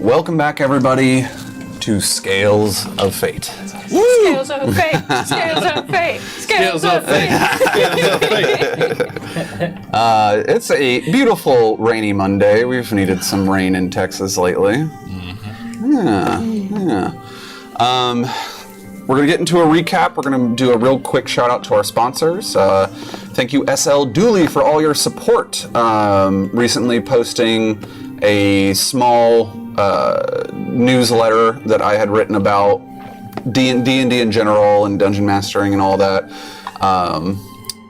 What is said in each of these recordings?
Welcome back, everybody, to Scales of Fate. Woo! Scales of Fate! Scales of Fate! Scales of Fate! It's a beautiful rainy Monday. We've needed some rain in Texas lately. Yeah. We're going to get into a recap. We're going to do a real quick shout out to our sponsors. Thank you, SL Dooley, for all your support. Recently posting a small newsletter that I had written about D&D in general and dungeon mastering and all that.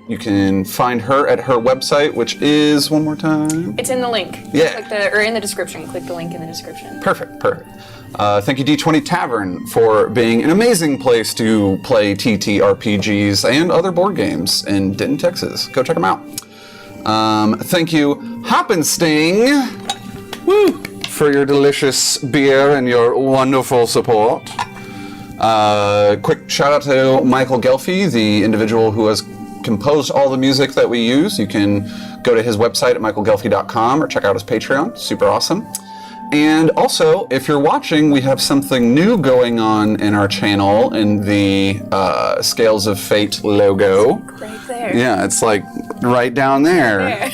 You can find her at her website, which is, one more time? It's in the link. Yeah. Or in the description. Click the link in the description. Perfect. Thank you, D20 Tavern, for being an amazing place to play TTRPGs and other board games in Denton, Texas. Go check them out. Thank you, Hoppensting, for your delicious beer and your wonderful support. Quick shout out to Michael Ghelfi, the individual who has composed all the music that we use. You can go to his website at michaelgelfi.com or check out his Patreon. Super awesome. And also, if you're watching, we have something new going on in our channel in the Scales of Fate logo. Right there. Yeah, it's like right down there.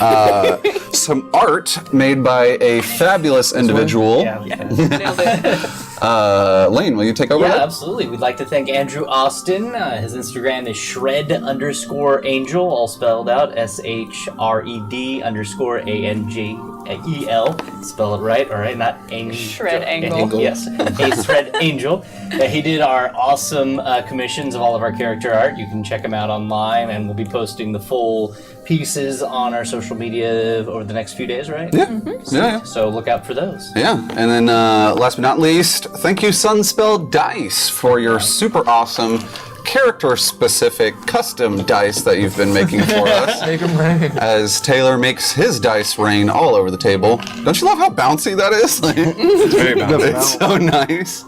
Some art made by a fabulous individual. Yeah. Nailed it. Lane, will you take over? Yeah, absolutely. We'd like to thank Andrew Austin. His Instagram is shred_angel, all spelled out, SHRED_ANGEL. Spell it right, all right? Not angel. Shred angle. Yes, a shred angel. He did our awesome commissions of all of our character art. You can check him out online, and we'll be posting the full pieces on our social media over the next few days, right? Yeah. Mm-hmm. Yeah. So look out for those. Yeah, and then last but not least, thank you, Sunspell Dice, for your super awesome, character-specific custom dice that you've been making for us. Make 'em rain. As Taylor makes his dice rain all over the table. Don't you love how bouncy that is? It's very bouncy. It's so nice.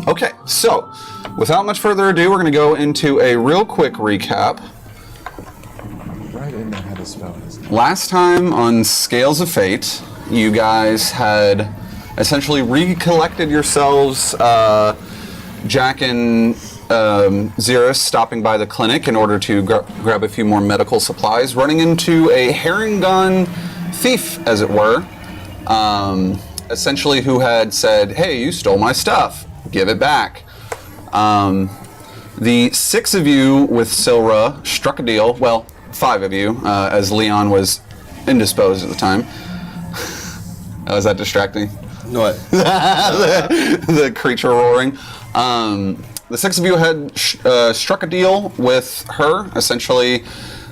Okay, so without much further ado, we're going to go into a real quick recap. Right in there, how to spell this. Last time on Scales of Fate, you guys had essentially recollected yourselves, Jack and Xeris stopping by the clinic in order to grab a few more medical supplies, running into a herring gun thief, as it were, essentially who had said, "Hey, you stole my stuff, give it back." The six of you with Silra struck a deal, well, 5 of you, as Leon was indisposed at the time. Was that distracting? What? The creature roaring. The 6 of you had struck a deal with her. Essentially,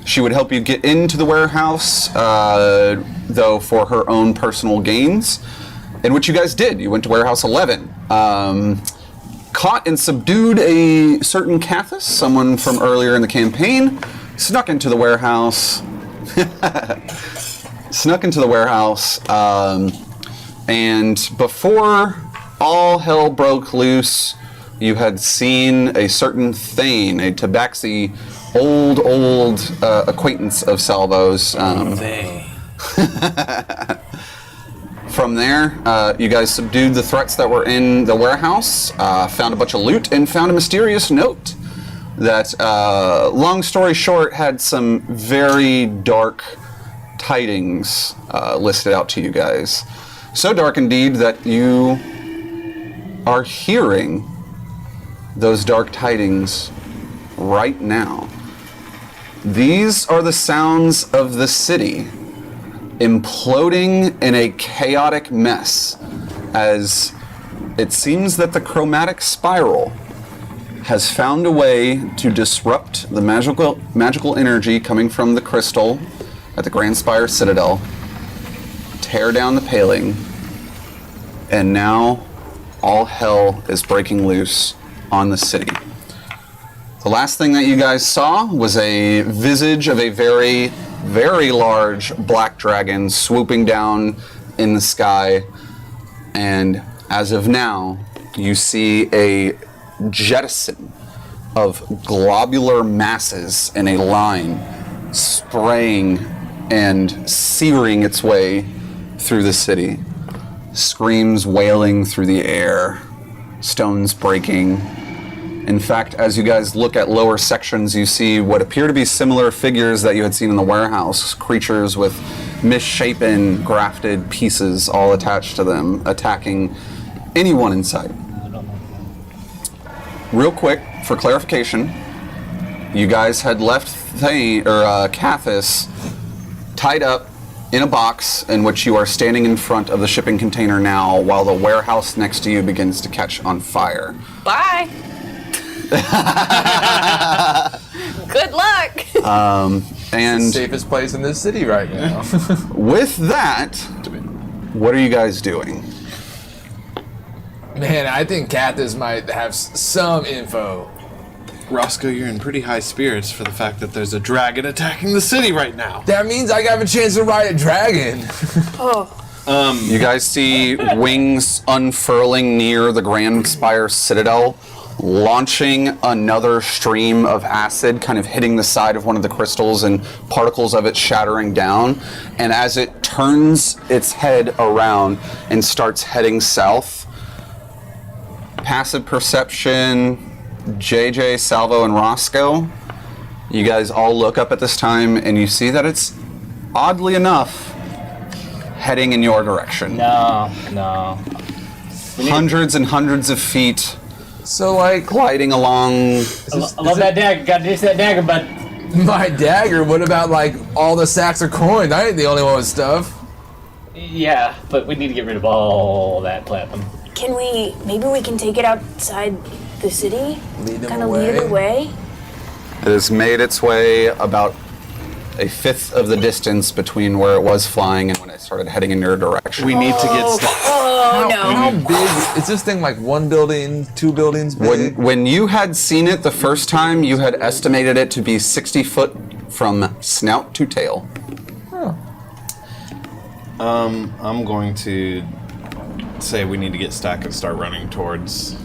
she would help you get into the warehouse, though for her own personal gains, in which you guys did. You went to Warehouse 11. Caught and subdued a certain Cathus, someone from earlier in the campaign, snuck into the warehouse. And before all hell broke loose, you had seen a certain Thane, a Tabaxi, old acquaintance of Salvo's. From there, you guys subdued the threats that were in the warehouse, found a bunch of loot, and found a mysterious note that, long story short, had some very dark tidings listed out to you guys. So dark indeed that you are hearing those dark tidings right now. These are the sounds of the city imploding in a chaotic mess, as it seems that the chromatic spiral has found a way to disrupt the magical energy coming from the crystal at the Grand Spire Citadel, tear down the paling, and now all hell is breaking loose on the city. The last thing that you guys saw was a visage of a very, very large black dragon swooping down in the sky, and as of now, you see a jettison of globular masses in a line spraying and searing its way through the city. screams wailing through the air, stones breaking. In fact, as you guys look at lower sections, you see what appear to be similar figures that you had seen in the warehouse, creatures with misshapen, grafted pieces all attached to them, attacking anyone in sight. Real quick, for clarification, you guys had left Cathis tied up in a box in which you are standing in front of the shipping container now while the warehouse next to you begins to catch on fire. Bye. Good luck. And Safest place in this city right now. with that, what are you guys doing? Man, I think Cathis might have some info. Roscoe, you're in pretty high spirits for the fact that there's a dragon attacking the city right now. That means I have a chance to ride a dragon. You guys see wings unfurling near the Grand Spire Citadel, launching another stream of acid, kind of hitting the side of one of the crystals and particles of it shattering down. And as it turns its head around and starts heading south, passive perception, JJ, Salvo, and Roscoe, you guys all look up at this time and you see that it's, oddly enough, heading in your direction. No. Hundreds and hundreds of feet, So, like, gliding along. I love that dagger. Gotta ditch that dagger, bud. my dagger, what about, like, all the sacks of coins? I ain't the only one with stuff. Yeah, but we need to get rid of all that platinum. Maybe we can take it outside the city? Lead them Kind of lead it away? It has made its way about a fifth of the distance between where it was flying and when it started heading in your direction. We need to get stuff. Oh, How no. big is this thing? Like 1 building, 2 buildings big? When you had seen it the first time, you had estimated it to be 60 foot from snout to tail. I'm going to say we need to get stacked and start running towards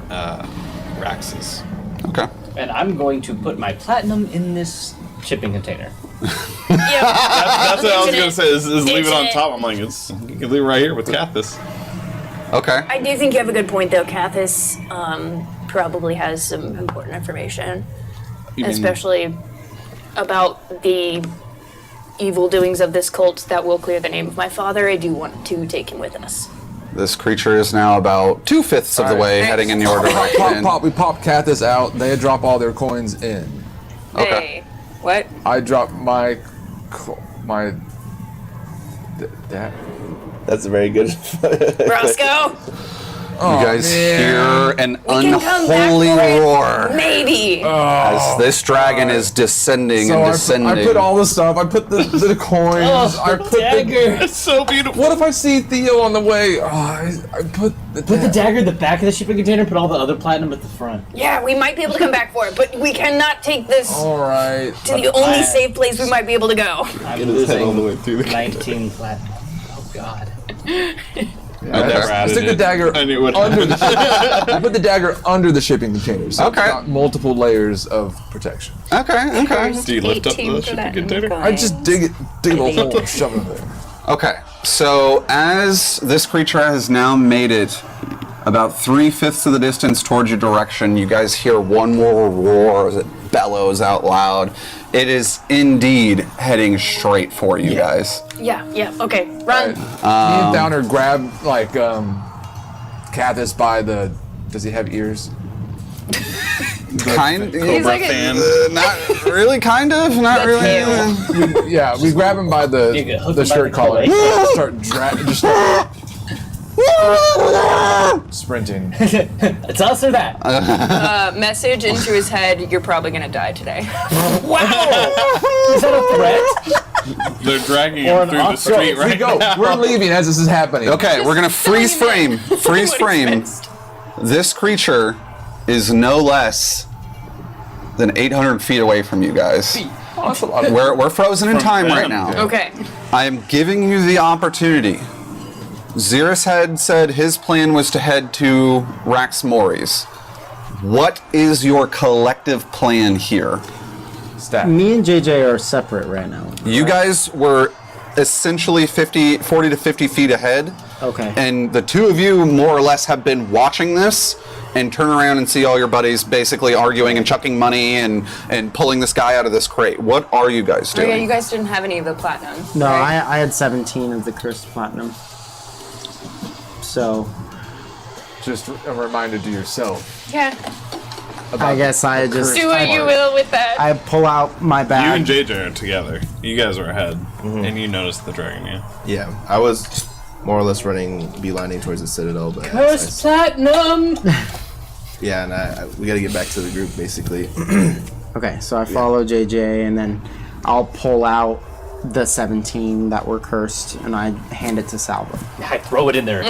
Rax's. Okay. And I'm going to put my platinum in this shipping container. That's what I was Ditching gonna it. say. Is leave it on Ditching it. top. I'm like, you can leave it right here with Cathis. Okay. I do think you have a good point, though. Cathis probably has some important information, You mean- especially about the evil doings of this cult that will clear the name of my father. I do want to take him with us. This creature is now about 2/5 of the way heading in your direction. We pop Cathis out. They drop all their coins in. Okay. Hey, what? I drop my That's very good. Roscoe? You guys hear an We can come back unholy for it. roar Maybe. as this dragon is descending So and I descending. put all the stuff. I put the coins. I put dagger. It's so beautiful. What if I see Theo on the way? Oh, I put the Put the dagger in the back of the shipping container, put all the other platinum at the front. Yeah, we might be able to come back for it, but we cannot take this All right. to the only safe place we might be able to go. I'm Get his head all the way losing through the 19 platinum. Oh god. I never I added stick the it. dagger I knew what under the I put the dagger under the shipping container. So it's Okay. got multiple layers of protection. Okay, okay. Do you lift up 18 the for shipping that container? I just dig a hole and shove it in there. Okay, so as this creature has now made it about 3/5 of the distance towards your direction, you guys hear one more roar as it bellows out loud. It is indeed heading straight for you guys. Yeah, okay, run. Me and Downer grab Cathis by the. Does he have ears? Kind He's like fan. not really, kind of, not really. Yeah, we grab him by You could hook the him by shirt the collar. collar. Start just sprinting. It's us or that? Message into his head, you're probably gonna die today. Is that a threat? They're dragging Or him an through the ox- street We right go. now. We're leaving as this is happening. Okay, we're gonna freeze frame. Freeze frame. This creature is no less than 800 feet away from you guys. Oh, that's a lot of We're frozen in time right now. Okay. I am giving you the opportunity. Xeris had said his plan was to head to Rax Mori's. What is your collective plan here? stat. Me and JJ are separate right now. You guys were essentially 40 to 50 feet ahead Okay. And the two of you more or less have been watching this and turn around and see all your buddies basically arguing and chucking money and pulling this guy out of this crate. What are you guys Oh doing? yeah, you guys didn't have any of the platinum. No, right? I had 17 of the cursed platinum. So Just a reminder to yourself. Yeah. I guess I just Do what you will with that. I pull out my You bag. and JJ are together. You guys are ahead, and you noticed the dragon. Yeah. Yeah, I was more or less beelining towards the citadel, but Cursed platinum! yeah, and we got to get back to the group basically. Okay, so I follow JJ, and then I'll pull out the 17 that were cursed, and I hand it to Salvo. I throw it in there.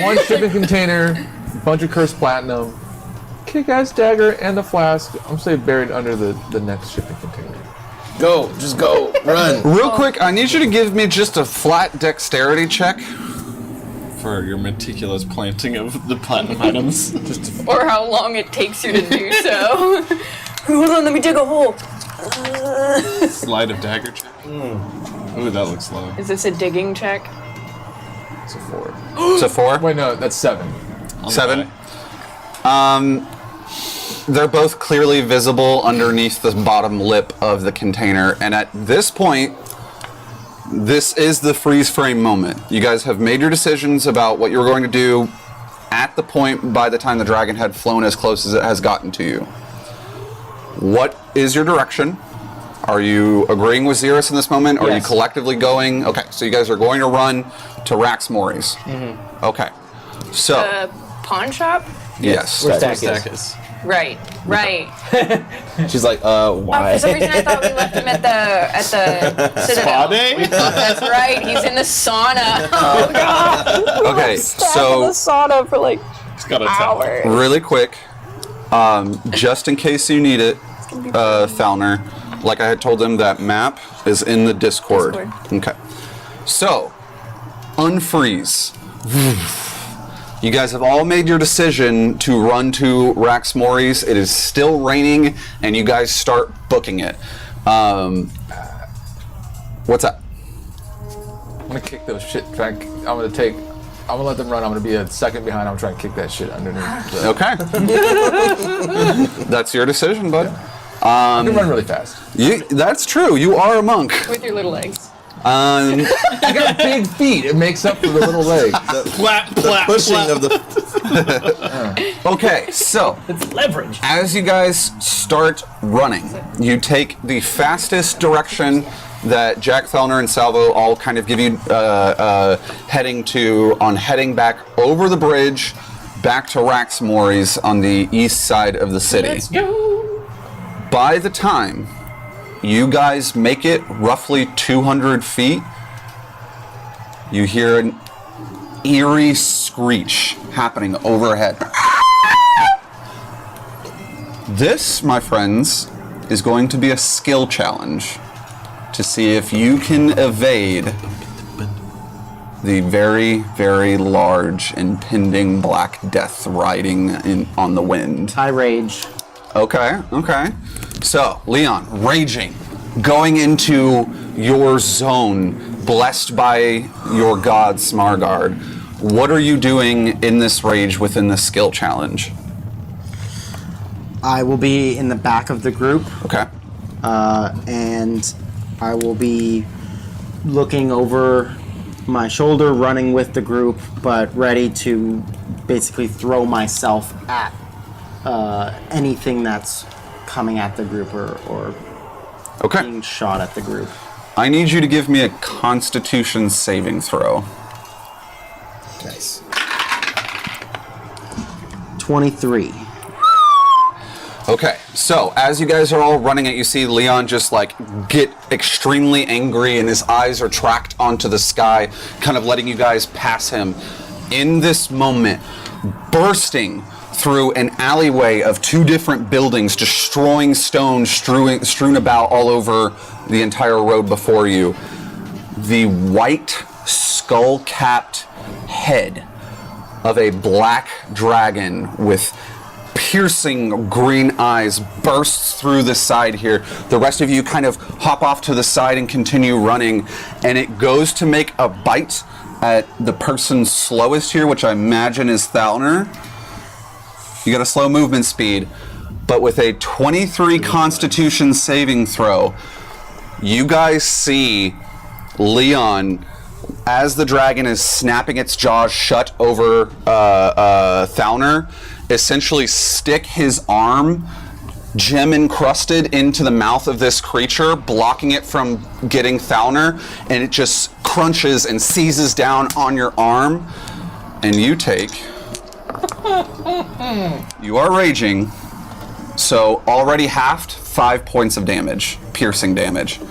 One shipping container, bunch of cursed platinum, kick-ass dagger, and the flask. I'm say buried under the next shipping container. Go, just go, run. Real quick, I need you to give me just a flat dexterity check. For your meticulous planting of the platinum items. Or how long it takes you to do so. Hold on, let me dig a hole. Slide of dagger check. Ooh, that looks low. Is this a digging check? It's a 4. It's a 4? Wait, no, that's 7. 7? They're both clearly visible underneath the bottom lip of the container, and at this point, this is the freeze frame moment. You guys have made your decisions about what you're going to do at the point by the time the dragon had flown as close as it has gotten to you. What is your direction? Are you agreeing with Xeris in this moment? Or are you Yes. collectively going? Okay, so you guys are going to run to Rax Mori's. Okay. So, Pawn shop? yes. Where Stack Stack is. is. Right. She's like, Oh, why? for some reason I thought we left him at the Citadel. Spa day? That's right. He's in the sauna. Oh god. Okay, so sauna for like It's got a towel. hours. really quick, just in case you need it, Falner, like I had told them, that map is in the Discord. Okay. So, unfreeze. You guys have all made your decision to run to Rax Mori's. It is still raining, and you guys start booking it. What's up? I'm gonna kick those shit. I'm gonna let them run. I'm gonna be a second behind. I'm gonna try and kick that shit underneath. Okay. That's your decision, bud. I can run really fast. That's true. You are a monk. With your little legs. I got big feet. It makes up for the little legs. Pushing of the. Okay, so It's leverage. as you guys start running, you take the fastest direction that Jack Fellner and Salvo all kind of give you heading back over the bridge back to Rax Mori's on the east side of the city. Let's go. By the time you guys make it roughly 200 feet, you hear an eerie screech happening overhead. This, my friends, is going to be a skill challenge to see if you can evade the very, very large impending black death riding on the wind. I rage. Okay. So, Leon, raging, going into your zone, blessed by your god Smargard. What are you doing in this rage within this skill challenge? I will be in the back of the group, Okay. and I will be looking over my shoulder, running with the group, but ready to basically throw myself at anything that's coming at the group or Okay. being shot at the group. I need you to give me a Constitution saving throw. Nice. 23. Okay, so as you guys are all running it, you see Leon just like get extremely angry and his eyes are tracked onto the sky, kind of letting you guys pass him. In this moment, bursting through an alleyway of two different buildings, destroying stones strewn about all over the entire road before you, the white skull-capped head of a black dragon with piercing green eyes bursts through the side here. The rest of you kind of hop off to the side and continue running, and it goes to make a bite at the person slowest here, which I imagine is Thalner. You got a slow movement speed, but with a 23 Constitution saving throw, you guys see Leon, as the dragon is snapping its jaws shut over Thalner, essentially stick his arm, gem encrusted, into the mouth of this creature, blocking it from getting Thalner, and it just crunches and seizes down on your arm, and you take... You are raging, so already halved, 5 points of damage, piercing damage.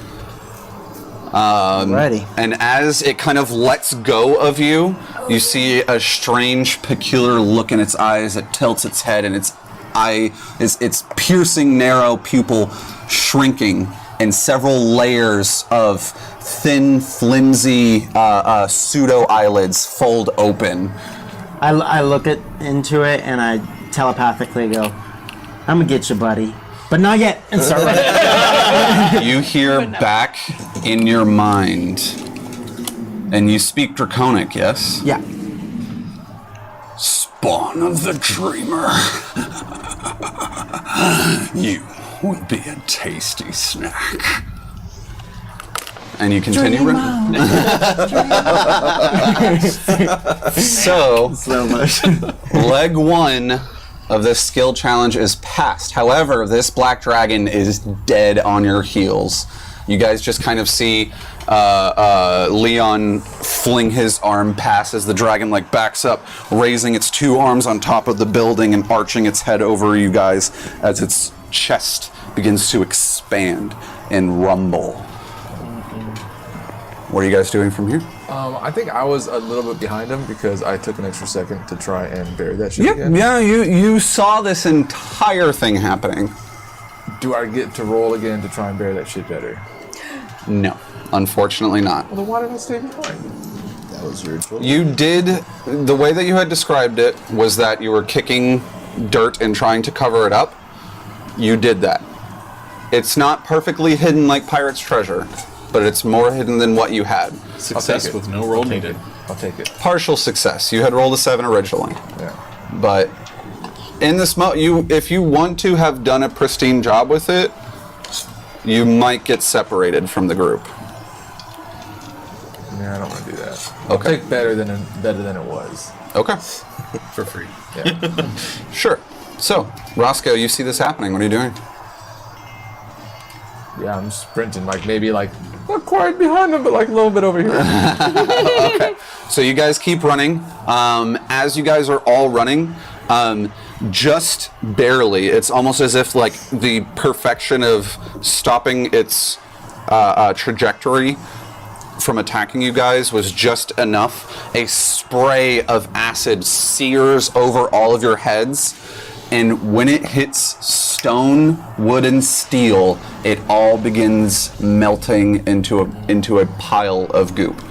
Ready. And as it kind of lets go of you, you see a strange, peculiar look in its eyes. It tilts its head, and its piercing, narrow pupil shrinking, and several layers of thin, flimsy pseudo eyelids fold open. I look into it and I telepathically go, "I'm gonna get you, buddy, but not yet." And start running. You hear back in your mind, and you speak Draconic, yes? Yeah. Spawn of the Dreamer. You will be a tasty snack. And you continue running. So, Slow motion. leg 1 of this skill challenge is passed. However, this black dragon is dead on your heels. You guys just kind of see Leon fling his arm past as the dragon backs up, raising its 2 arms on top of the building and arching its head over you guys as its chest begins to expand and rumble. What are you guys doing from here? I think I was a little bit behind him because I took an extra second to try and bury that shit again. Yeah, you saw this entire thing happening. Do I get to roll again to try and bury that shit better? No, unfortunately not. Well, then why did I stay behind? That was your choice. You did, the way that you had described it was that you were kicking dirt and trying to cover it up. You did that. It's not perfectly hidden like Pirate's Treasure, but it's more hidden than what you had. Success with no roll needed. I'll take it. Partial success. You had rolled a 7 originally. Yeah. But in this if you want to have done a pristine job with it, you might get separated from the group. Yeah, I don't want to do that. Okay. I'll take better than it was. Okay. For free. Yeah. Sure. So, Roscoe, you see this happening. What are you doing? Yeah, I'm sprinting, maybe not quite behind him, but a little bit over here. Okay. So you guys keep running. As you guys are all running, just barely. It's almost as if the perfection of stopping its trajectory from attacking you guys was just enough. A spray of acid sears over all of your heads, and when it hits stone, wood, and steel, it all begins melting into a pile of goop.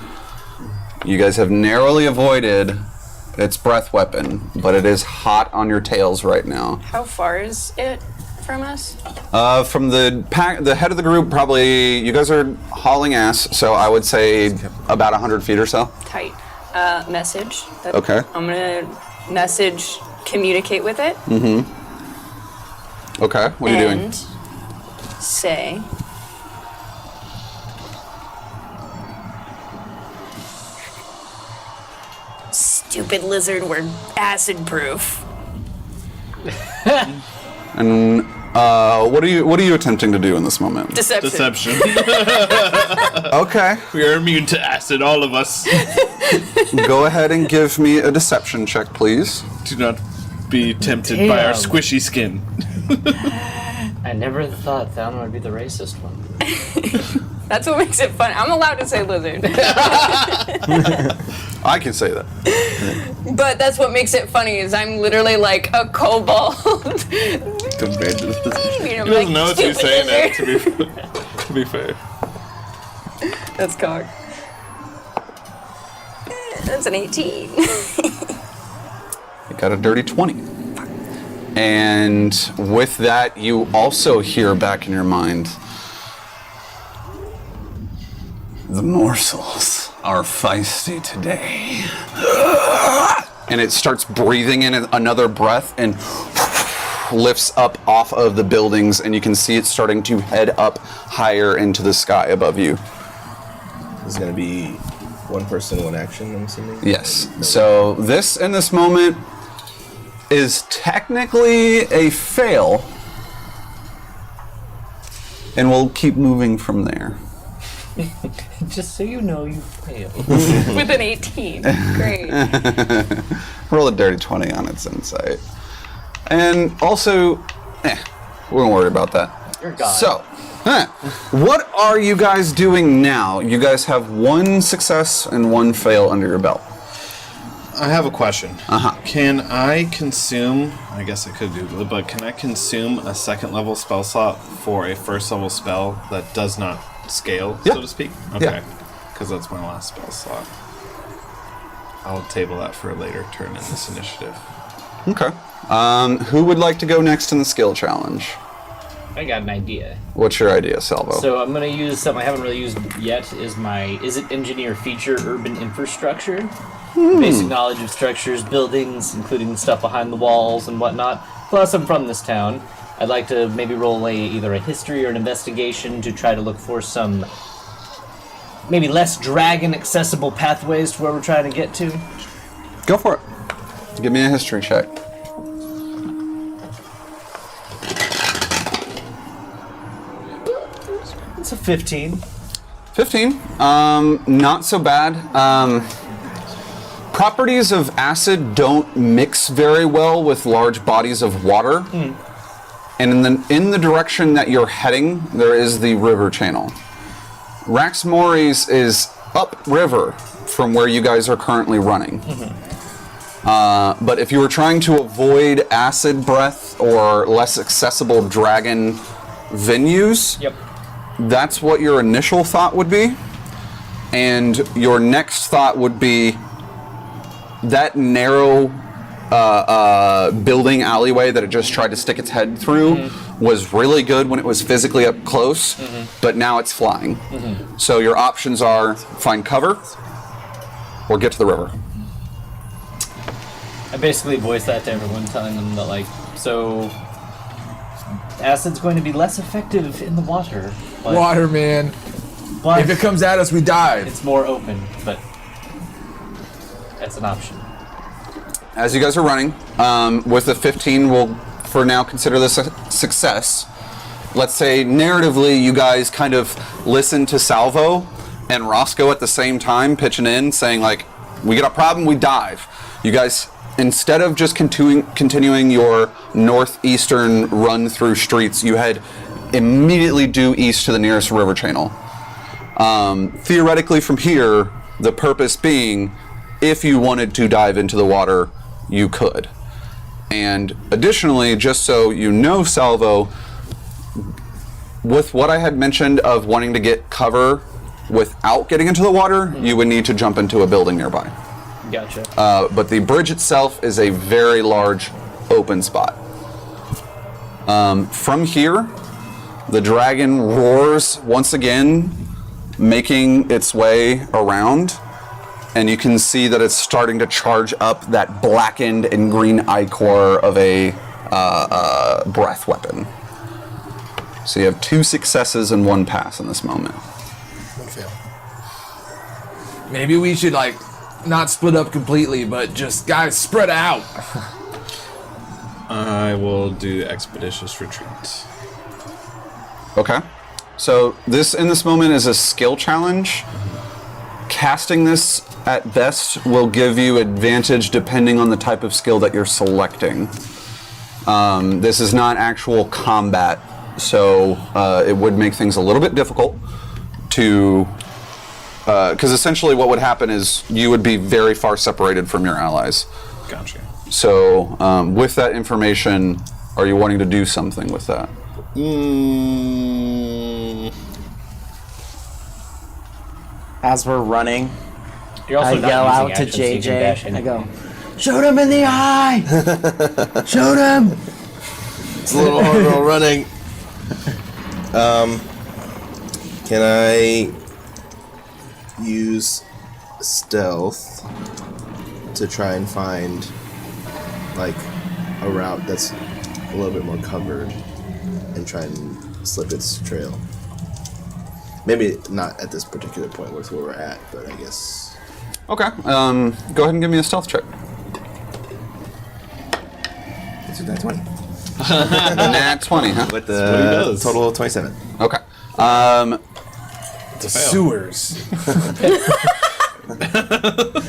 You guys have narrowly avoided its breath weapon, but it is hot on your tails right now. How far is it from us? From the head of the group, probably, you guys are hauling ass, so I would say about 100 feet or so. Tight. Message. Okay. I'm gonna message, communicate with it. Okay, what are you doing? And say, stupid lizard, we're acid proof. And what are you attempting to do in this moment? Deception. Okay. We are immune to acid, all of us. Go ahead and give me a deception check, please. Do not be tempted by our squishy skin. I never thought Thalner would be the racist one. That's what makes it fun. I'm allowed to say lizard. I can say that. But that's what makes it funny is I'm literally like a kobold. Compared to this. He He doesn't know if you're saying that, to be fair. That's cocked. That's an 18. You got a dirty 20. And with that, you also hear back in your mind, the morsels are feisty today. And it starts breathing in another breath and lifts up off of the buildings, and you can see it starting to head up higher into the sky above you. This is going to be one person, one action, I'm assuming? Yes. So this, in this moment, is technically a fail, and we'll keep moving from there. Just so you know, you failed. With an 18. Great. Roll a dirty 20 on its insight. And also, we won't worry about that. You're gone. So, what are you guys doing now? You guys have one success and one fail under your belt. I have a question. Uh-huh. Can I consume, I guess I could Google it, but can I consume a second level spell slot for a first level spell that does not scale, Yeah. so to speak? Yeah. Okay. Because that's my last spell slot. I'll table that for a later turn in this initiative. Okay. Who would like to go next in the skill challenge? I got an idea. What's your idea, Salvo? So I'm going to use something I haven't really used yet. Is it engineer feature urban infrastructure? Basic knowledge of structures, buildings, including stuff behind the walls and whatnot. Plus, I'm from this town. I'd like to maybe roll either a history or an investigation to try to look for some maybe less dragon accessible pathways to where we're trying to get to. Go for it. Give me a history check. It's a 15. 15. Not so bad. Properties of acid don't mix very well with large bodies of water. And in the direction that you're heading, there is the river channel. Rax Moris is upriver from where you guys are currently running. But if you were trying to avoid acid breath or less accessible dragon venues, Yep. that's what your initial thought would be. And your next thought would be that narrow building alleyway that it just tried to stick its head through was really good when it was physically up close, but now it's flying. So your options are find cover or get to the river. I basically voiced that to everyone, telling them that, like, so acid's going to be less effective in the water. But, Water, man. but If it comes at us, we die. it's more open, but that's an option. As you guys are running, with the 15, we'll for now consider this a success. Let's say narratively, you guys kind of listen to Salvo and Roscoe at the same time, pitching in, saying like, we get a problem, we dive. You guys, instead of just continuing your northeastern run through streets, you head immediately due east to the nearest river channel. Theoretically from here, the purpose being, if you wanted to dive into the water, you could. And additionally, just so you know, Salvo, with what I had mentioned of wanting to get cover without getting into the water, you would need to jump into a building nearby. Gotcha. But the bridge itself is a very large open spot. From here, the dragon roars once again, making its way around, and you can see that it's starting to charge up that blackened and green ichor of a breath weapon. So you have 2 successes and 1 pass in this moment. One fail. Maybe we should, like, not split up completely, but just, guys, spread out. I will do expeditious retreat. Okay. So this in this moment is a skill challenge. Casting this at best will give you advantage depending on the type of skill that you're selecting. This is not actual combat, so it would make things a little bit difficult to, because essentially what would happen is you would be very far separated from your allies. Gotcha. So with that information, are you wanting to do something with that? As we're running, You're also I not yell using out to action, so you can dash JJ. in. I go, shoot him in the eye! Shoot him! It's a little hard while running. Can I use stealth to try and find like a route that's a little bit more covered and try and slip its trail? Maybe not at this particular point with where we're at, but I guess. Okay. Go ahead and give me a stealth check. It's a nat 20. Nat 20, huh? With what he does. total of 27. Okay. The sewers.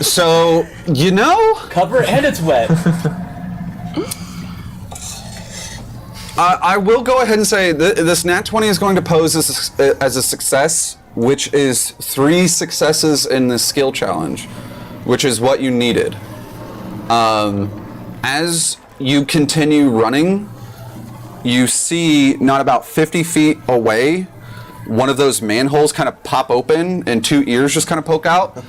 So, you know, Cover and it's wet. I will go ahead and say this Nat 20 is going to pose as a success, which is 3 successes in the skill challenge, which is what you needed. As you continue running, you see not about 50 feet away, one of those manholes kind of pop open and 2 ears just kind of poke out.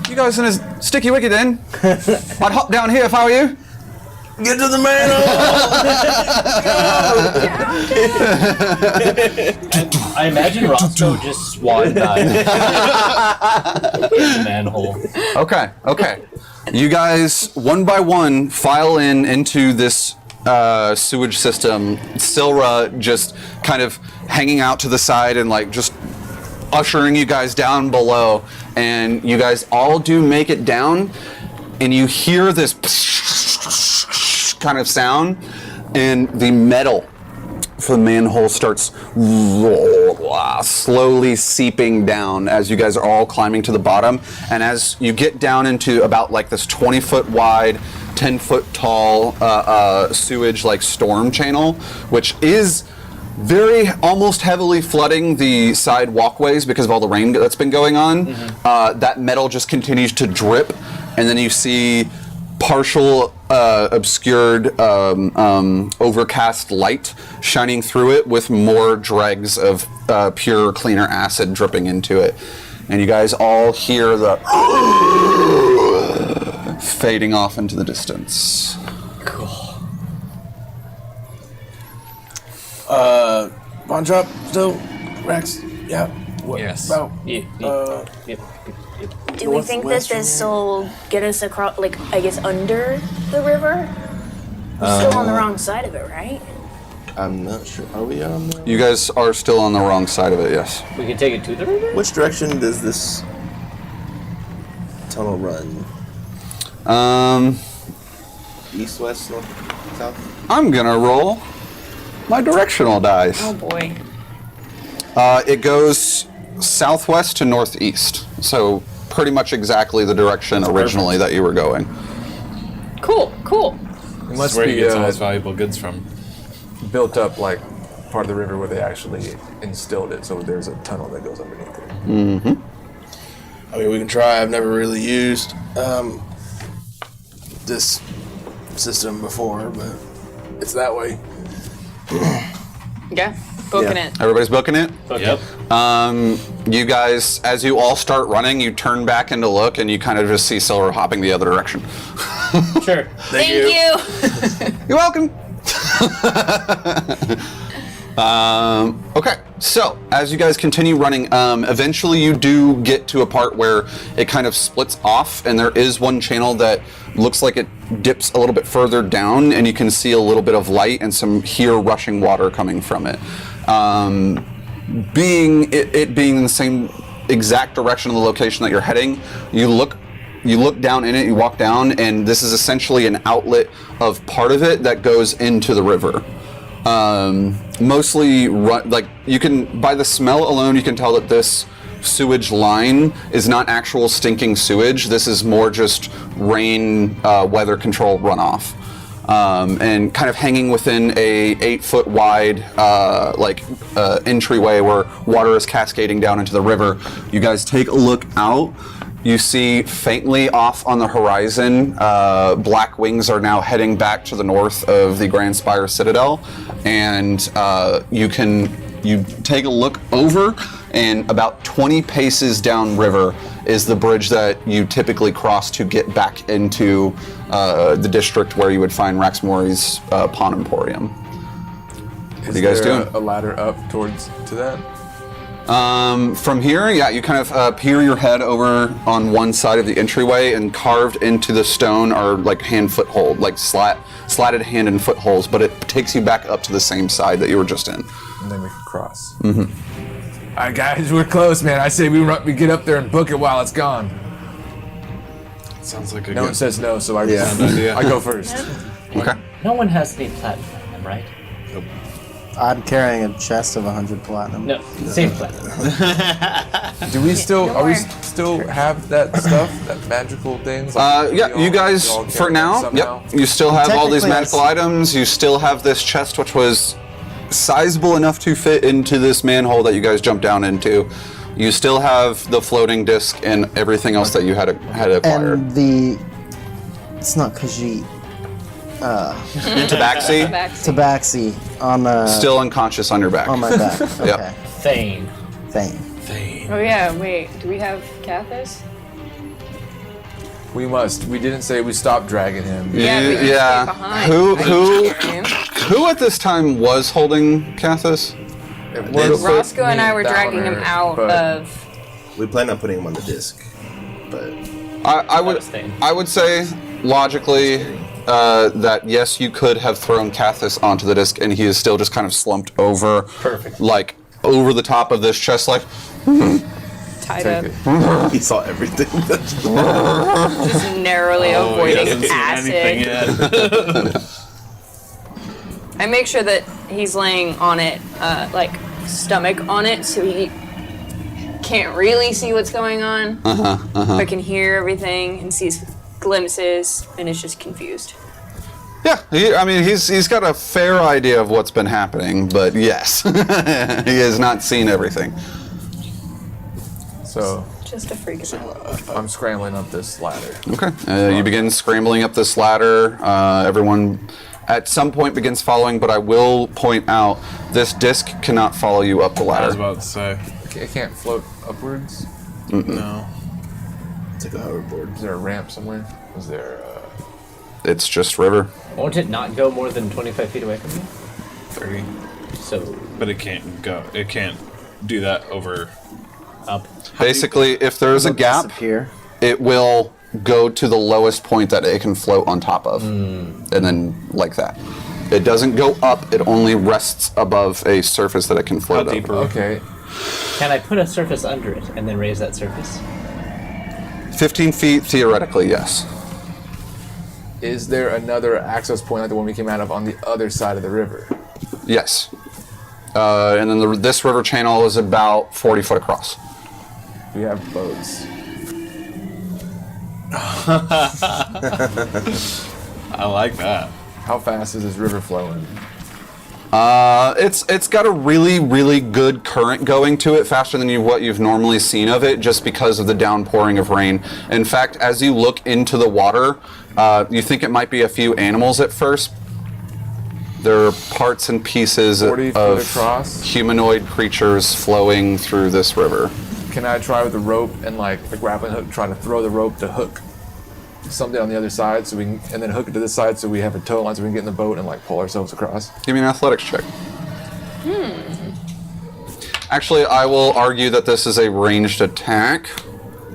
You guys in a sticky wicket then? I'd hop down here if I were you. Get to the manhole! I imagine Roscoe just swan dived in the manhole. Okay. You guys, one by one, file into this sewage system. Silra just kind of hanging out to the side and like just ushering you guys down below. And you guys all do make it down, and you hear this kind of sound, and the metal for the manhole starts slowly seeping down as you guys are all climbing to the bottom. And as you get down into about like this 20-foot wide, 10-foot tall sewage like storm channel, which is very almost heavily flooding the side walkways because of all the rain that's been going on. That metal just continues to drip, and then you see partial obscured overcast light shining through it with more dregs of pure cleaner acid dripping into it, and you guys all hear the fading off into the distance. Bond drop still? Rex? Yeah. What, Yes. About, Yep. Do we think that this will get us across, like, I guess, under the river? We're still on the wrong side of it, right? I'm not sure. Are we on the... You guys are still on the wrong side of it, yes. We can take it to the river? Which direction does this tunnel run? East, west, north, south? I'm gonna roll my directional dice. Oh boy. It goes southwest to northeast, so pretty much exactly the direction originally that you were going. Cool. It must That's where he be gets all his valuable goods from. built up like part of the river where they actually instilled it, so there's a tunnel that goes underneath it. I mean, we can try. I've never really used this system before, but it's that way. Yeah, booking Yeah. it. Everybody's booking it? Yep. You guys, as you all start running, you turn back and to look, and you kind of just see Silver hopping the other direction. Sure. Thank you. You're welcome. Okay, so as you guys continue running, eventually you do get to a part where it kind of splits off, and there is one channel that looks like it dips a little bit further down, and you can see a little bit of light and some rushing water coming from it. Being in the same exact direction of the location that you're heading, you look down in it, you walk down, and this is essentially an outlet of part of it that goes into the river. Mostly like you can, by the smell alone, you can tell that this sewage line is not actual stinking sewage. This is more just rain, weather control runoff. And kind of hanging within a 8-foot wide entryway where water is cascading down into the river. You guys take a look out. You see faintly off on the horizon, black wings are now heading back to the north of the Grand Spire Citadel, and you take a look over, and about 20 paces downriver is the bridge that you typically cross to get back into the district where you would find Rax Mori's Pawn Emporium. What are you guys doing? A ladder up towards to that? From here, yeah, you kind of peer your head over on one side of the entryway, and carved into the stone are like hand foothold, like slatted hand and footholds, but it takes you back up to the same side that you were just in. And then we can cross. Mm-hmm. All right, guys, we're close, man. I say we get up there and book it while it's gone. Sounds like a No good one says no, so I go first. Okay. No one has any platinum, right? I'm carrying a chest of 100 platinum. No, same platinum. Do we still? Don't Are we worry. still have that stuff? That magical things? Like, Yeah, you guys, for now, yep, you still have all these Technically, magical items. You still have this chest, which was sizable enough to fit into this manhole that you guys jumped down into. You still have the floating disc and everything else that you had acquired. And it's not Khajiit. Tabaxi, Tabaxi on the still unconscious on your back. on my back. Okay. Yep. Thane. Thing. Oh yeah, wait. Do we have Cathus? We must. We didn't say we stopped dragging him. Yeah, but you stayed Yeah. behind. Who at this time was holding Cathus? It was Roscoe and I were Downer, dragging him out but of. We plan on putting him on the disc, but I would Thane. say logically that yes, you could have thrown Cathus onto the disc, and he is still just kind of slumped over, Perfect. like over the top of this chest, like Tied Take up, it. he saw everything. just narrowly avoiding acid. I make sure that he's laying on it, like stomach on it, so he can't really see what's going on, but can hear everything and sees glimpses, and is just confused. yeah. He's got a fair idea of what's been happening, but yes, he has not seen everything. So Just a freak out. I'm scrambling up this ladder. Okay. You begin scrambling up this ladder. Everyone at some point begins following, but I will point out this disc cannot follow you up the I was ladder. about to say. It can't float upwards. No. It's like a hoverboard. Is there a ramp somewhere? Is there? It's just river. Won't it not go more than 25 feet away from you? 30. So, But it can't go. It can't do that over. up. Basically, if there is a gap, Disappear. it will go to the lowest point that it can float on top of, and then like that. It doesn't go up. It only rests above a surface that it can How float deep over. are we? Okay. Can I put a surface under it and then raise that surface? 15 feet, theoretically, yes. Is there another access point like the one we came out of on the other side of the river? Yes. And then this river channel is about 40 foot across. We have boats. I like that. How fast is this river flowing? It's got a really, really good current going to it, faster than what you've normally seen of it, just because of the downpouring of rain. In fact, as you look into the water, you think it might be a few animals at first. There are parts and pieces 40 foot of across? humanoid creatures flowing through this river. Can I try with the rope and like the grappling hook, trying to throw the rope to hook something on the other side, so we can, and then hook it to this side so we have a tow line so we can get in the boat and like pull ourselves across? Give me an athletics check. Actually, I will argue that this is a ranged attack,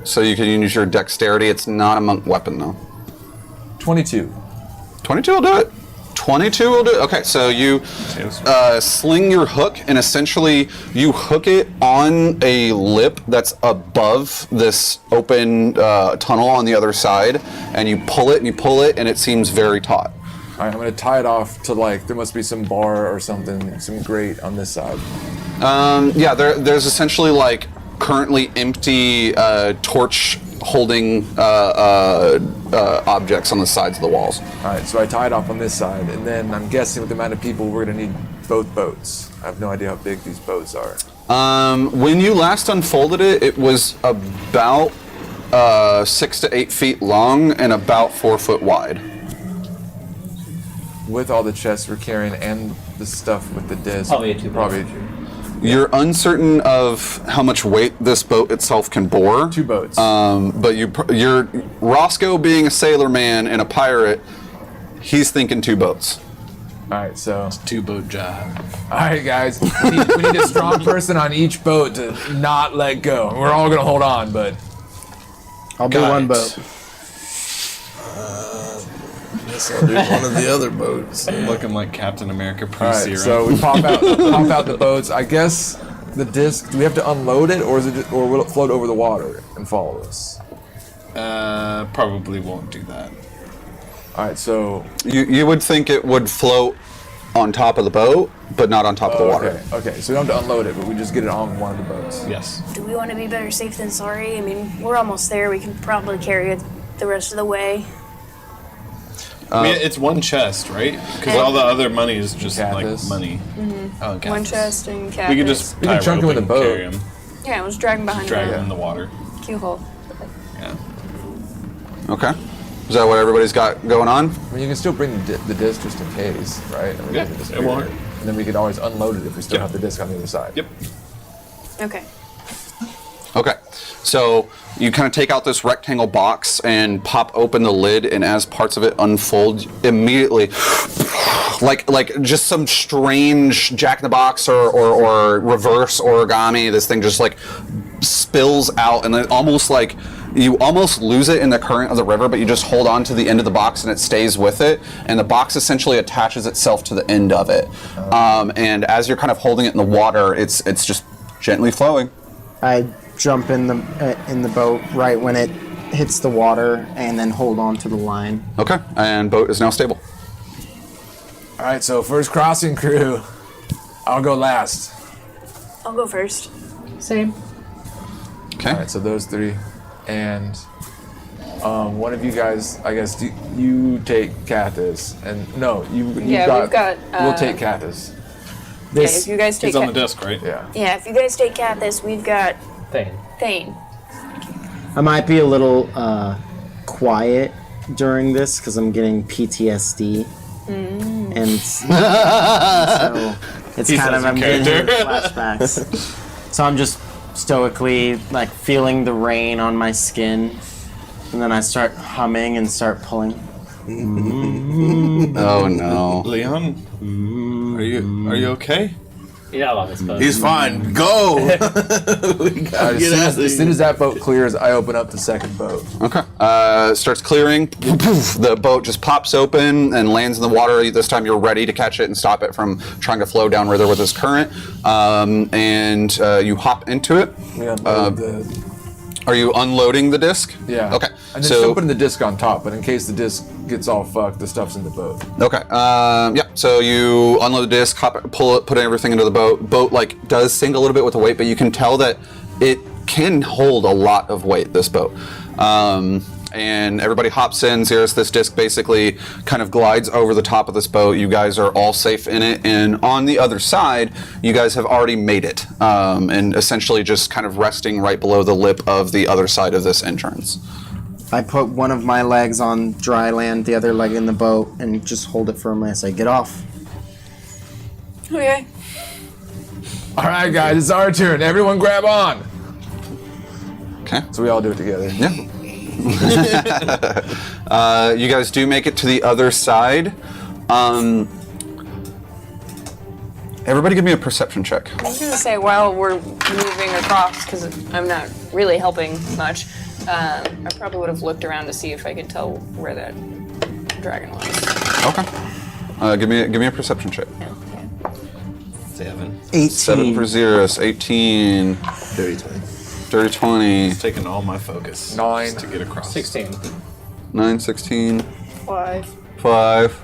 so you can use your dexterity. It's not a monk weapon, though. 22. 22 will do it. 22 will do it. Okay, so you sling your hook, and essentially you hook it on a lip that's above this open tunnel on the other side, and you pull it and you pull it, and it seems very taut. All right, I'm gonna tie it off to like there must be some bar or something, some grate on this side. Yeah, there's essentially like currently empty torch holding objects on the sides of the walls. All right, so I tie it off on this side, and then I'm guessing with the amount of people, we're gonna need both boats. I have no idea how big these boats are. When you last unfolded it, it was about 6 to 8 feet long and about 4 foot wide. With all the chests we're carrying and the stuff with the disc. Probably a two-person. Probably. You're uncertain of how much weight this boat itself can bore. 2 boats. But you're Roscoe being a sailor man and a pirate. He's thinking 2 boats. All right, so 2-boat job. all right, guys, we need a strong person on each boat to not let go. We're all gonna hold on, but I'll do one boat. Guess I'll do one of the other boats. Looking like Captain America all right. pre-serum. So we pop out the boats. I guess the disc. Do we have to unload it, or or will it float over the water and follow us? Probably won't do that. All right, so You would think it would float on top of the boat, but not on top of the water. Okay, so we don't have to unload it, but we just get it on one of the boats. Yes. Do we want to be better safe than sorry? I mean, we're almost there. We can probably carry it the rest of the way. I mean, it's one chest, right? Because all the other money is just like Cathis. money. Oh, One Cathis. chest and cat. We could just We can tie chunk rope him in and the boat. carry him, Yeah, I was dragging behind drag the him in the water. key hole. Yeah. Okay. Is that what everybody's got going on? I mean, you can still bring the disc just in case, right? I mean, Yeah, it doesn't it won't disappear. And then we could always unload it if we still Yep. have the disc on the other side. Yep. Okay. Okay. So you kind of take out this rectangle box and pop open the lid, and as parts of it unfold, immediately, like just some strange Jack in the Box or reverse origami, this thing just like spills out, and then almost like you almost lose it in the current of the river, but you just hold on to the end of the box and it stays with it, and the box essentially attaches itself to the end of it. And as you're kind of holding it in the water, it's just gently flowing. I jump in the boat right when it hits the water, and then hold on to the line. Okay, and boat is now stable. All right, so first crossing crew. I'll go last. I'll go first. Same. Okay. All right, so those 3, and one of you guys, I guess, you take Cathis, and no, you Yeah, we've got, we'll take Cathis. Okay, if you guys take He's on the disc, right? Yeah. Yeah, if you guys take Cathis, we've got Thane. Thane. I might be a little quiet during this because I'm getting PTSD, and so it's He kind says of I'm your getting character. flashbacks. So I'm just stoically like feeling the rain on my skin, and then I start humming and start pulling. Oh no. Leon, are you okay? You're not on this boat. He's fine. Go. We gotta get out of As soon here. as that boat clears, I open up the second boat. Okay. Starts clearing. The boat just pops open and lands in the water. This time you're ready to catch it and stop it from trying to flow downriver with this current. And you hop into it. We unload Are you unloading the disc? yeah. Okay. And then still putting the disc on top, but in case the disc gets all fucked, the stuff's in the boat. Okay. Yeah. So you unload the disc, pull it, put everything into the boat. Boat like does sink a little bit with the weight, but you can tell that it can hold a lot of weight. This boat. And everybody hops in. Xeris, this disc basically kind of glides over the top of this boat. You guys are all safe in it, and on the other side, you guys have already made it, and essentially just kind of resting right below the lip of the other side of this entrance. I put one of my legs on dry land, the other leg in the boat, and just hold it firmly. I say, "Get off." Okay. All right, guys, it's our turn. Everyone grab on. Okay. So we all do it together. Yeah. You guys do make it to the other side. Everybody give me a perception check. I was gonna say while we're moving across, because I'm not really helping much, I probably would have looked around to see if I could tell where that dragon was. Okay. Give me a perception check. 7. 18. 7 for Xeris, 18, Dirty 20. dirty 20, It's taking all my focus 9. just to get across. 16. 9, 16, 5. 5.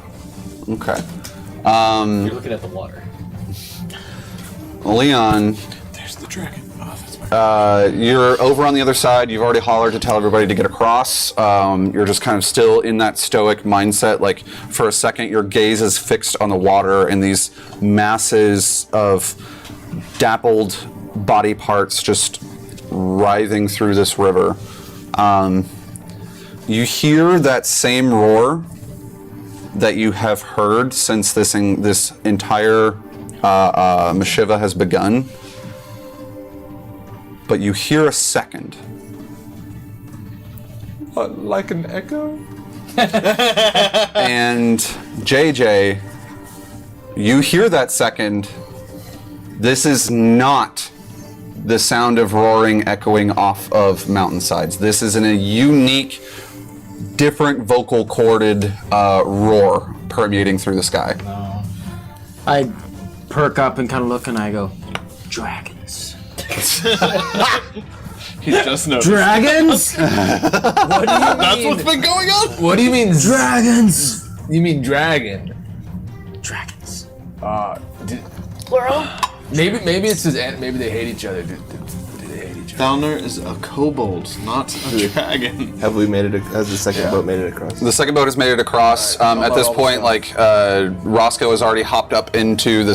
Okay. You're looking at the water. Leon, There's the dragon. Oh, that's my. you're over on the other side. You've already hollered to tell everybody to get across. You're just kind of still in that stoic mindset. Like for a second, your gaze is fixed on the water and these masses of dappled body parts just writhing through this river. You hear that same roar that you have heard since this entire Meshiva has begun. but you hear a second. Like an echo? And JJ, you hear that second. This is not the sound of roaring echoing off of mountainsides. This is in a unique, different vocal corded roar permeating through the sky. I perk up and kind of look and I go, dragons. He just noticed. Dragons? What do you mean? That's what's been going on. What do you mean? Dragons. You mean dragon? Dragons. Plural? Maybe it's just maybe they hate each other. Do they hate each other? Thalner is a kobold, not a dragon. Have we made it? Has the second boat made it across? The second boat has made it across. At this point, Roscoe has already hopped up into the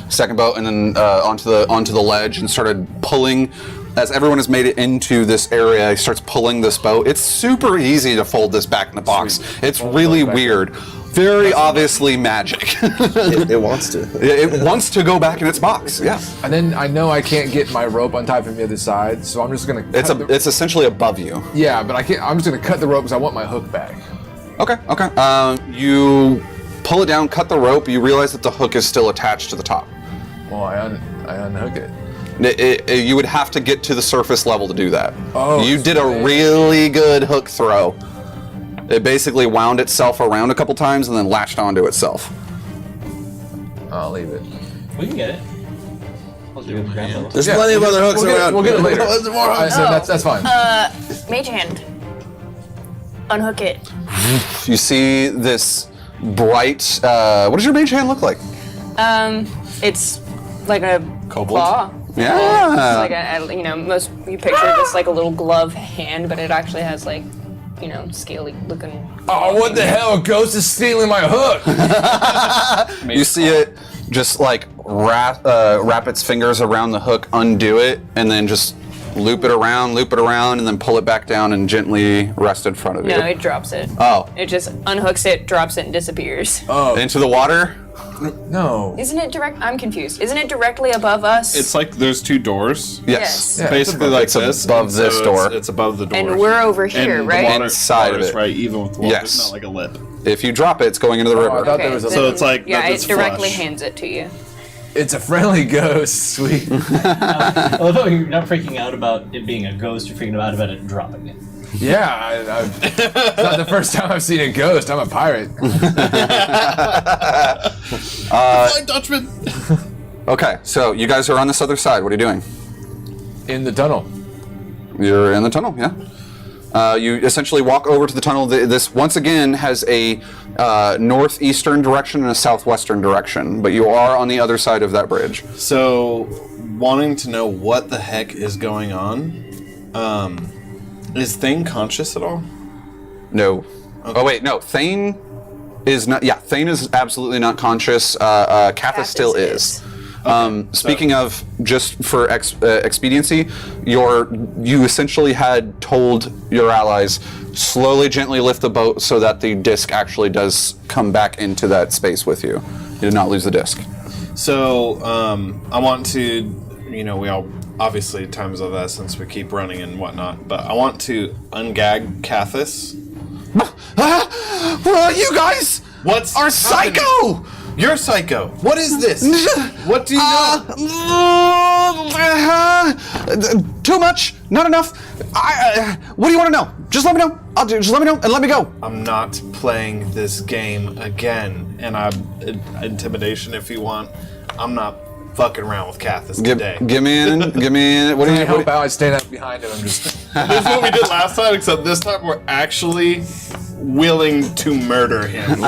second boat and then onto the ledge and started pulling. As everyone has made it into this area, he starts pulling this boat. It's super easy to fold this back in the box. It's really weird. Very obviously magic. It wants to. It wants to go back in its box. Yeah. And then I know I can't get my rope untied from the other side, so I'm just gonna. It's essentially above you. Yeah, but I can't. I'm just gonna cut the rope because I want my hook back. Okay. You pull it down, cut the rope. You realize that the hook is still attached to the top. Well, I unhook it. You would have to get to the surface level to do that. Oh, you did a really good hook throw. It basically wound itself around a couple times and then latched onto itself. I'll leave it. We can get it. I'll do it. There's plenty of other hooks around. We'll get it later. There's more hooks. So that's fine. Mage hand. Unhook it. You see this bright. What does your mage hand look like? It's like a Kobold? claw. Yeah. It's like most you picture just like a little glove hand, but it actually has like, scaly looking. Oh, what the hell? A ghost is stealing my hook. You see it just like wrap its fingers around the hook, undo it, and then just loop it around, and then pull it back down and gently rest in front of you. No, it drops it. Oh. It just unhooks it, drops it, and disappears. Into the water? No. Isn't it direct? I'm confused. Isn't it directly above us? It's like there's two doors. Yes. Yeah, Basically like it's this. above and this so door. It's above the door. And we're over here, and right? The water, Inside of water's it. right, even with the water. Yes. It's not like a lip. If you drop it, it's going into the I river. thought there was a. So it's like yeah, that it it's directly flush. hands it to you. It's a friendly ghost. Sweet. I love how you're not freaking out about it being a ghost, you're freaking out about it dropping it. Yeah, it's not the first time I've seen a ghost. I'm a pirate. Flying Dutchman. Okay, so you guys are on this other side. What are you doing? In the tunnel. You're in the tunnel, yeah. You essentially walk over to the tunnel. This, once again, has a northeastern direction and a southwestern direction, but you are on the other side of that bridge. So, wanting to know what the heck is going on, is Thane conscious at all? No. Okay. Oh, wait, no. Thane is not... Yeah, Thane is absolutely not conscious. Katha still is. Speaking of, just for expediency, you essentially had told your allies, slowly, gently lift the boat so that the disc actually does come back into that space with you. You did not lose the disc. So, I want to, we all, obviously, time is of essence, we keep running and whatnot, but I want to ungag Cathis. You guys What's are happening? psycho! You're psycho. What is this? What do you know? Too much, not enough. What do you want to know? Just let me know. Just let me know and let me go. I'm not playing this game again, and intimidation if you want. I'm not fucking around with Cathis today. Give me in. What do I you? help out. I stand up behind him. I'm just. This is what we did last time, except this time we're actually willing to murder him.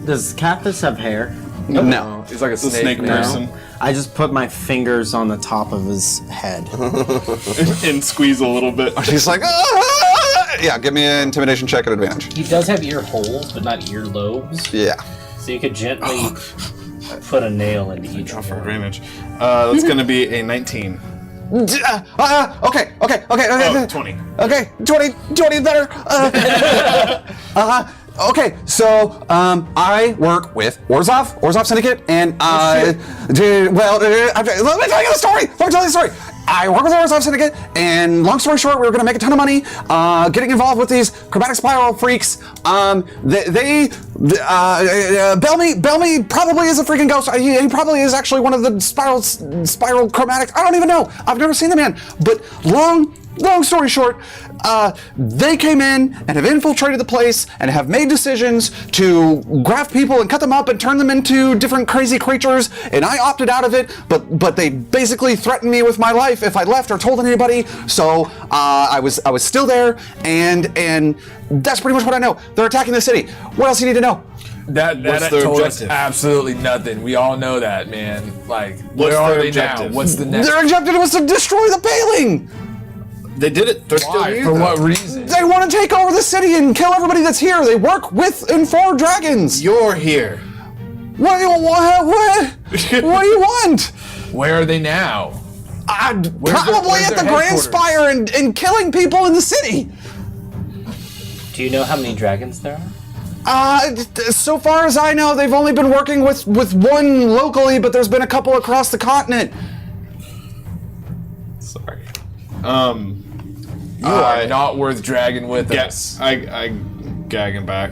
Does Cathis have hair? No. He's like a The snake. snake man. person. I just put my fingers on the top of his head. And squeeze a little bit. She's like, "Ah!" Yeah. Give me an intimidation check at advantage. He does have ear holes, but not ear lobes. Yeah. So you could gently put a nail into each For one. advantage. That's going to be a 19. Okay. Oh, 20. Okay, 20 better. Okay, so I work with Orzhov Syndicate, and let me tell you the story. I work with the Orzhov Syndicate, and long story short, we were going to make a ton of money getting involved with these chromatic spiral freaks. Bellamy probably is a freaking ghost. He probably is actually one of the spiral chromatic. I don't even know. I've never seen the man. But long story short, they came in and have infiltrated the place and have made decisions to graft people and cut them up and turn them into different crazy creatures. And I opted out of it, but they basically threatened me with my life if I left or told anybody. So I was still there, and that's pretty much what I know. They're attacking the city. What else do you need to know? That What's their told objective? us absolutely nothing. We all know that, man. Like, What's where are their they objective? now? What's the next? Their objective was to destroy the paling. They did it. They're still Why? here. For though. what reason? They want to take over the city and kill everybody that's here. They work with and for dragons. You're here. What do you want? What do you want? Where are they now? Probably where's at the their Grand headquarters? Spire and killing people in the city. Do you know how many dragons there are? So far as I know, they've only been working with one locally, but there's been a couple across the continent. Sorry. You are not worth dragging with Yes. us. I gagging back.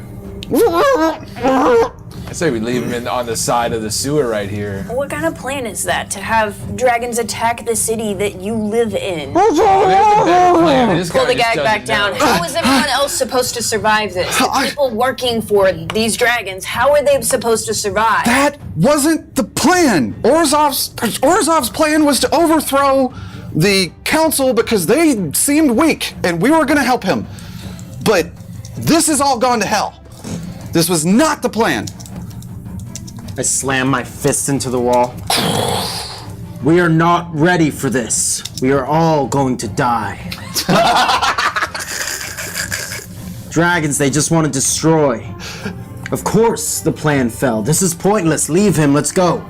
I say we leave him on the side of the sewer right here. What kind of plan is that? To have dragons attack the city that you live in? There's a better plan. This Pull guy the just gag back doesn't down. know. How is everyone else supposed to survive this? The people working for these dragons, how are they supposed to survive? That wasn't the plan. Orzhov's plan was to overthrow the council because they seemed weak, and we were going to help him. But this has all gone to hell. This was not the plan. I slam my fist into the wall. We are not ready for this. We are all going to die. Dragons, they just want to destroy. Of course the plan fell. This is pointless. Leave him. Let's go.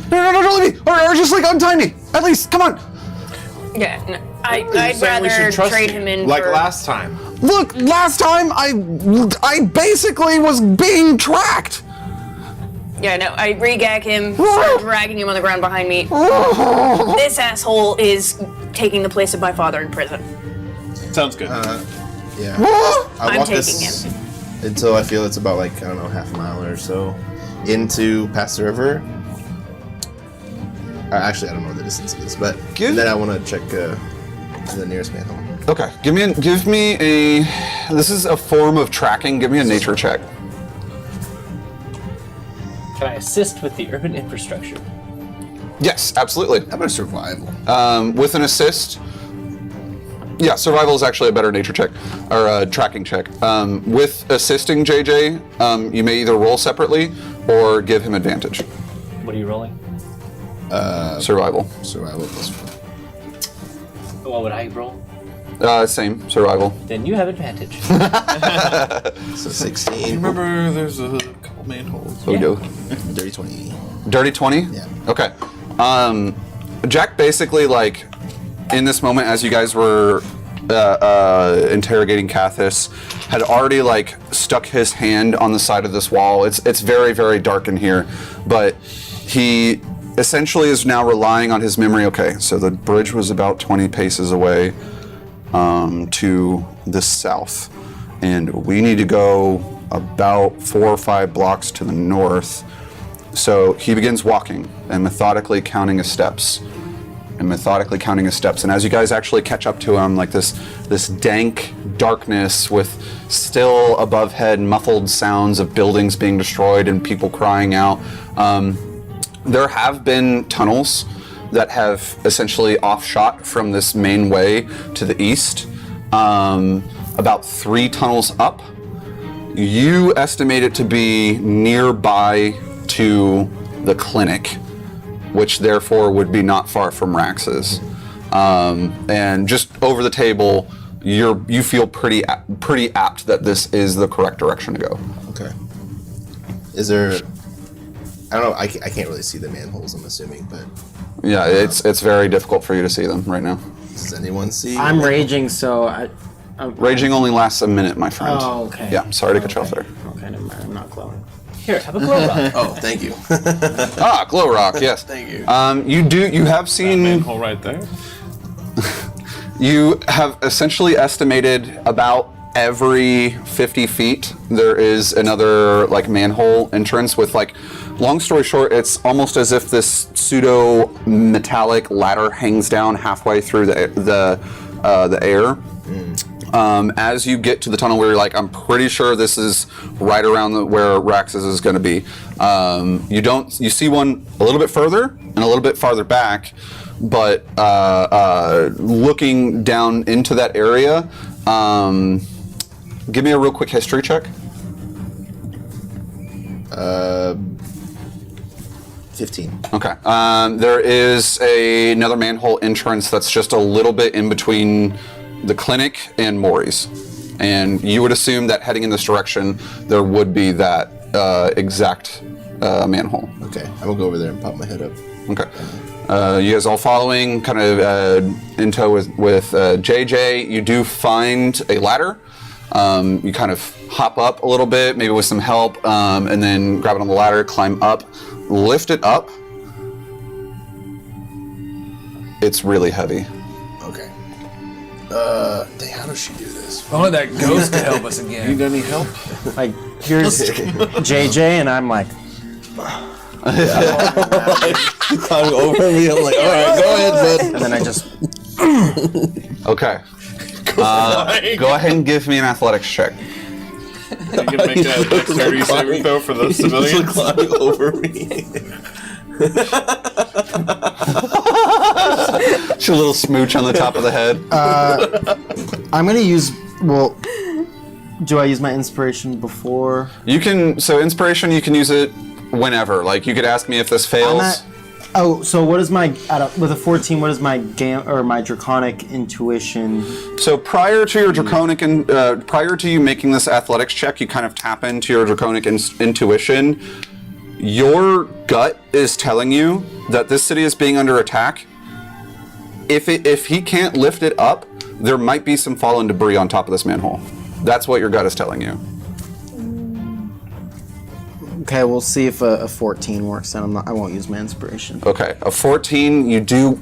No, don't leave me. Or just like untie me. At least, come on. Yeah, no, I'd saying we should rather trust trade you, him in like for... last time. Look, last time I basically was being tracked. Yeah, no, I re-gag him, start dragging him on the ground behind me. This asshole is taking the place of my father in prison. Sounds good. Yeah. I'm walk taking this him. until I feel it's about like, I don't know, half a mile or so into past the river. Actually, I don't know what the distance is, but Give- then I want to check the nearest manhole. Okay, give me a. This is a form of tracking. Give me a nature check. Can I assist with the urban infrastructure? Yes, absolutely. How about a survival? With an assist. Yeah, survival is actually a better nature check or a tracking check. With assisting JJ, you may either roll separately or give him advantage. What are you rolling? Survival. Survival plus 4. What would I roll? Same survival. Then you have advantage. So 16. Remember, there's a couple manholes. So we go. Dirty 20. Dirty 20? Yeah. Okay. Jack basically, like, in this moment, as you guys were interrogating Cathis, had already, like, stuck his hand on the side of this wall. It's very, very dark in here, but he essentially is now relying on his memory. Okay, so the bridge was about 20 paces away to the south, and we need to go about 4 or 5 blocks to the north. So he begins walking and methodically counting his steps. And as you guys actually catch up to him, like this dank darkness with still above head muffled sounds of buildings being destroyed and people crying out. There have been tunnels that have essentially offshot from this main way to the east. About 3 tunnels up. You estimate it to be nearby to the clinic, which therefore would be not far from Rax's. And just over the table, you feel pretty apt that this is the correct direction to go. Okay. Is there... I don't know, I can't really see the manholes, I'm assuming, but Yeah, it's very difficult for you to see them right now. does anyone see? I'm raging, so I'm Raging only lasts a minute, my friend. Oh, okay. Yeah, sorry to cut you off there. Okay, never mind. I'm not glowing. Here, have a glow rock. Oh, thank you. Glow rock. Yes. Thank you. You have seen. Manhole right there. You have essentially estimated about every 50 feet there is another like manhole entrance with like, long story short, it's almost as if this pseudo metallic ladder hangs down halfway through the air. As you get to the tunnel where you're like, I'm pretty sure this is right around where Rax's is going to be. You see one a little bit further and a little bit farther back, but looking down into that area, give me a real quick history check. 15. Okay. There is another manhole entrance that's just a little bit in between the clinic and Maury's. And you would assume that heading in this direction, there would be that exact manhole. Okay, I'm gonna go over there and pop my head up. Okay. You guys all following, kind of in tow with JJ. You do find a ladder. You kind of hop up a little bit, maybe with some help, and then grab it on the ladder, climb up, lift it up. It's really heavy. Okay. Dang, how does she do this? Only that ghost could help us You again. got any help? Like, here's JJ, and I'm like, Climbing over me, I'm like, all right, go ahead, bud. and then I just, Okay. Go ahead and give me an athletics check. You can make a dexterity saving throw for the civilians. Climbing over me. Just a little smooch on the top of the head. I'm gonna use, well, do I use my inspiration before? You can, so inspiration, you can use it whenever. Like, you could ask me if this fails. So what is my, with a 14, what is my my draconic intuition? So prior to your draconic, prior to you making this athletics check, you kind of tap into your draconic intuition. Your gut is telling you that this city is being under attack. If he can't lift it up, there might be some fallen debris on top of this manhole. That's what your gut is telling you. Okay, we'll see if a 14 works. Then I won't use my inspiration. Okay, a 14, you do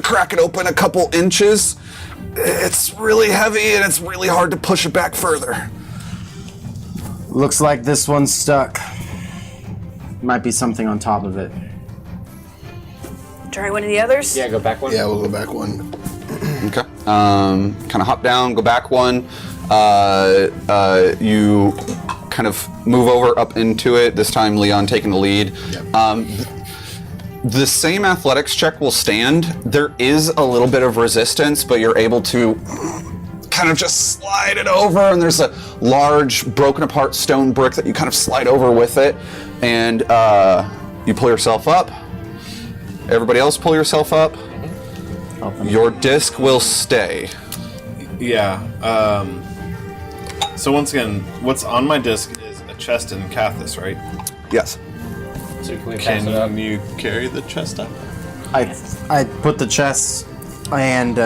crack it open a couple inches. It's really heavy and it's really hard to push it back further. Looks like this one's stuck. Might be something on top of it. Try one of the others? Yeah, go back one. Yeah, we'll go back one. Okay. Kind of hop down, go back one. You kind of move over up into it. This time, Leon taking the lead. Yep. The same athletics check will stand. There is a little bit of resistance, but you're able to kind of just slide it over, and there's a large broken apart stone brick that you kind of slide over with it, and you pull yourself up. Everybody else pull yourself up. Your disc will stay. Yeah. So once again, what's on my disc is a chest and Cathis, right? Yes. So can we pass it up? Can you carry the chest up? I put the chest and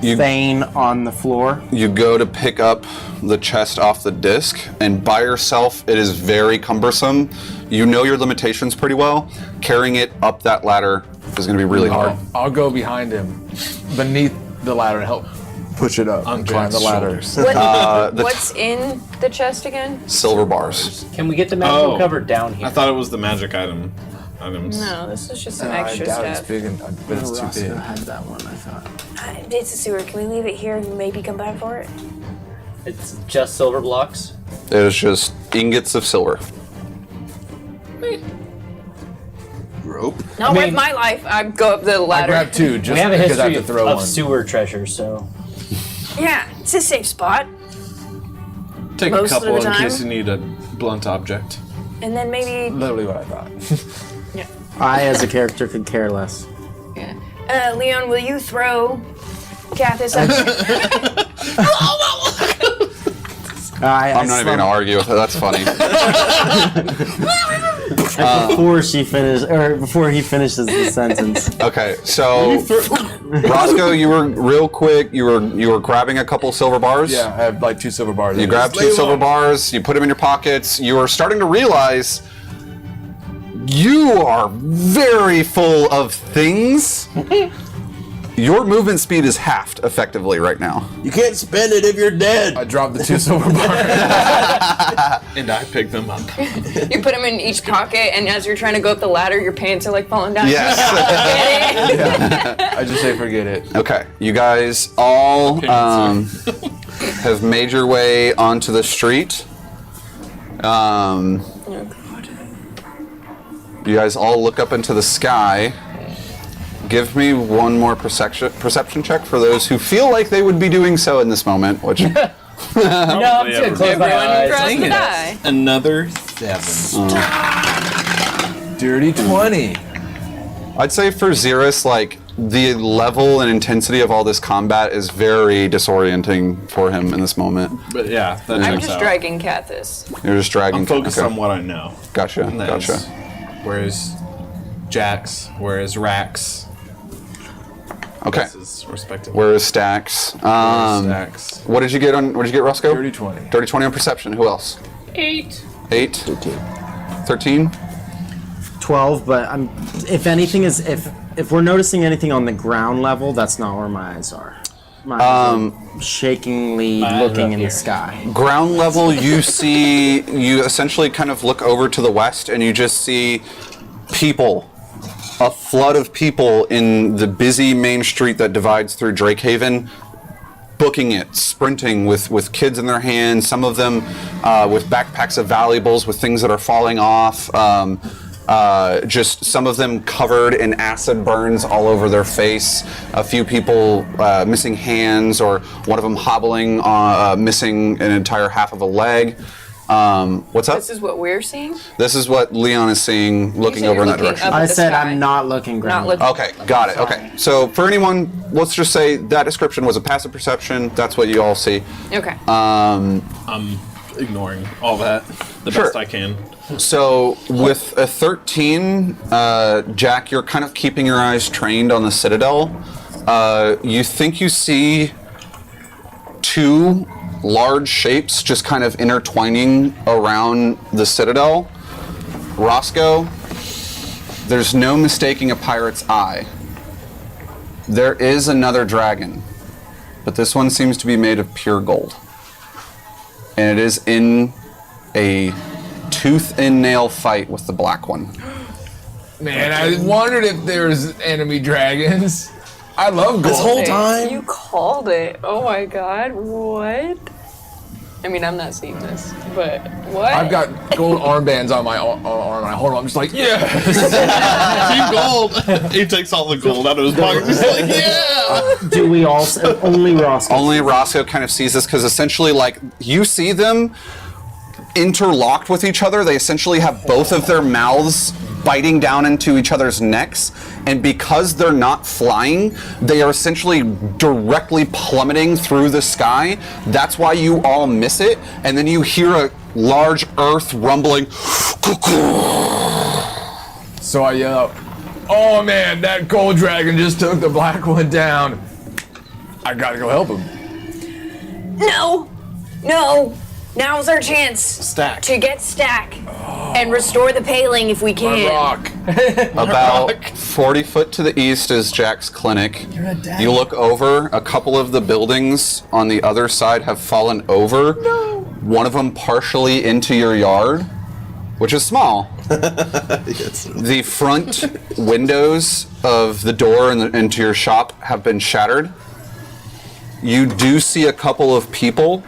Thane on the floor. You go to pick up the chest off the disc, and by yourself, it is very cumbersome. You know your limitations pretty well. Carrying it up that ladder is going to be really hard. I'll go behind him, beneath the ladder, and help push it up and climb the ladder. What's in the chest again? Silver bars. Can we get the magical cover down here? I thought it was the magic items. No, this is just some I extra doubt it's stuff. big, but it's too Roscoe big. had that one, I thought. It's a sewer. Can we leave it here and maybe come back for it? It's just silver blocks. It is just ingots of silver. Rope. Not I worth mean- my life. I go up the I ladder. grabbed two just We have a because I history have to throw of one. sewer treasures, so Yeah, it's a safe spot. Take Most a of couple the in time. case you need a blunt object. And then maybe, Literally what I thought. I, as a character, could care less. Yeah. Leon, will you throw Cathis up? I'm not even going to argue with it. That's funny. Before she finished, or before he finishes the sentence. Okay, so Roscoe, you were real quick. You were grabbing a couple silver bars. Yeah, I have like 2 silver bars. You grabbed 2 silver bars. You put them in your pockets. You are starting to realize you are very full of things. Your movement speed is halved effectively right now. You can't spend it if you're dead. I dropped the 2 silver bars. And I picked them up. You put them in each pocket, and as you're trying to go up the ladder, your pants are like falling down. Yes. I just say forget it. Okay, you guys all have made your way onto the street. Oh God. You guys all look up into the sky. Give me one more perception check for those who feel like they would be doing so in this moment, which... No, I'm just gonna close my Everyone eyes. draws the die. Another 7. Dirty 20. I'd say for Xeris, like, the level and intensity of all this combat is very disorienting for him in this moment. But yeah, that I'm checks just out. dragging Cathis. You're just dragging... I'm focused okay. on what I know. Gotcha, And that gotcha. is, where's Jax? Where's Rax? Okay. This is respectively. Where is Stacks? Stacks? What did you get on? What did you get, Roscoe? Dirty 20. Dirty 20 on perception. Who else? 8. 8. 13. 12, but if anything is, if we're noticing anything on the ground level, that's not where my eyes are. My eyes are shakingly eyes are looking up in here. the sky. Ground level, you see. You essentially kind of look over to the west, and you just see people. A flood of people in the busy main street that divides through Drakehaven, booking it, sprinting with kids in their hands, some of them with backpacks of valuables with things that are falling off, just some of them covered in acid burns all over their face, a few people missing hands, or one of them hobbling, missing an entire half of a leg. What's up? This is what we're seeing. This is what Leon is seeing, looking said over in you're that looking direction. up. I the said sky. I'm not looking Not ground. looking. Okay, got it. Okay, so for anyone, let's just say that description was a passive perception. That's what you all see. Okay. I'm ignoring all that the Sure. best I can. So with a 13, Jack, you're kind of keeping your eyes trained on the Citadel. You think you see 2 large shapes just kind of intertwining around the Citadel. Roscoe, there's no mistaking a pirate's eye. There is another dragon, but this one seems to be made of pure gold. And it is in a tooth and nail fight with the black one. Man, I wondered if there's enemy dragons. I love gold. This whole time? You called it. Oh my God. What? I mean, I'm not seeing this, but what? I've got gold armbands on my arm, and I hold them. I'm just like, yes. Keep gold. He takes all the gold out of his pocket. He's like, yeah. Do we all? Only Ross. Only Roscoe kind of sees this because essentially, like, you see them interlocked with each other. They essentially have both of their mouths biting down into each other's necks, and because they're not flying, they are essentially directly plummeting through the sky. That's why you all miss it, and then you hear a large earth rumbling. So I yell out, oh man, that gold dragon just took the black one down. I gotta go help him. No. Now's our chance Stack. to get Stack and restore the paling if we My can. rock. About 40 foot to the east is Jack's clinic. You look over, a couple of the buildings on the other side have fallen over. No. One of them partially into your yard, which is small. Yes. The front windows of the door into your shop have been shattered. You do see a couple of people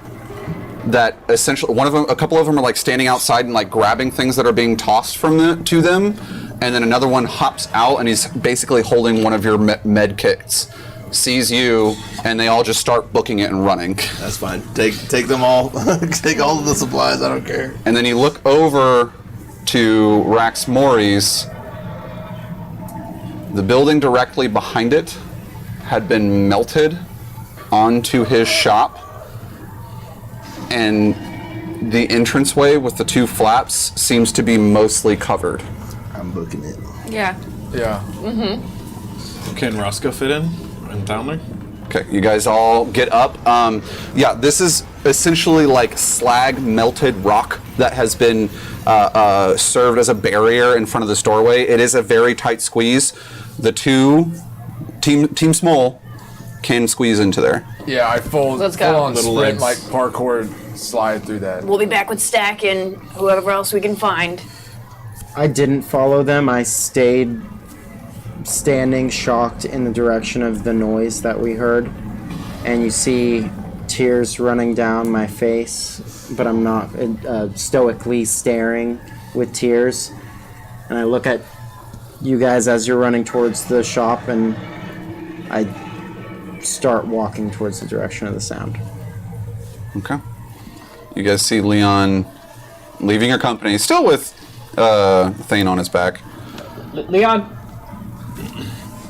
that essentially, a couple of them are like standing outside and like grabbing things that are being tossed to them, and then another one hops out and he's basically holding one of your med kits, sees you, and they all just start booking it and running. That's fine. Take them all. Take all of the supplies. I don't care. And then you look over to Rax Mori's. The building directly behind it had been melted onto his shop, and the entranceway with the 2 flaps seems to be mostly covered. I'm booking it. Yeah. Yeah. Can Roscoe fit in down there? Okay, you guys all get up. Yeah, this is essentially like slag melted rock that has been served as a barrier in front of this doorway. It is a very tight squeeze. The Team Small can squeeze into there. Yeah, I Let's go. full on Little sprint, legs. like parkour, slide through that. We'll be back with Stack and whoever else we can find. I didn't follow them. I stayed standing, shocked in the direction of the noise that we heard. And you see tears running down my face, but I'm not stoically staring with tears. And I look at you guys as you're running towards the shop, and I start walking towards the direction of the sound. Okay. You guys see Leon leaving your company, still with Thane on his back. Leon.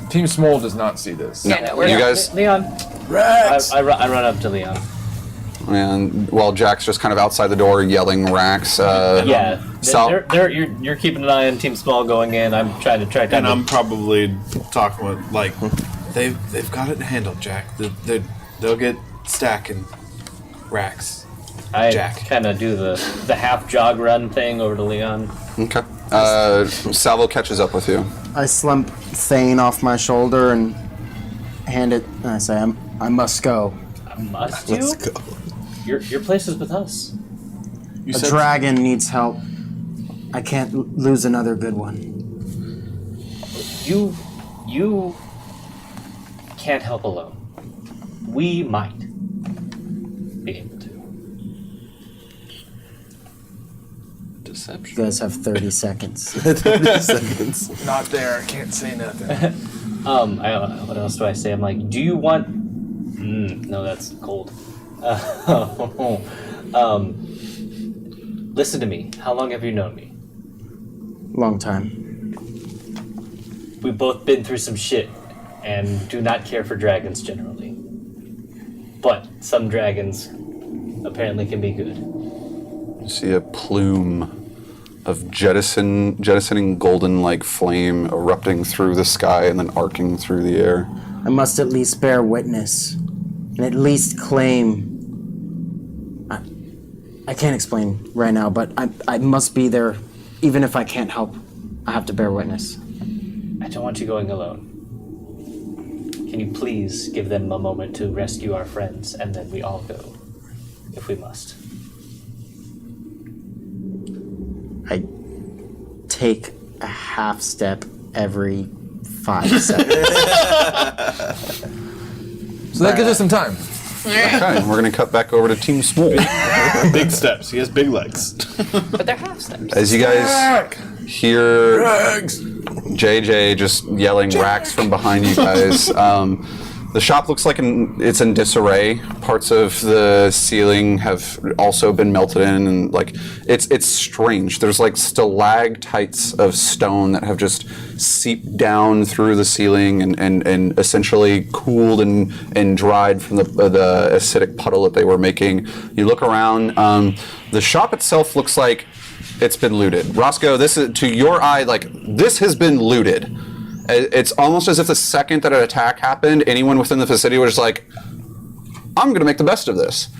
Team Small does not see this. Yeah, no, we're You not. guys, Leon. Rex! I run up to Leon. and while Jack's just kind of outside the door yelling Rax. Yeah. Sal- You're keeping an eye on Team Small going in. I'm trying to track down. And I'm probably talking with like, they've got it handled, Jack. They'll get Stack and Rax. I Jack. kind of do the half jog run thing over to Leon. Okay. Salvo catches up with you. I slump Thane off my shoulder and hand it, and I say, I must go. Must you? Let's go. Your place is with us. You A said dragon needs help. I can't lose another good one. You can't help alone. We might be able to. You Deception. guys have 30 seconds. 30 seconds. not there. Can't say nothing. What else do I say? I'm like, do you want? No, that's cold. Listen to me. How long have you known me? Long time. We've both been through some shit, and do not care for dragons generally. But some dragons apparently can be good. You see a plume of jettisoning golden-like flame erupting through the sky and then arcing through the air. I must at least bear witness and at least claim. I can't explain right now, but I must be there. Even if I can't help, I have to bear witness. I don't want you going alone. Can you please give them a moment to rescue our friends, and then we all go, if we must. I take a half step every 5 seconds. So that gives us some time. Okay, we're going to cut back over to Team Small. Big steps. He has big legs. But they're half steps. As you guys hear Rex! JJ just yelling Rax from behind you guys. The shop looks like it's in disarray. Parts of the ceiling have also been melted in, and like it's strange. There's like stalactites of stone that have just seeped down through the ceiling and essentially cooled and dried from the acidic puddle that they were making. You look around. The shop itself looks like it's been looted. Roscoe, this is, to your eye, like this has been looted. It's almost as if the second that an attack happened, anyone within the vicinity was just like, I'm going to make the best of this.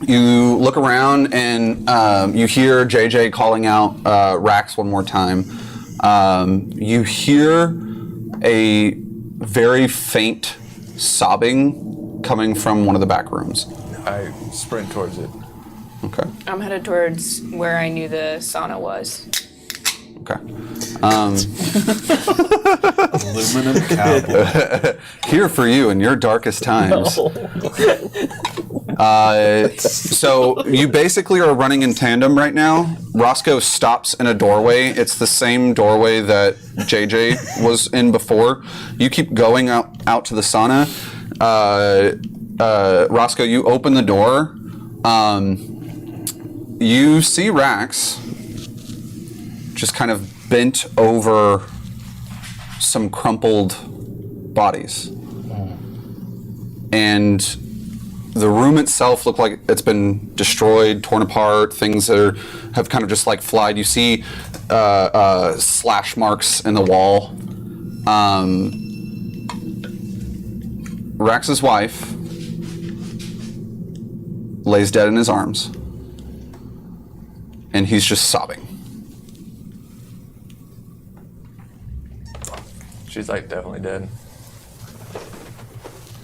You look around and you hear JJ calling out Rax one more time. You hear a very faint sobbing coming from one of the back rooms. I sprint towards it. Okay. I'm headed towards where I knew the sauna was. Okay. Aluminum cowboy. Here for you in your darkest times. So you basically are running in tandem right now. Roscoe stops in a doorway. It's the same doorway that JJ was in before. You keep going out to the sauna. Roscoe, you open the door. You see Rax just kind of bent over some crumpled bodies. And the room itself looked like it's been destroyed, torn apart. Things have kind of just like flied. You see slash marks in the wall. Rax's wife lays dead in his arms, and he's just sobbing. She's like definitely dead.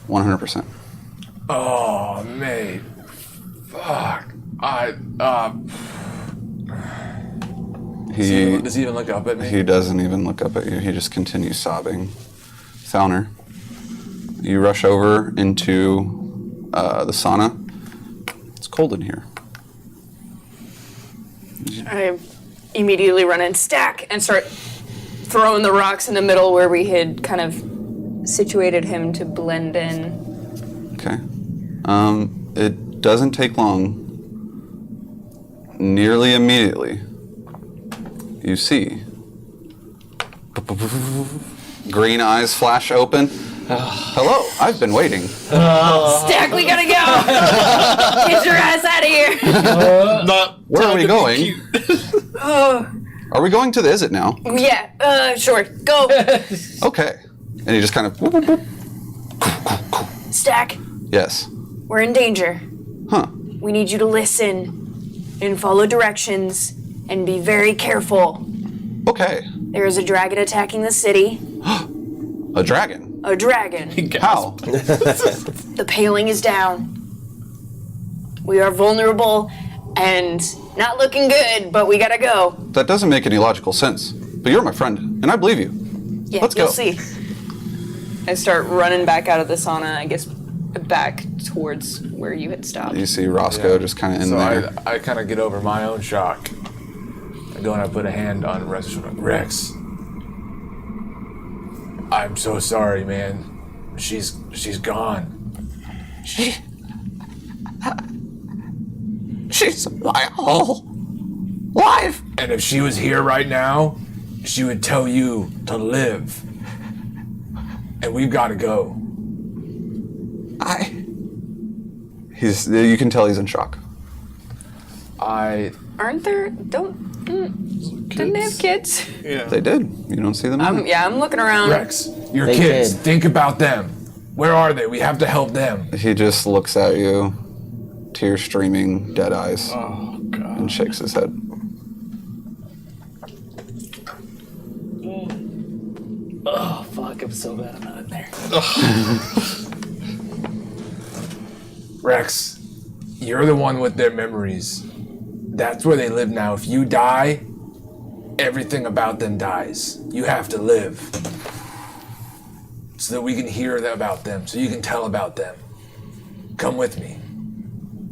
100%. Oh, mate. Fuck. Does he even look up at me? He doesn't even look up at you. He just continues sobbing. Thalner, you rush over into the sauna. It's cold in here. I immediately run in, stack, and start throwing the rocks in the middle where we had kind of situated him to blend in. Okay. It doesn't take long. Nearly immediately, you see green eyes flash open. Hello, I've been waiting. Stack, we gotta go! Get your ass out of here! Where are we going? Are we going to the Is It now? Yeah, sure, go! Okay. And he just kind of... Stack, Yes. we're in danger. Huh. We need you to listen and follow directions and be very careful. Okay. There is a dragon attacking the city. A dragon? A dragon. How? The paling is down. We are vulnerable and not looking good, but we gotta go. That doesn't make any logical sense. But you're my friend, and I believe you. Yeah, Let's you'll go. see. I start running back out of the sauna, I guess back towards where you had stopped. You see Roscoe just kind of in So there. I kind of get over my own shock. I go and I put a hand on Rex's shoulder. Rex, I'm so sorry, man. She's gone. She's my whole life. And if she was here right now, she would tell you to live. And we've got to go. You can tell he's in shock. Aren't there? Didn't they have kids? Yeah. They did. You don't see them. I'm looking around. Rex, your They kids, did. think about them. Where are they? We have to help them. He just looks at you, tears streaming, dead eyes, Oh god. and shakes his head. Oh, fuck, I'm so bad I'm not in there. Rex, you're the one with their memories. That's where they live now. If you die, everything about them dies. You have to live. So that we can hear about them, so you can tell about them. Come with me.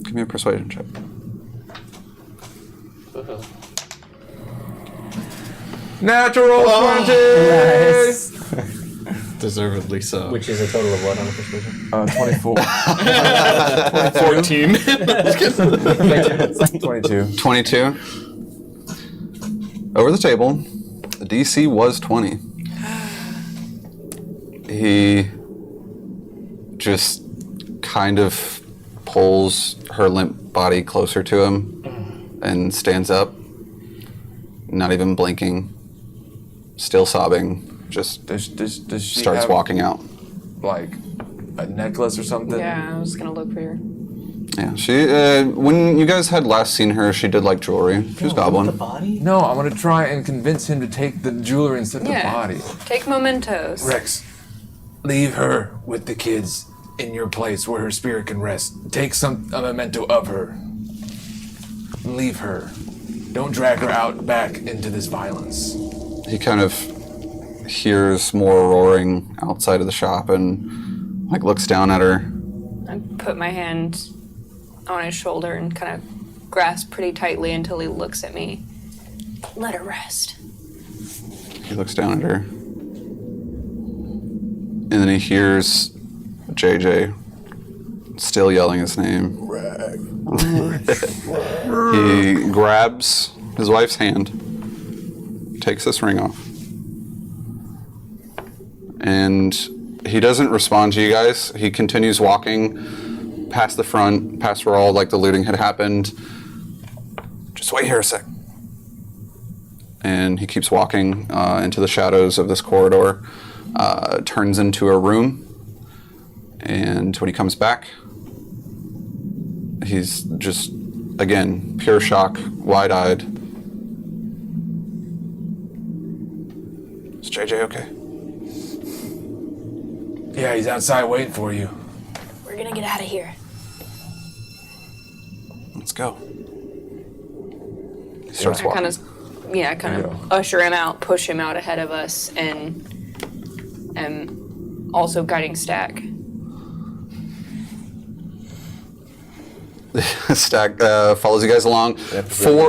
Give me a persuasion check. Natural 20! Deservedly so. Which is a total of what on the persuasion? 24. 14. 22. 22. Over the table, the DC was 20. He just kind of pulls her limp body closer to him and stands up, not even blinking, still sobbing, just Does she starts have, walking out. like, a necklace or something? Yeah, I was gonna look for her. Yeah, she. When you guys had last seen her, she did like jewelry. She was goblin. Body? No, I'm gonna try and convince him to take the jewelry instead of the Yeah. body. Take mementos. Rex, leave her with the kids in your place where her spirit can rest. Take a memento of her. Leave her. Don't drag her out back into this violence. He kind of hears more roaring outside of the shop and like looks down at her. I put my hand on his shoulder and kind of grasp pretty tightly until he looks at me. Let her rest. He looks down at her. And then he hears JJ still yelling his name. He grabs his wife's hand, takes this ring off, and he doesn't respond to you guys. He continues walking past the front, past where all like the looting had happened. Just wait here a sec. And he keeps walking into the shadows of this corridor, turns into a room, and when he comes back, he's just, again, pure shock, wide-eyed. Is JJ okay? Yeah, he's outside waiting for you. We're gonna get out of here. Let's go. He starts I walking. kind of usher him out, push him out ahead of us, and am also guiding Stack. Stack follows you guys along.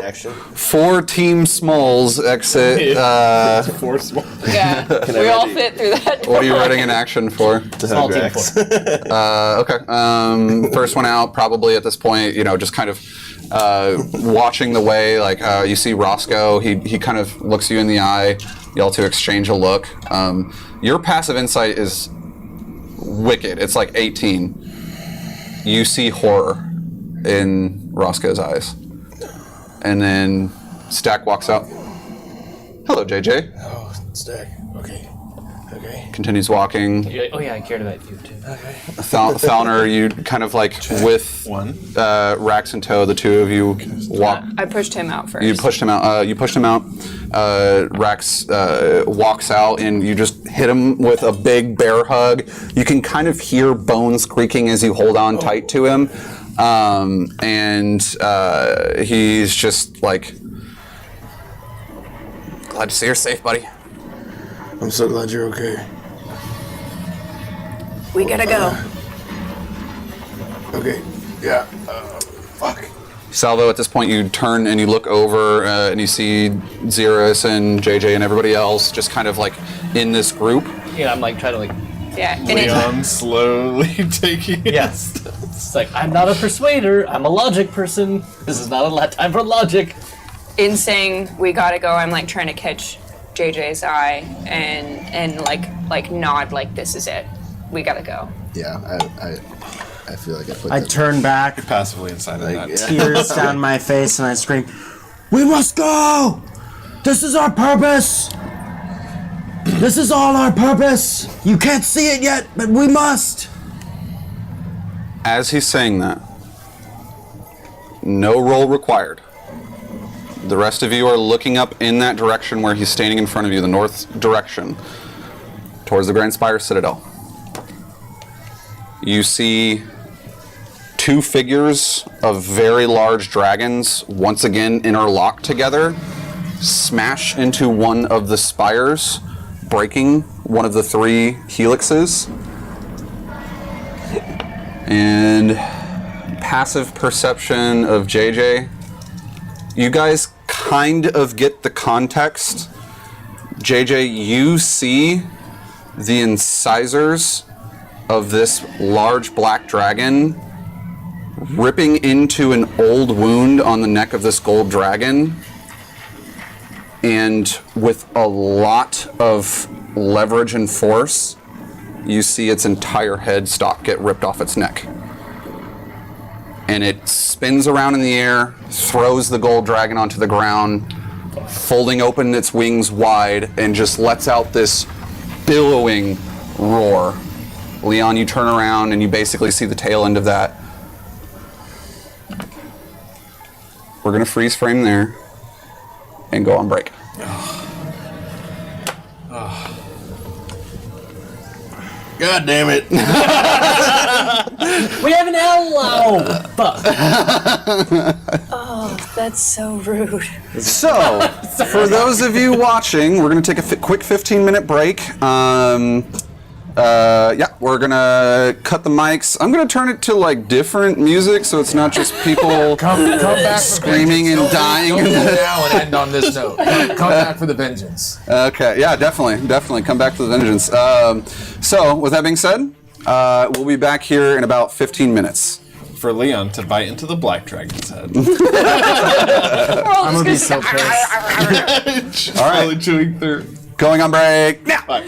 Action. Four Team Smalls exit. Four small. Yeah, we all fit through that door. What are you writing in action for? Small team Drax. 4. Okay. First one out, probably at this point, just kind of watching the way. Like you see Roscoe, he kind of looks you in the eye. Y'all two exchange a look. Your passive insight is wicked. It's like 18. You see horror in Roscoe's eyes. And then Stack walks out. Hello, JJ. Oh, Stack. Okay. Continues walking. You're like, oh yeah, I cared about you too. Thalner, you kind of like with One. Rax and Toe, the two of you walk. I pushed him out first. You pushed him out. Rax walks out, and you just hit him with a big bear hug. You can kind of hear bones creaking as you hold on tight to him, and he's just like, "Glad to see you're safe, buddy." I'm so glad you're okay. We gotta go. Okay. Yeah. Fuck. Salvo, at this point, you turn and you look over and you see Xeris and JJ and everybody else just kind of like in this group. Yeah, I'm like trying to like. Yeah, and Leon slowly taking. Yes. It's like I'm not a persuader. I'm a logic person. This is not a time for logic. in saying we gotta go, I'm like trying to catch JJ's eye and like nod like this is it. We gotta go. Yeah, I feel like I put I that- turn back, Passively inside of that. yeah. tears down my face, and I scream, "We must go! This is our purpose! This is all our purpose! You can't see it yet, but we must!" As he's saying that, no roll required. The rest of you are looking up in that direction where he's standing in front of you, the north direction, towards the Grand Spire Citadel. You see two figures of very large dragons, once again interlocked together, smash into one of the spires, breaking one of the three helixes. And passive perception of JJ. You guys kind of get the context. JJ, you see the incisors of this large black dragon ripping into an old wound on the neck of this gold dragon, and with a lot of leverage and force, you see its entire head stalk get ripped off its neck. And it spins around in the air, throws the gold dragon onto the ground, folding open its wings wide, and just lets out this billowing roar. Leon, you turn around and you basically see the tail end of that. We're gonna freeze frame there and go on break. God damn it! We have an hello. Fuck. Oh, that's so rude. So, for those of you watching, we're going to take a quick 15-minute break. We're going to cut the mics. I'm going to turn it to, like, different music so it's not just people Come back screaming and dying. Don't go now and end on this note. Come back for the vengeance. Okay, yeah, definitely. Come back to the vengeance. So, with that being said, we'll be back here in about 15 minutes. For Leon to bite into the black dragon's head. I'm gonna be so pissed. All right. Slowly chewing through. Going on break now. Bye.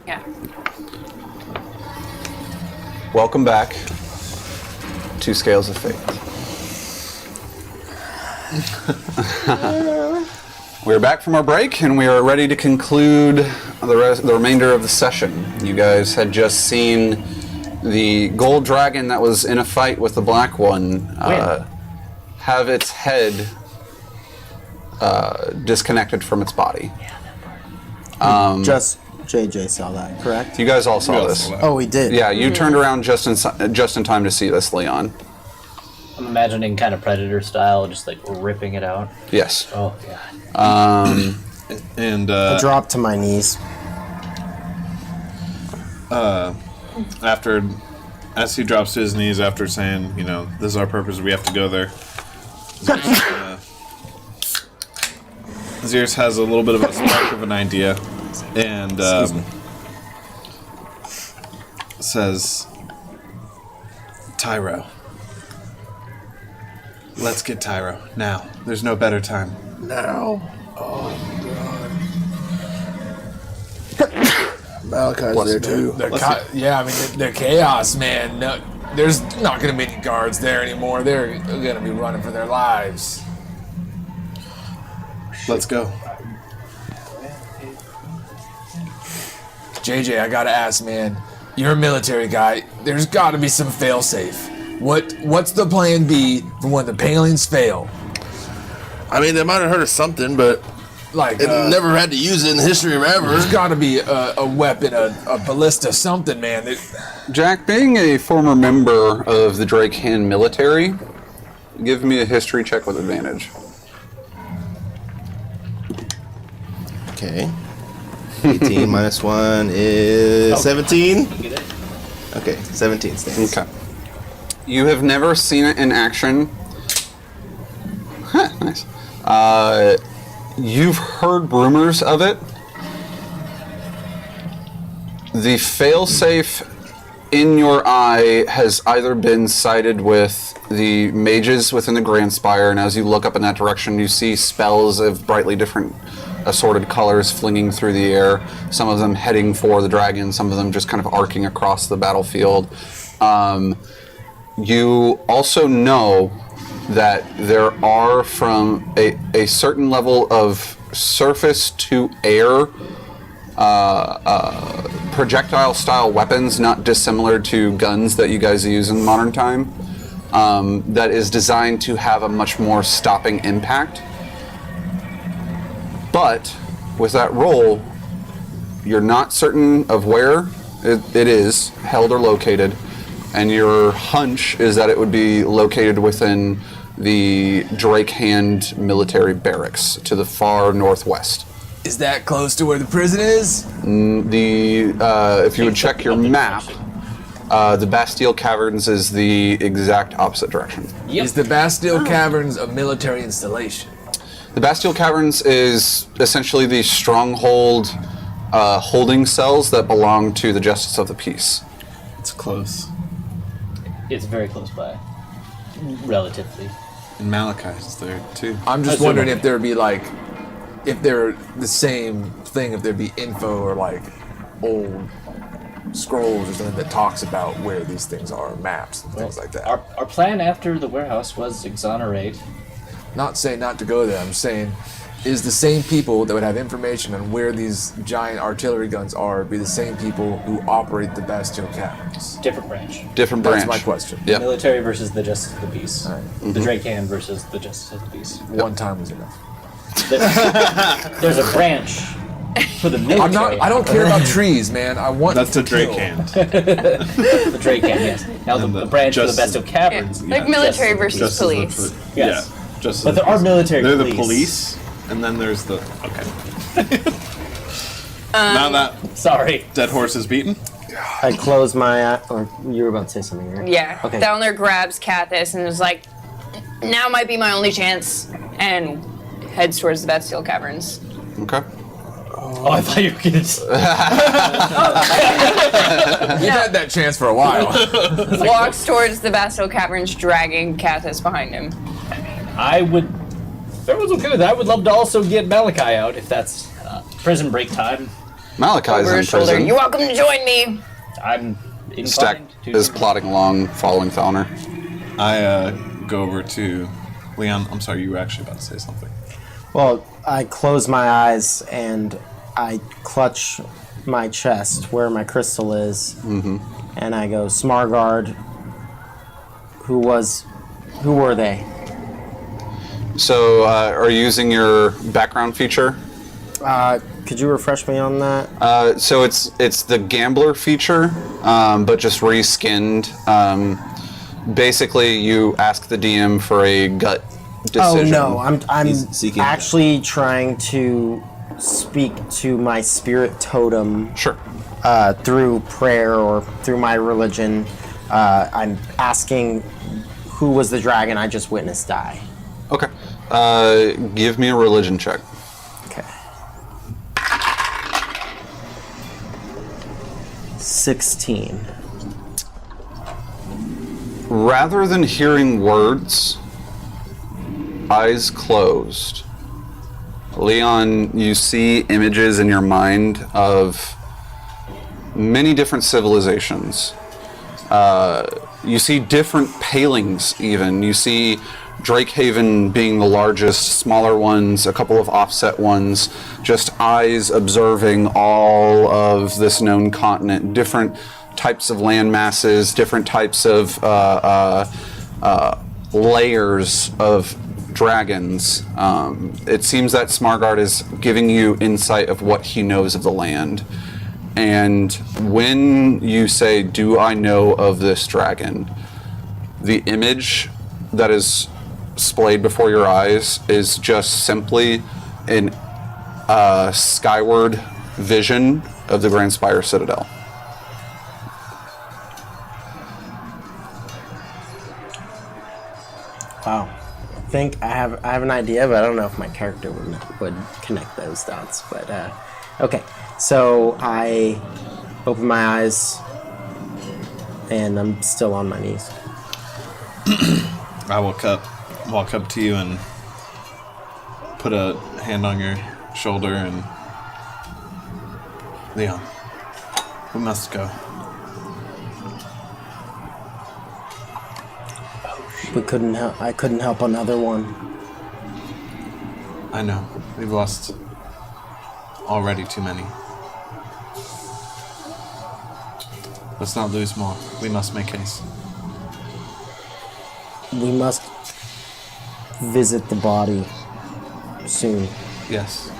Yeah. Welcome back to Scales of Fate. We're back from our break, and we are ready to conclude the remainder of the session. You guys had just seen the gold dragon that was in a fight with the black one have its head disconnected from its body. Just JJ saw that, correct? You guys all saw this. Oh, we did. Yeah, you turned around just in time to see this, Leon. I'm imagining kind of Predator style, just like ripping it out. Yes. Oh, God. And I dropped to my knees. as he drops to his knees after saying, this is our purpose, we have to go there. Zeus has a little bit of a spark of an idea, and says, Tyro. Let's get Tyro, now. There's no better time. Now? Oh, God. Malachi's there too. They're chaos, man. No, there's not going to be any guards there anymore. They're going to be running for their lives. Let's go. JJ, I gotta ask, man. You're a military guy. There's got to be some fail-safe. What's the plan B for when the palings fail? I mean, they might have heard of something, but Like, it never had to use it in the history of ever. there's got to be a weapon, a ballista, something, man. Jack, being a former member of the Drake Hand military, give me a history check with advantage. Okay. 18 minus 1 is 17. Okay, 17 stands. Okay. You have never seen it in action. Huh, nice. You've heard rumors of it. The failsafe in your eye has either been sided with the mages within the Grand Spire, and as you look up in that direction, you see spells of brightly different assorted colors flinging through the air, some of them heading for the dragon, some of them just kind of arcing across the battlefield. You also know that there are, from a certain level of surface to air, projectile style weapons, not dissimilar to guns that you guys use in modern time, that is designed to have a much more stopping impact. But with that roll, you're not certain of where it is held or located, and your hunch is that it would be located within the Drake Hand military barracks to the far northwest. Is that close to where the prison is? If you would check your map, the Bastille Caverns is the exact opposite direction. Yep. Is the Bastille Caverns a military installation? The Bastille Caverns is essentially the stronghold holding cells that belong to the Justice of the Peace. It's close. It's very close by, relatively. And Malachi's there, too. I'm just wondering if there'd be if they're the same thing, if there'd be info or old scrolls or something that talks about where these things are, maps and things like that. Our plan after the warehouse was exonerate. Not saying not to go there, I'm saying is the same people that would have information on where these giant artillery guns are be the same people who operate the Bastille Caverns? Different branch. Different That's branch. my question. Yep. Military versus the Justice of the Peace. All right. The Drake Hand versus the Justice of the Peace. One time was enough. There's a branch for the military. I don't care about trees, man. I want That's to the Drake kill. Hand. The Drake Hand, yes. Now the branch for the Justice- Bastille Caverns. Like military Justice- versus police. Yes. Yeah. Just But there are military They're police. the police, and then there's the... Okay. Now that Sorry. dead horse is beaten, I close my eye, or you were about to say something, right? Yeah. Okay. Down there grabs Cathis and is like, now might be my only chance, and heads towards the Bastille Caverns. Okay. Oh, I thought you were going to... You've had that chance for a while. Walks towards the Bastille Caverns, dragging Cathis behind him. I would... If everyone's okay with that, I would love to also get Malachi out if that's prison break time. Malachi's over in his shoulder. prison. You're welcome to join me. I'm inclined Stack to is plodding along, following Thalner. I go over to Leon. I'm sorry, you were actually about to say something. Well, I close my eyes and I clutch my chest where my crystal is, and I go, Smargard. Who were they? So, are you using your background feature? Could you refresh me on that? So it's the gambler feature, but just reskinned. Basically, you ask the DM for a gut decision. Oh no, I'm He's seeking actually trying to speak to my spirit totem Sure. through prayer or through my religion. I'm asking who was the dragon I just witnessed die. Okay. Give me a religion check. Okay. 16. Rather than hearing words, eyes closed, Leon, you see images in your mind of many different civilizations. You see different palings even. You see Drakehaven being the largest, smaller ones, a couple of offset ones, just eyes observing all of this known continent, different types of land masses, different types of layers of dragons. It seems that Smargard is giving you insight of what he knows of the land. And when you say, do I know of this dragon, the image that is displayed before your eyes is just simply an skyward vision of the Grand Spire Citadel. Wow. I think I have an idea, but I don't know if my character would connect those dots. But okay, so I open my eyes, and I'm still on my knees. I walk up to you and put a hand on your shoulder and Leon, we must go. We couldn't help. I couldn't help another one. I know. We've lost already too many. Let's not lose more. We must make haste. We must visit the body soon. Yes.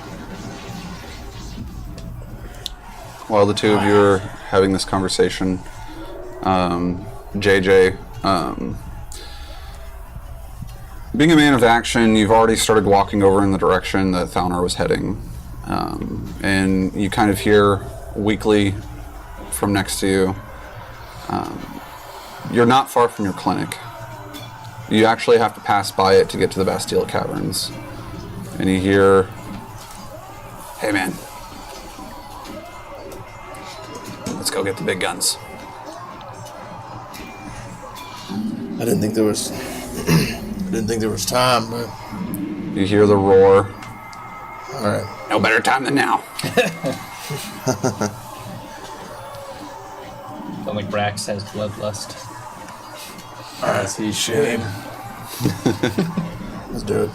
While the two of you are having this conversation, JJ, being a man of action, you've already started walking over in the direction that Thalner was heading. And you kind of hear weakly from next to you, you're not far from your clinic. You actually have to pass by it to get to the Bastille Caverns. And you hear, hey man, let's go get the big guns. I didn't think there was. I didn't think there was time, but You hear the roar. all right. No better time than now. Sound like Brax has bloodlust. I see shame. Let's do it.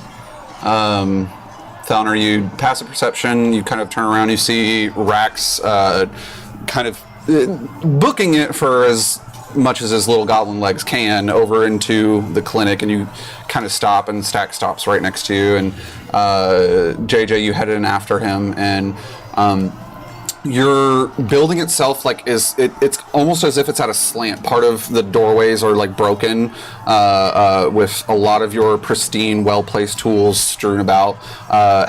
Thalner, you pass a perception, you kind of turn around, you see Rax kind of booking it for as much as his little goblin legs can over into the clinic, and you kind of stop, and Stack stops right next to you, and JJ, you head in after him, and your building itself, like, it's almost as if it's at a slant. Part of the doorways are like broken, with a lot of your pristine, well-placed tools strewn about.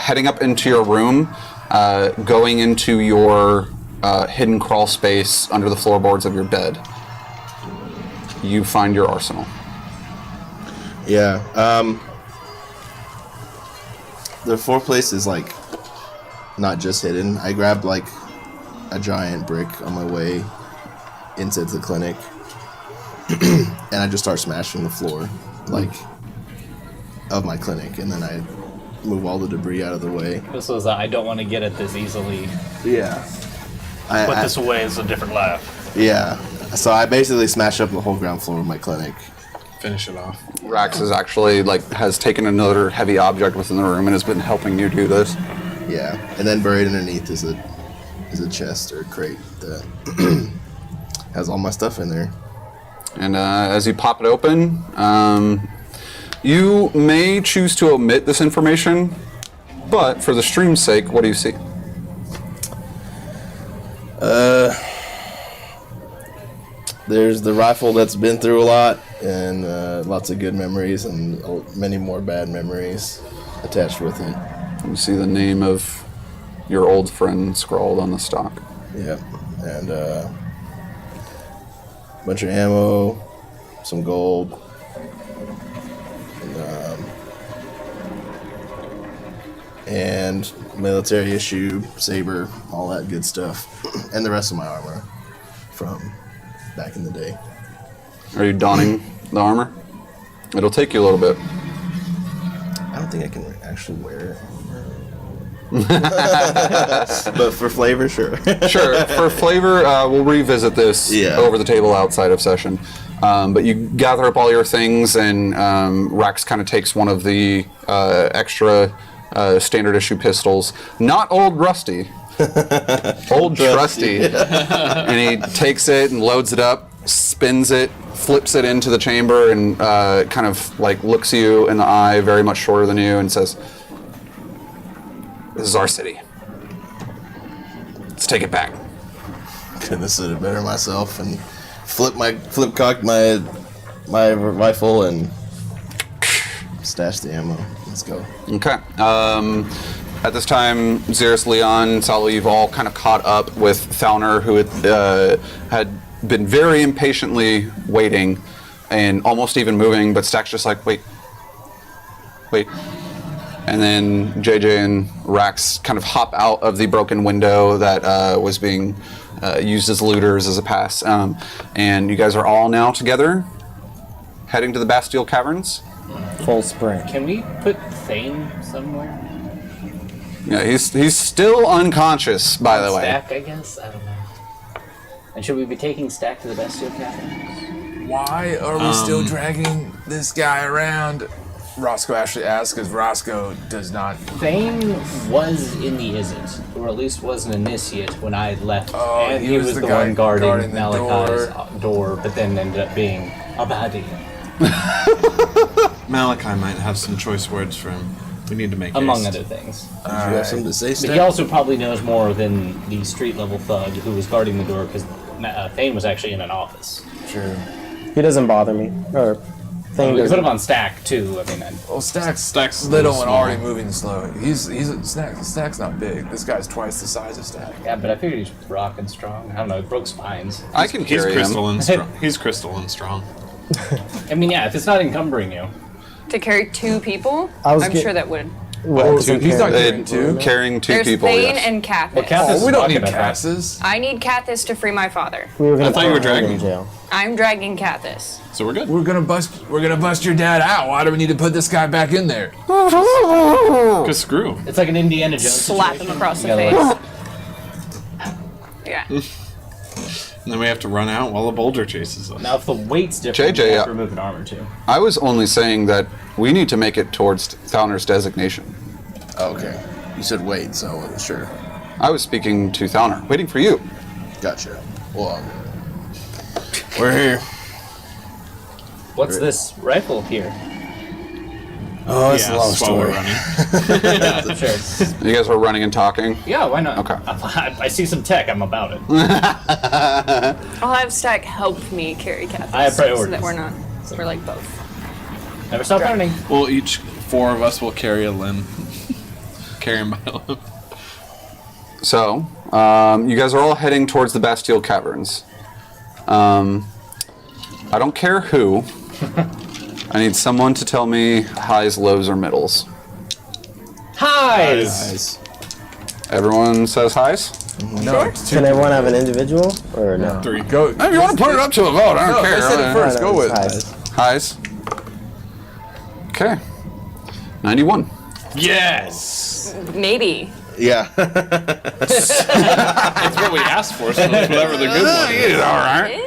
Heading up into your room, going into your hidden crawl space under the floorboards of your bed, you find your arsenal. Yeah. The foreplace is like not just hidden. I grabbed like a giant brick on my way into the clinic, and I just start smashing the floor, like, of my clinic, and then I move all the debris out of the way. This was I don't want to get at this easily. Yeah. Put this away is a different laugh. Yeah. So I basically smashed up the whole ground floor of my clinic. Finish it off. Rax is actually has taken another heavy object within the room and has been helping you do this. Yeah. And then buried underneath is a chest or crate that has all my stuff in there. And as you pop it open, you may choose to omit this information, but for the stream's sake, what do you see? There's the rifle that's been through a lot, and lots of good memories, and many more bad memories attached with it. You see the name of your old friend scrawled on the stock. Yeah, and bunch of ammo, some gold, and military issue saber, all that good stuff, and the rest of my armor from back in the day. Are you donning the armor? It'll take you a little bit. I don't think I can actually wear it. But for flavor, sure. Sure. For flavor, we'll revisit this over the table outside of session. But you gather up all your things, and Rax kind of takes one of the extra standard issue pistols. Not old rusty. Old trusty. And he takes it and loads it up, spins it, flips it into the chamber, and kind of looks you in the eye, very much shorter than you, and says, "This is our city. Let's take it back." Couldn't have said it better myself, and flip cocked my rifle and stash the ammo. Let's go. Okay. At this time, Xeris, Leon, Salo, you've all kind of caught up with Thalner, who had been very impatiently waiting and almost even moving, but Stack's just like, wait. And then JJ and Rax kind of hop out of the broken window that was being used as looters as a pass. And you guys are all now together, heading to the Bastille Caverns. Full sprint. Can we put Thane somewhere? Yeah, he's still unconscious, by the way. Stack, I guess? I don't know. And should we be taking Stack to the Bastille Caverns? Why are we still dragging this guy around? Roscoe actually asks, because Roscoe does not. Thane was in the Izzet, or at least was an initiate when I left. Oh, and he was the guy one guarding the Malachi's door, but then ended up being a baddie. Malachi might have some choice words for him. We need to make Among haste. other things. Did you have something to say, But Steph? he also probably knows more than the street level thug who was guarding the door, because Thane was actually in an office. Sure. He doesn't bother me. Or Thane We could put doesn't. him on Stack too. I mean, Well, Stack's little and small. already moving slow. Stack's not big. This guy's twice the size of Stack. yeah, but I figured he's rocking strong. I don't know, he broke spines. I can He's carry him. crystalline strong. He's crystalline strong. I mean, yeah, if it's not encumbering you. To carry two people, I was I'm get- sure that would. Well, He's not carrying two. Carrying two There's people, Thane yes. and Cathis. Well, Cathis Oh, we don't talking need about that. Cassis. I need Cathis to free my father. We were gonna I thought you were put him dragging in him. jail. I'm dragging Cathis. So we're good. We're gonna bust your dad out. Why do we need to put this guy back in there? Cause screw. It's like an Indiana Jones Slap him situation. across the You gotta, face. like, Yeah. And then we have to run out while the boulder chases us. now, if the weight's different, JJ, you have to remove an armor too. I was only saying that we need to make it towards Thalner's designation. Okay. You said wait, so I wasn't sure. I was speaking to Thalner, waiting for you. Gotcha. Well, we're here. What's this rifle here? Oh, it's a long that's while we're story. running. Sure. You guys were running and talking. Yeah, why not? Okay. I see some tech. I'm about it. I'll have Stack help me carry Cathis. I have So priorities. that we're like both. Never stop learning. Well, each 4 of us will carry a limb. Carry him by a limb. So, you guys are all heading towards the Bastille Caverns. I don't care who. I need someone to tell me highs, lows, or middles. Highs! Nice. Everyone says highs? No, it's two. Can everyone have an individual or no? 3. Go. If you want to put it up to a vote, I don't No, care. they said it first. Go with it. Highs. Okay. 91. Yes! Maybe. Yeah. That's what we asked for, so whatever the good one is. All right.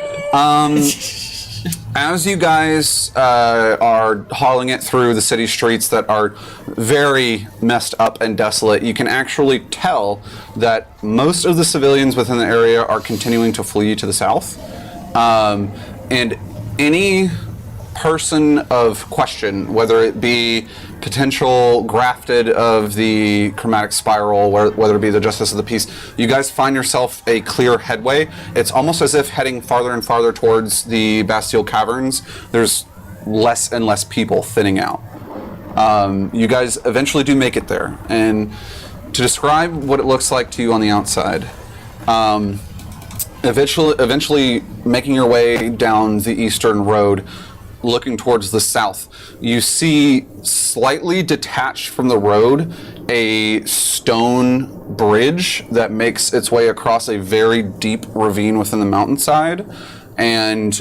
As you guys are hauling it through the city streets that are very messed up and desolate, you can actually tell that most of the civilians within the area are continuing to flee to the south. And any person of question, whether it be potential grafted of the chromatic spiral, whether it be the justice of the peace, you guys find yourself a clear headway. It's almost as if heading farther and farther towards the Bastille Caverns, there's less and less people thinning out. You guys eventually do make it there. And to describe what it looks like to you on the outside, eventually making your way down the eastern road, looking towards the south, you see slightly detached from the road a stone bridge that makes its way across a very deep ravine within the mountainside. And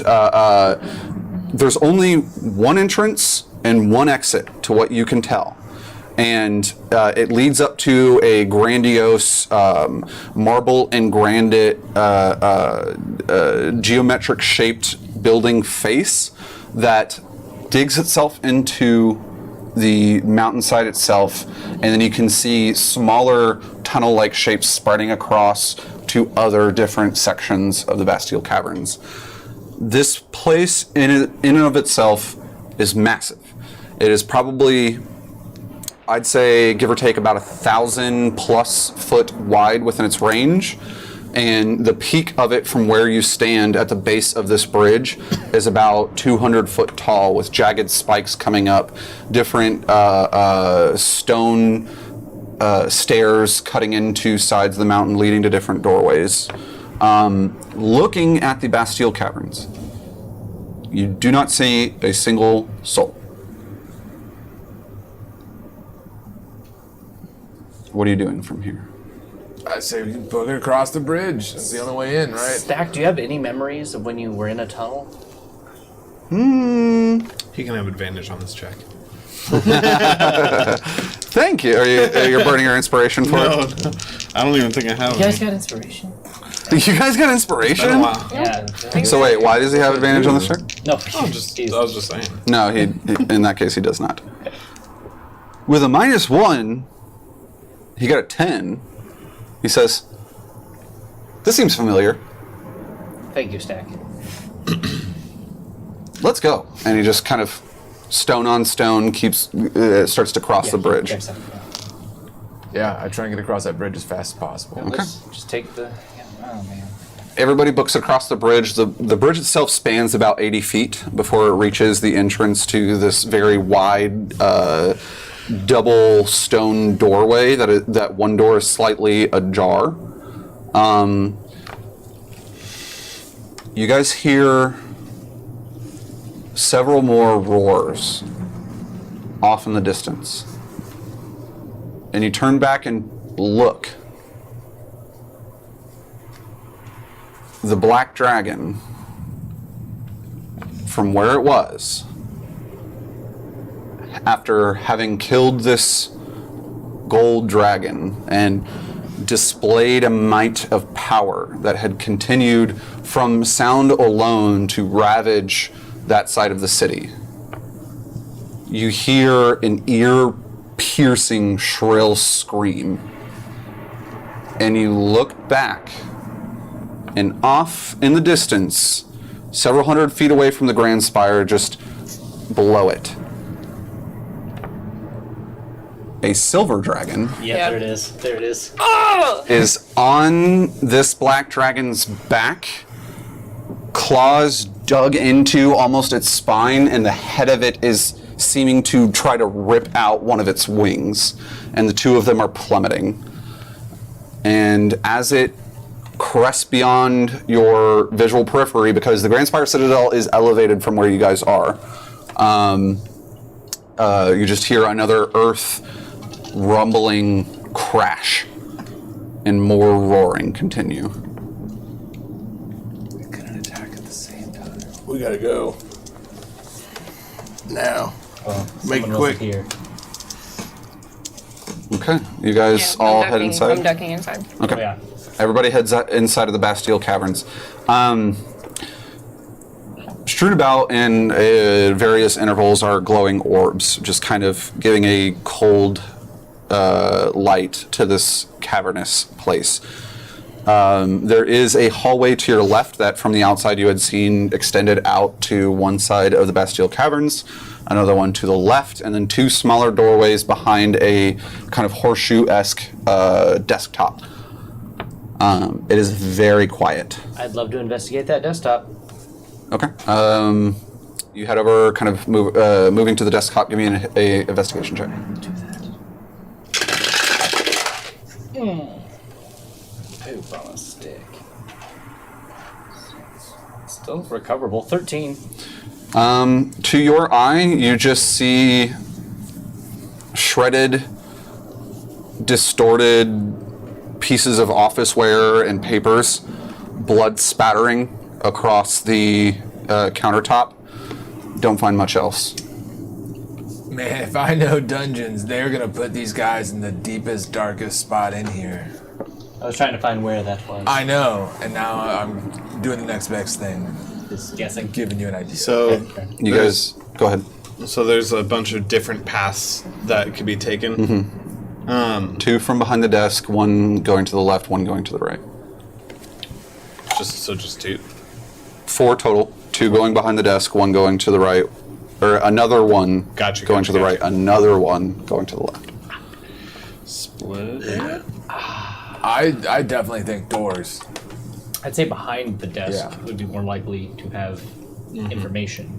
there's only one entrance and one exit to what you can tell. And it leads up to a grandiose marble and granite geometric shaped building face that digs itself into the mountainside itself, and then you can see smaller tunnel-like shapes spreading across to other different sections of the Bastille Caverns. This place in and of itself is massive. It is probably, I'd say, give or take about 1,000+ foot wide within its range. And the peak of it from where you stand at the base of this bridge is about 200 foot tall, with jagged spikes coming up, different stone stairs cutting into sides of the mountain leading to different doorways. Looking at the Bastille Caverns, you do not see a single soul. What are you doing from here? I say we can book it across the bridge. That's the only way in, right? Stack, do you have any memories of when you were in a tunnel? He can have advantage on this check. Thank you. You're burning your inspiration for it? No, I don't even think I have You guys any. got inspiration? You guys got Been a inspiration? while. Yeah. So wait, why does he have advantage on this check? No, I was just saying. No, he in that case he does not. With a -1, he got a 10. He says, "This seems familiar. Thank you, Stack. Let's go." And he just kind of stone on stone starts to cross the bridge. Checks out. Yeah, I try and get across that bridge as fast as possible. Let's just take the. Yeah, oh man. Everybody books across the bridge. The bridge itself spans about 80 feet before it reaches the entrance to this very wide double stone doorway. That one door is slightly ajar. You guys hear several more roars off in the distance. And you turn back and look. The black dragon, from where it was, after having killed this gold dragon and displayed a might of power that had continued from sound alone to ravage that side of the city, you hear an ear-piercing, shrill scream. And you look back, and off in the distance, several hundred feet away from the Grand Spire, just below it, a silver dragon Yeah, there it is. There it is. is on this black dragon's back, claws dug into almost its spine, and the head of it is seeming to try to rip out one of its wings, and the two of them are plummeting. And as it crests beyond your visual periphery, because the Grand Spire Citadel is elevated from where you guys are, you just hear another earth rumbling crash, and more roaring continue. We couldn't attack at the same time. We gotta go. Now. Well, Make it someone quick. wasn't here. Okay, you guys Yeah, all I'm head ducking- inside. I'm ducking inside. Okay. Yeah. Everybody heads inside of the Bastille Caverns. Strewn about in various intervals are glowing orbs, just kind of giving a cold light to this cavernous place. There is a hallway to your left that from the outside you had seen extended out to one side of the Bastille Caverns, another one to the left, and then two smaller doorways behind a kind of horseshoe-esque desktop. It is very quiet. I'd love to investigate that desktop. Okay. You head over, kind of moving to the desktop. Give me an investigation check. Poop on a stick. Still recoverable. 13. To your eye, you just see shredded, distorted pieces of officeware and papers, blood spattering across the countertop. Don't find much else. Man, if I know dungeons, they're gonna put these guys in the deepest, darkest spot in here. I was trying to find where that was. I know, and now I'm doing the next best thing. Just guessing. Giving you an idea. So, You guys, go ahead. so there's a bunch of different paths that could be taken. Two from behind the desk, one going to the left, one going to the right. Just two. 4 total. 2 going behind the desk, one going to the right, or another one going to the right, another one going to the left. Split. I definitely think doors. I'd say behind the desk Yeah. would be more likely to have information.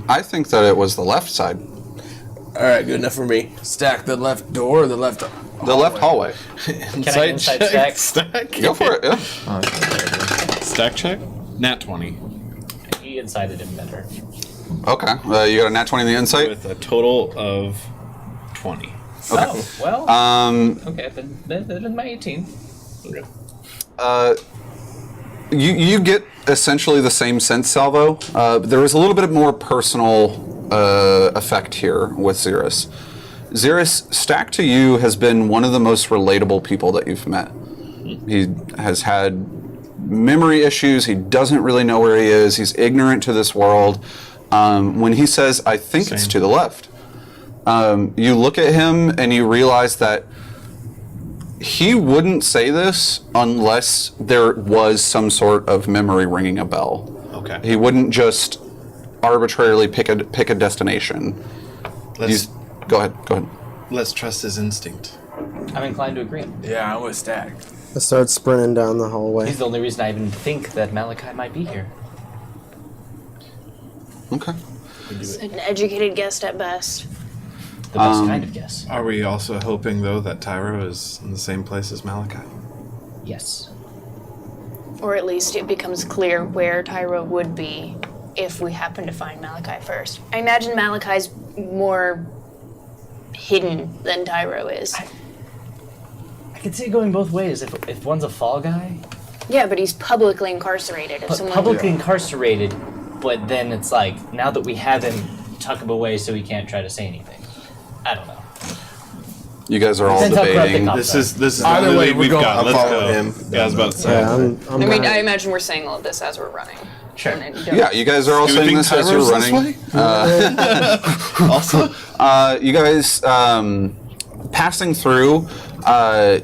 I think that it was the left side, All right, good enough for me. Stack the left door or the left. the left hallway. Can I inside stack? Stack. Go for it. Yeah. Stack check. Nat 20 He insided him better. Okay. You got a nat 20 in the insight. with a total of 20. Oh, well. Okay, then better than my 18. You get essentially the same sense, Salvo. There is a little bit more personal effect here with Xeris. Xeris, Stack to you has been one of the most relatable people that you've met. He has had memory issues. He doesn't really know where he is. He's ignorant to this world. When he says, I think it's to the left, you look at him and you realize that he wouldn't say this unless there was some sort of memory ringing a bell. Okay. He wouldn't just arbitrarily pick a destination. Go ahead. Let's trust his instinct. I'm inclined to agree. Yeah, I'm with Stack. I start sprinting down the hallway. He's the only reason I even think that Malachi might be here. Okay. An educated guess at best. The best kind of guess. Are we also hoping, though, that Tyro is in the same place as Malachi? Yes. Or at least it becomes clear where Tyro would be if we happen to find Malachi first. I imagine Malachi's more hidden than Tyro is. I could see it going both ways. If one's a fall guy, Yeah, but he's publicly incarcerated. If but someone publicly incarcerated, but then it's like, now that we have him, tuck him away so he can't try to say anything. I don't know. You guys are all Depends how corrupt the debating. cops This is the Either only way, lead we're we've going- got. I'll Let's follow go. him. Yeah, I was about to say. Yeah, I'm I mean, gonna- I imagine we're saying all of this as we're running. Sure. And then don't- Yeah, you guys are all Do we saying think this as Tyro's you're this running. way? Also, You guys passing through.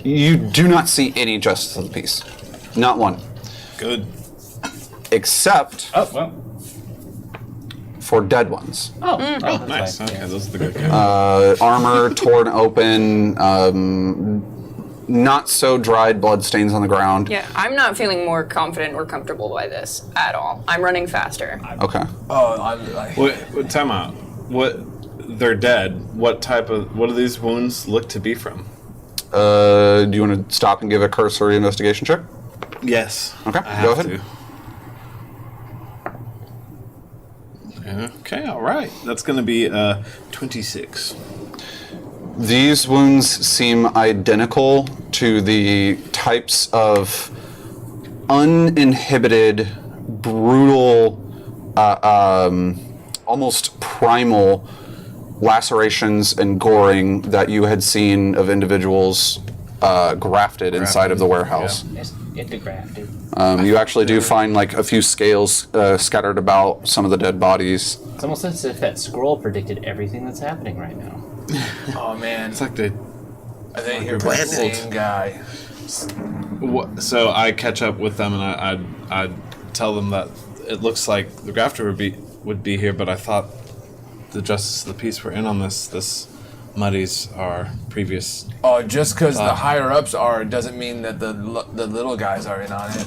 You do not see any justice of the peace. Not one. good. Except Oh, well. for dead ones. Oh, Oh, that's nice. fine. Okay, Yeah. those are the good guys. Armor torn open. Not so dried blood stains on the ground. Yeah, I'm not feeling more confident or comfortable by this at all. I'm running faster. Okay. Oh, I'm like. What? Time out. What? They're dead. What do these wounds look to be from? Do you want to stop and give a cursory investigation check? Yes. Okay, I go have ahead. to. Okay. All right. That's going to be 26. These wounds seem identical to the types of uninhibited, brutal, almost primal lacerations and goring that you had seen of individuals grafted inside of the warehouse. It's grafted. You actually do find like a few scales scattered about some of the dead bodies. It's almost as if that scroll predicted everything that's happening right now. Oh man, It's like they. I think you're the same guy. So I catch up with them and I tell them that it looks like the grafter would be here, but I thought the justice of the peace were in on this. This muddies our previous. Oh, just because the higher ups are doesn't mean that the little guys are in on it.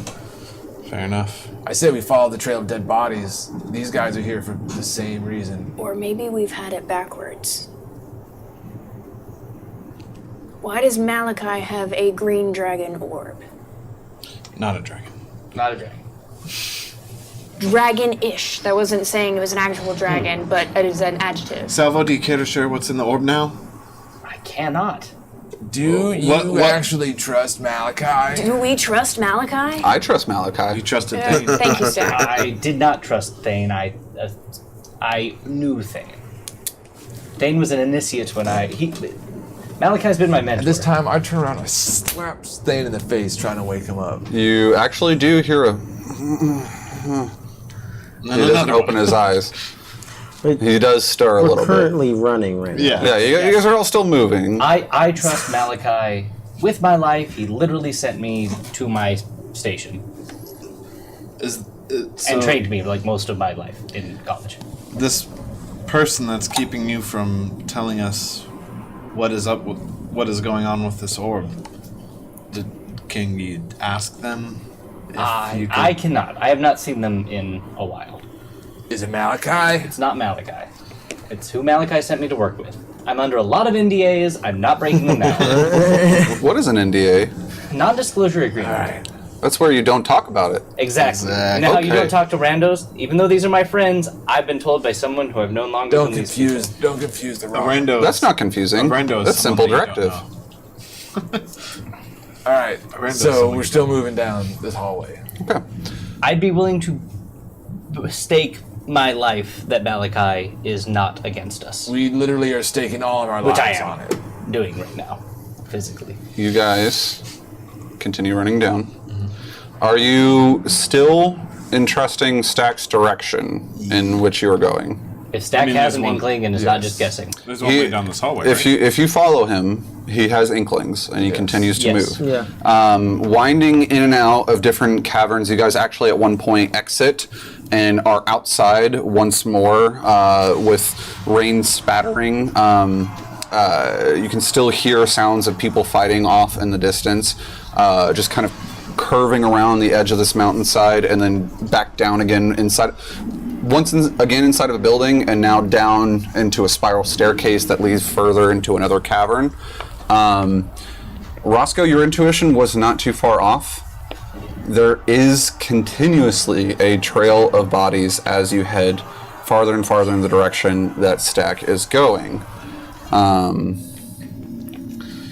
Fair enough. I say we follow the trail of dead bodies. These guys are here for the same reason. Or maybe we've had it backwards. Why does Malachi have a green dragon orb? Not a dragon. Not a dragon. Dragon-ish. That wasn't saying it was an actual dragon, but it is an adjective. Salvo, do you care to share what's in the orb now? I cannot. Do you what- actually trust Malachi? Do we trust Malachi? I trust Malachi. You trusted Uh, Thane. thank you, sir. I did not trust Thane. I knew Thane. Thane was an initiate when Malachi's been my mentor. At this time, I turn around and I slap Thane in the face, trying to wake him up. You actually do hear a. He doesn't open his eyes. But He does stir a we're little bit. currently running right now. Yeah. Yeah, you guys are all still moving. I trust Malachi with my life. He literally sent me to my station and trained me like most of my life in college. This person that's keeping you from telling us what is going on with this orb. Can you ask them? I cannot. I have not seen them in a while. Is it Malachi? It's not Malachi. It's who Malachi sent me to work with. I'm under a lot of NDAs. I'm not breaking them now. What is an NDA? Non-disclosure agreement. All right. That's where you don't talk about it. Exactly. Exactly. You know how you Okay. don't talk to randos? Even though these are my friends, I've been told by someone who I've known longer Don't than these confuse the A wrong. rando. That's not confusing. A rando is That's simple someone that you directive. don't know. All right. Rando's So someone we're you still don't moving down this hallway. Okay. I'd be willing to stake my life that Malachi is not against us. We literally are staking all of our Which I lives am on it. doing right now, physically. You guys continue running down. Are you still entrusting Stack's direction in which you are going? If Stack mean, has there's an one- inkling and is not just guessing. There's one way down this hallway. If you follow him, he has inklings and he continues to Yes. move. Yeah. Winding in and out of different caverns. You guys actually at one point exit and are outside once more with rain spattering. You can still hear sounds of people fighting off in the distance, just kind of curving around the edge of this mountainside and then back down again inside. Again inside of a building and now down into a spiral staircase that leads further into another cavern. Roscoe, your intuition was not too far off. There is continuously a trail of bodies as you head farther and farther in the direction that Stack is going.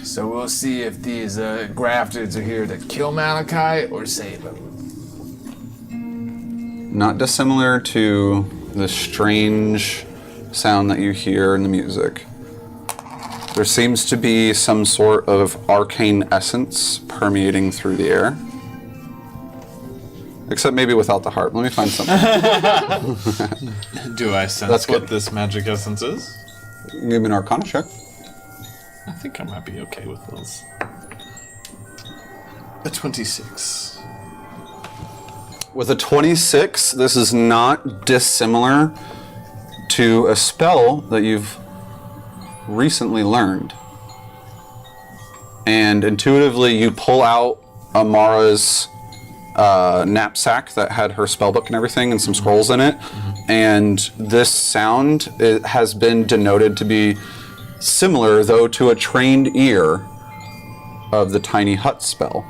So we'll see if these grafteds are here to kill Malachi or save him. Not dissimilar to the strange sound that you hear in the music. There seems to be some sort of arcane essence permeating through the air. Except maybe without the harp. Let me find something. Do I sense That's what good. this magic essence is? Give me an Arcana check. I think I might be okay with those. A 26. With a 26, this is not dissimilar to a spell that you've recently learned. And intuitively, you pull out Amara's knapsack that had her spellbook and everything and some scrolls in it. And this sound has been denoted to be similar, though, to a trained ear of the tiny hut spell.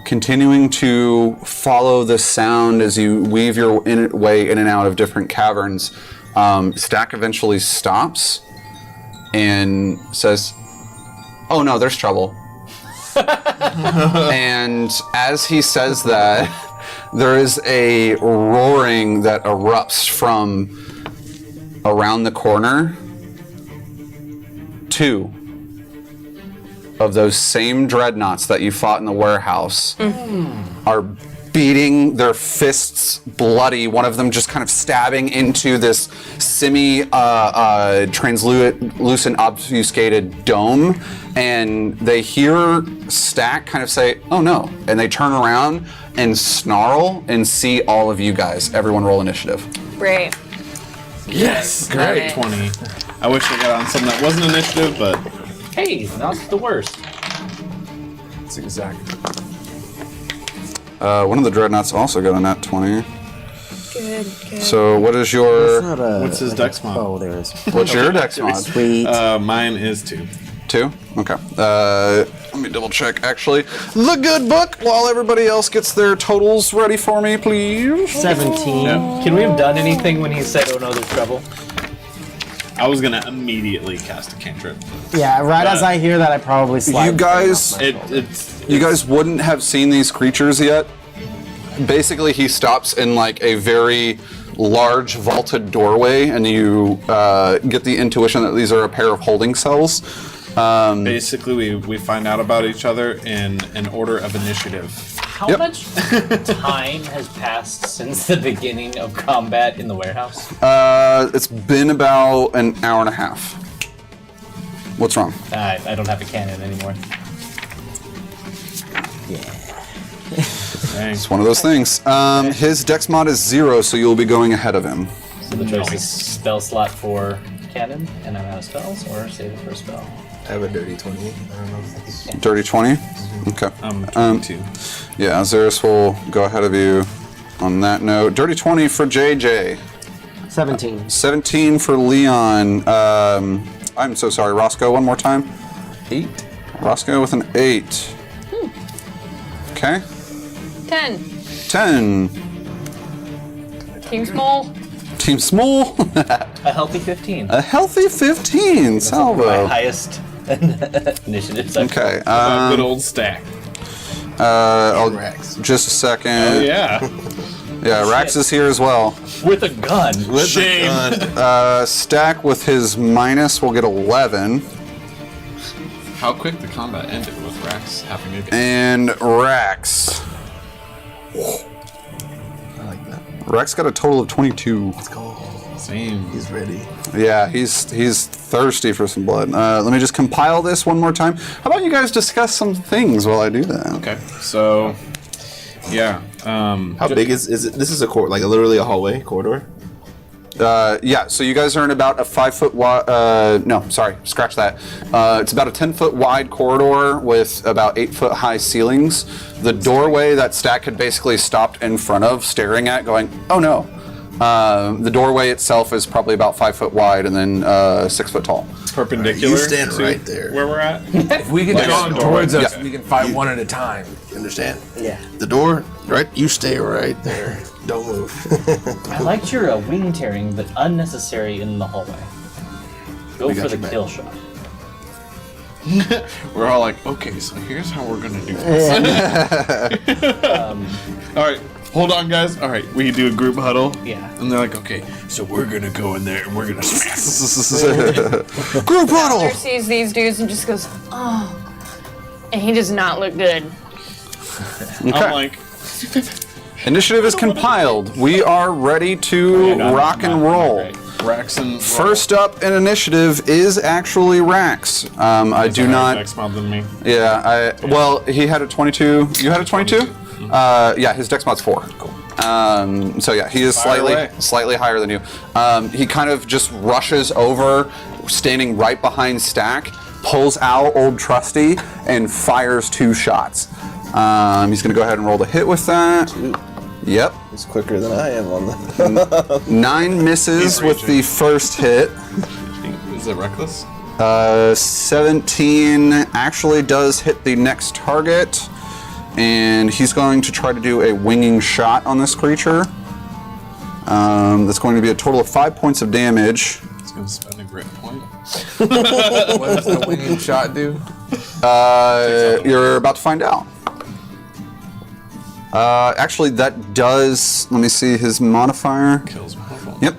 Continuing to follow the sound as you weave your way in and out of different caverns, Stack eventually stops and says, "Oh no, there's trouble." And as he says that, there is a roaring that erupts from around the corner, 2 of those same dreadnoughts that you fought in the warehouse are beating their fists bloody, one of them just kind of stabbing into this translucent obfuscated dome, and they hear Stack kind of say, "Oh no," and they turn around and snarl and see all of you guys. Everyone roll initiative. Great. Yes, great. 20. I wish I got on something that wasn't initiative, but Hey, not the worst. That's exactly. One of the dreadnoughts also got a nat 20. Good. So what is your what's his dex mod? Oh, there is. what's your dex mod? Sweet. Mine is 2. 2? Okay. Let me double check actually. The good book while everybody else gets their totals ready for me, please. 17. Yeah. Can we have done anything when he said, "Oh no, there's trouble"? I was gonna immediately cast a cantrip. Yeah, right as I hear that, I probably slide. You guys, you guys wouldn't have seen these creatures yet. Basically, he stops in like a very large vaulted doorway, and you get the intuition that these are a pair of holding cells. Basically, we find out about each other in an order of initiative. How much time has passed since the beginning of combat in the warehouse? It's been about an hour and a half. What's wrong? I don't have a cannon anymore. It's one of those things. His dex mod is 0, so you'll be going ahead of him. So the choice is spell slot for cannon, and I'm out of spells, or save it for a spell. I have a dirty 20. I don't know if that's... Dirty 20? Okay. 22. Yeah, Azerus will go ahead of you on that note. Dirty 20 for JJ. 17. 17 for Leon. I'm so sorry, Roscoe, one more time. 8. Roscoe with an 8. Okay. 10. 10. Team small. Team Small. A healthy 15. A healthy 15. My Salvo. highest initiatives. Okay. Good old Stack. I'll Rax. just a second. Oh yeah. Yeah, Rax is here as well. With a gun. Shame. Stack with his minus will get 11. How quick the combat ended with Rax having a gun. And Rax. I like that. Rex got a total of 22. Let's go. Same. He's ready. Yeah, he's thirsty for some blood. Let me just compile this one more time. How about you guys discuss some things while I do that? Okay. So, yeah. How big is it? This is a like literally a hallway corridor. Yeah, so you guys are in about a 5 foot wide, no, sorry, scratch that. It's about a 10-foot wide corridor with about 8-foot high ceilings. The doorway that Stack had basically stopped in front of, staring at, going, oh no. The doorway itself is probably about 5 foot wide and then 6 foot tall. Perpendicular. You stand to right there. Where we're at. If we get Like drawn a towards us, Yeah. we can fight one at a time. You understand? Yeah. The door, right? You stay right there. Don't move. I liked your wing tearing, but unnecessary in the hallway. Go We for got the your back. kill shot. We're all like, okay, so here's how we're gonna do this. All right, hold on, guys. All right, we do a group huddle. Yeah. And they're like, okay, so we're gonna go in there and we're gonna smash. Group huddle! He sees these dudes and just goes, oh. And he does not look good. Okay. I'm like, Initiative is compiled. We are ready to rock and roll. Rax and First up in initiative is actually Rax. I do not. Next mod than me. Yeah, well, he had a 22. You had a 22? Yeah, his dex mod's 4. Cool. So yeah, he is away. slightly higher than you. He kind of just rushes over, standing right behind Stack, pulls out Old Trusty, and fires 2 shots. He's gonna go ahead and roll the hit with that. Yep. He's quicker than I am on the. 9 misses He's with the first hit. Is it reckless? 17 actually does hit the next target, and he's going to try to do a winging shot on this creature. That's going to be a total of 5 points of damage. He's gonna spend a grit point. What does the winging shot do? You're about to find out. Actually, that does. Let me see his modifier. Kills one of them. Yep.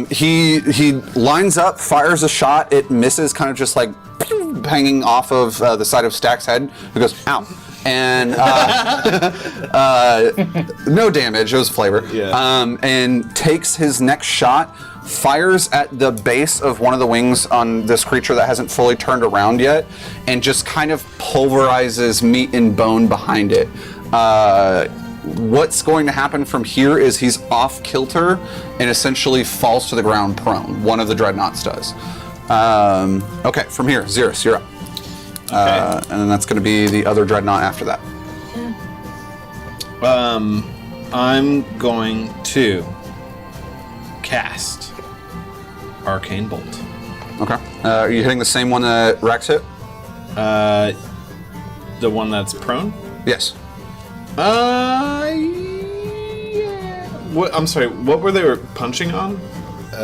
He lines up, fires a shot. It misses, kind of just like hanging off of the side of Stack's head. It goes, ow. And no damage. It was flavor. Yeah. And takes his next shot, fires at the base of one of the wings on this creature that hasn't fully turned around yet, and just kind of pulverizes meat and bone behind it. What's going to happen from here is he's off kilter and essentially falls to the ground prone. One of the dreadnoughts does. Okay, from here, Xeris, you're up. And then that's going to be the other dreadnought after that. I'm going to cast Arcane Bolt. Okay. Are you hitting the same one that Rex hit? The one that's prone? Yes. Yeah. What? I'm sorry. What were they punching on?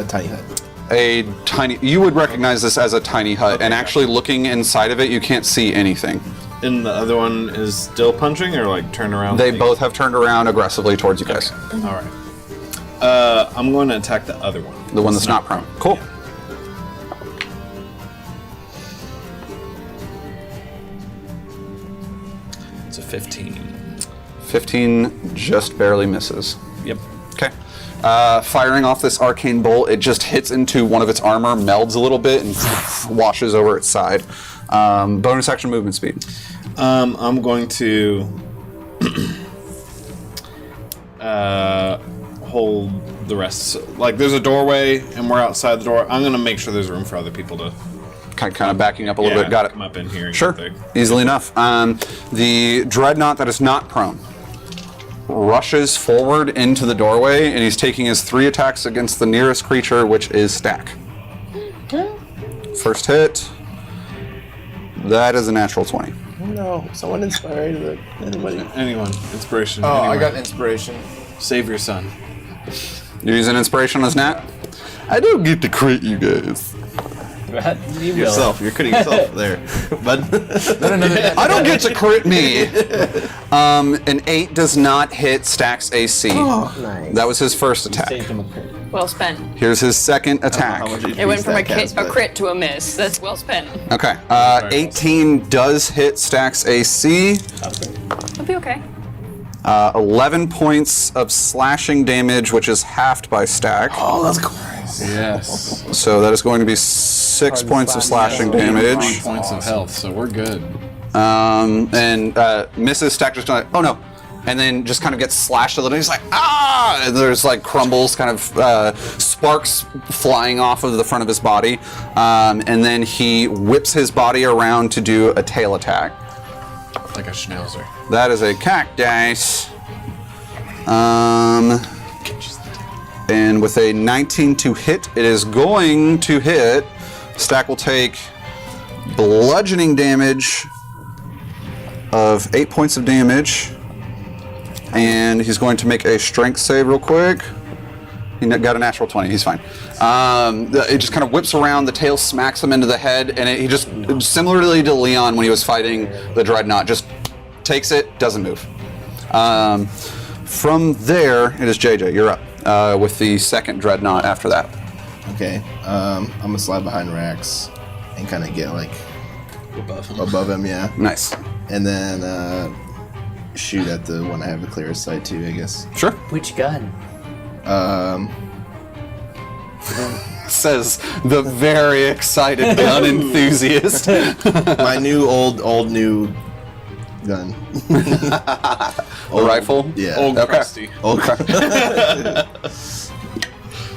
Tiny hut. A tiny. You would recognize this as a tiny hut, and actually looking inside of it, you can't see anything. And the other one is still punching, or like turned around? They both have turned around aggressively towards you guys. All right. I'm going to attack the other one. The one that's not prone. Cool. It's a 15. 15 just barely misses. Yep. Okay. Firing off this arcane bolt, it just hits into one of its armor, melds a little bit, and washes over its side. Bonus action movement speed. I'm going to hold the rest. So, like, there's a doorway, and we're outside the door. I'm going to make sure there's room for other people to Kind of backing up a little bit. Got it. come up in here. And Sure. get there. Easily enough. The dreadnought that is not prone rushes forward into the doorway, and he's taking his 3 attacks against the nearest creature, which is Stack. First hit. That is a natural 20. No, someone inspired anybody. Anyone. Inspiration. Oh, anywhere. I got inspiration. Save your son. You're using inspiration as Nat? I don't get to crit you guys. You will. Yourself. You're cutting yourself there. But I don't get to crit me. An 8 does not hit Stack's AC. Oh, nice. That was his first Saved attack. him a crit. Well spent. Here's his second attack. How much It went from a that has, but- crit to a miss. That's well spent. Okay. 18 does hit Stack's AC. It'll be okay. 11 points of slashing damage, which is halved by Stack. Oh, that's cool. Yes. So that is going to be 6 points of slashing damage. Points of health, so we're good. And Mrs. Stack just like, oh no. And then just kind of gets slashed a little. He's like, ah! And there's like crumbles, kind of sparks flying off of the front of his body. And then he whips his body around to do a tail attack. Like a schnauzer. That is a cactus. And with a 19 to hit, it is going to hit. Stack will take bludgeoning damage of 8 points of damage. And he's going to make a strength save real quick. He got a natural 20, he's fine. It just kind of whips around, the tail smacks him into the head, and he just, similarly to Leon when he was fighting the Dreadnought, just takes it, doesn't move. From there, it is JJ, you're up with the second Dreadnought after that. Okay. I'm gonna slide behind Rax and kind of get like above him, yeah. Nice. And then shoot at the one I have the clearest sight to, I guess. Sure. Which gun? Says the very excited gun enthusiast. My new new gun. The rifle? Yeah. Old Okay. crusty. Old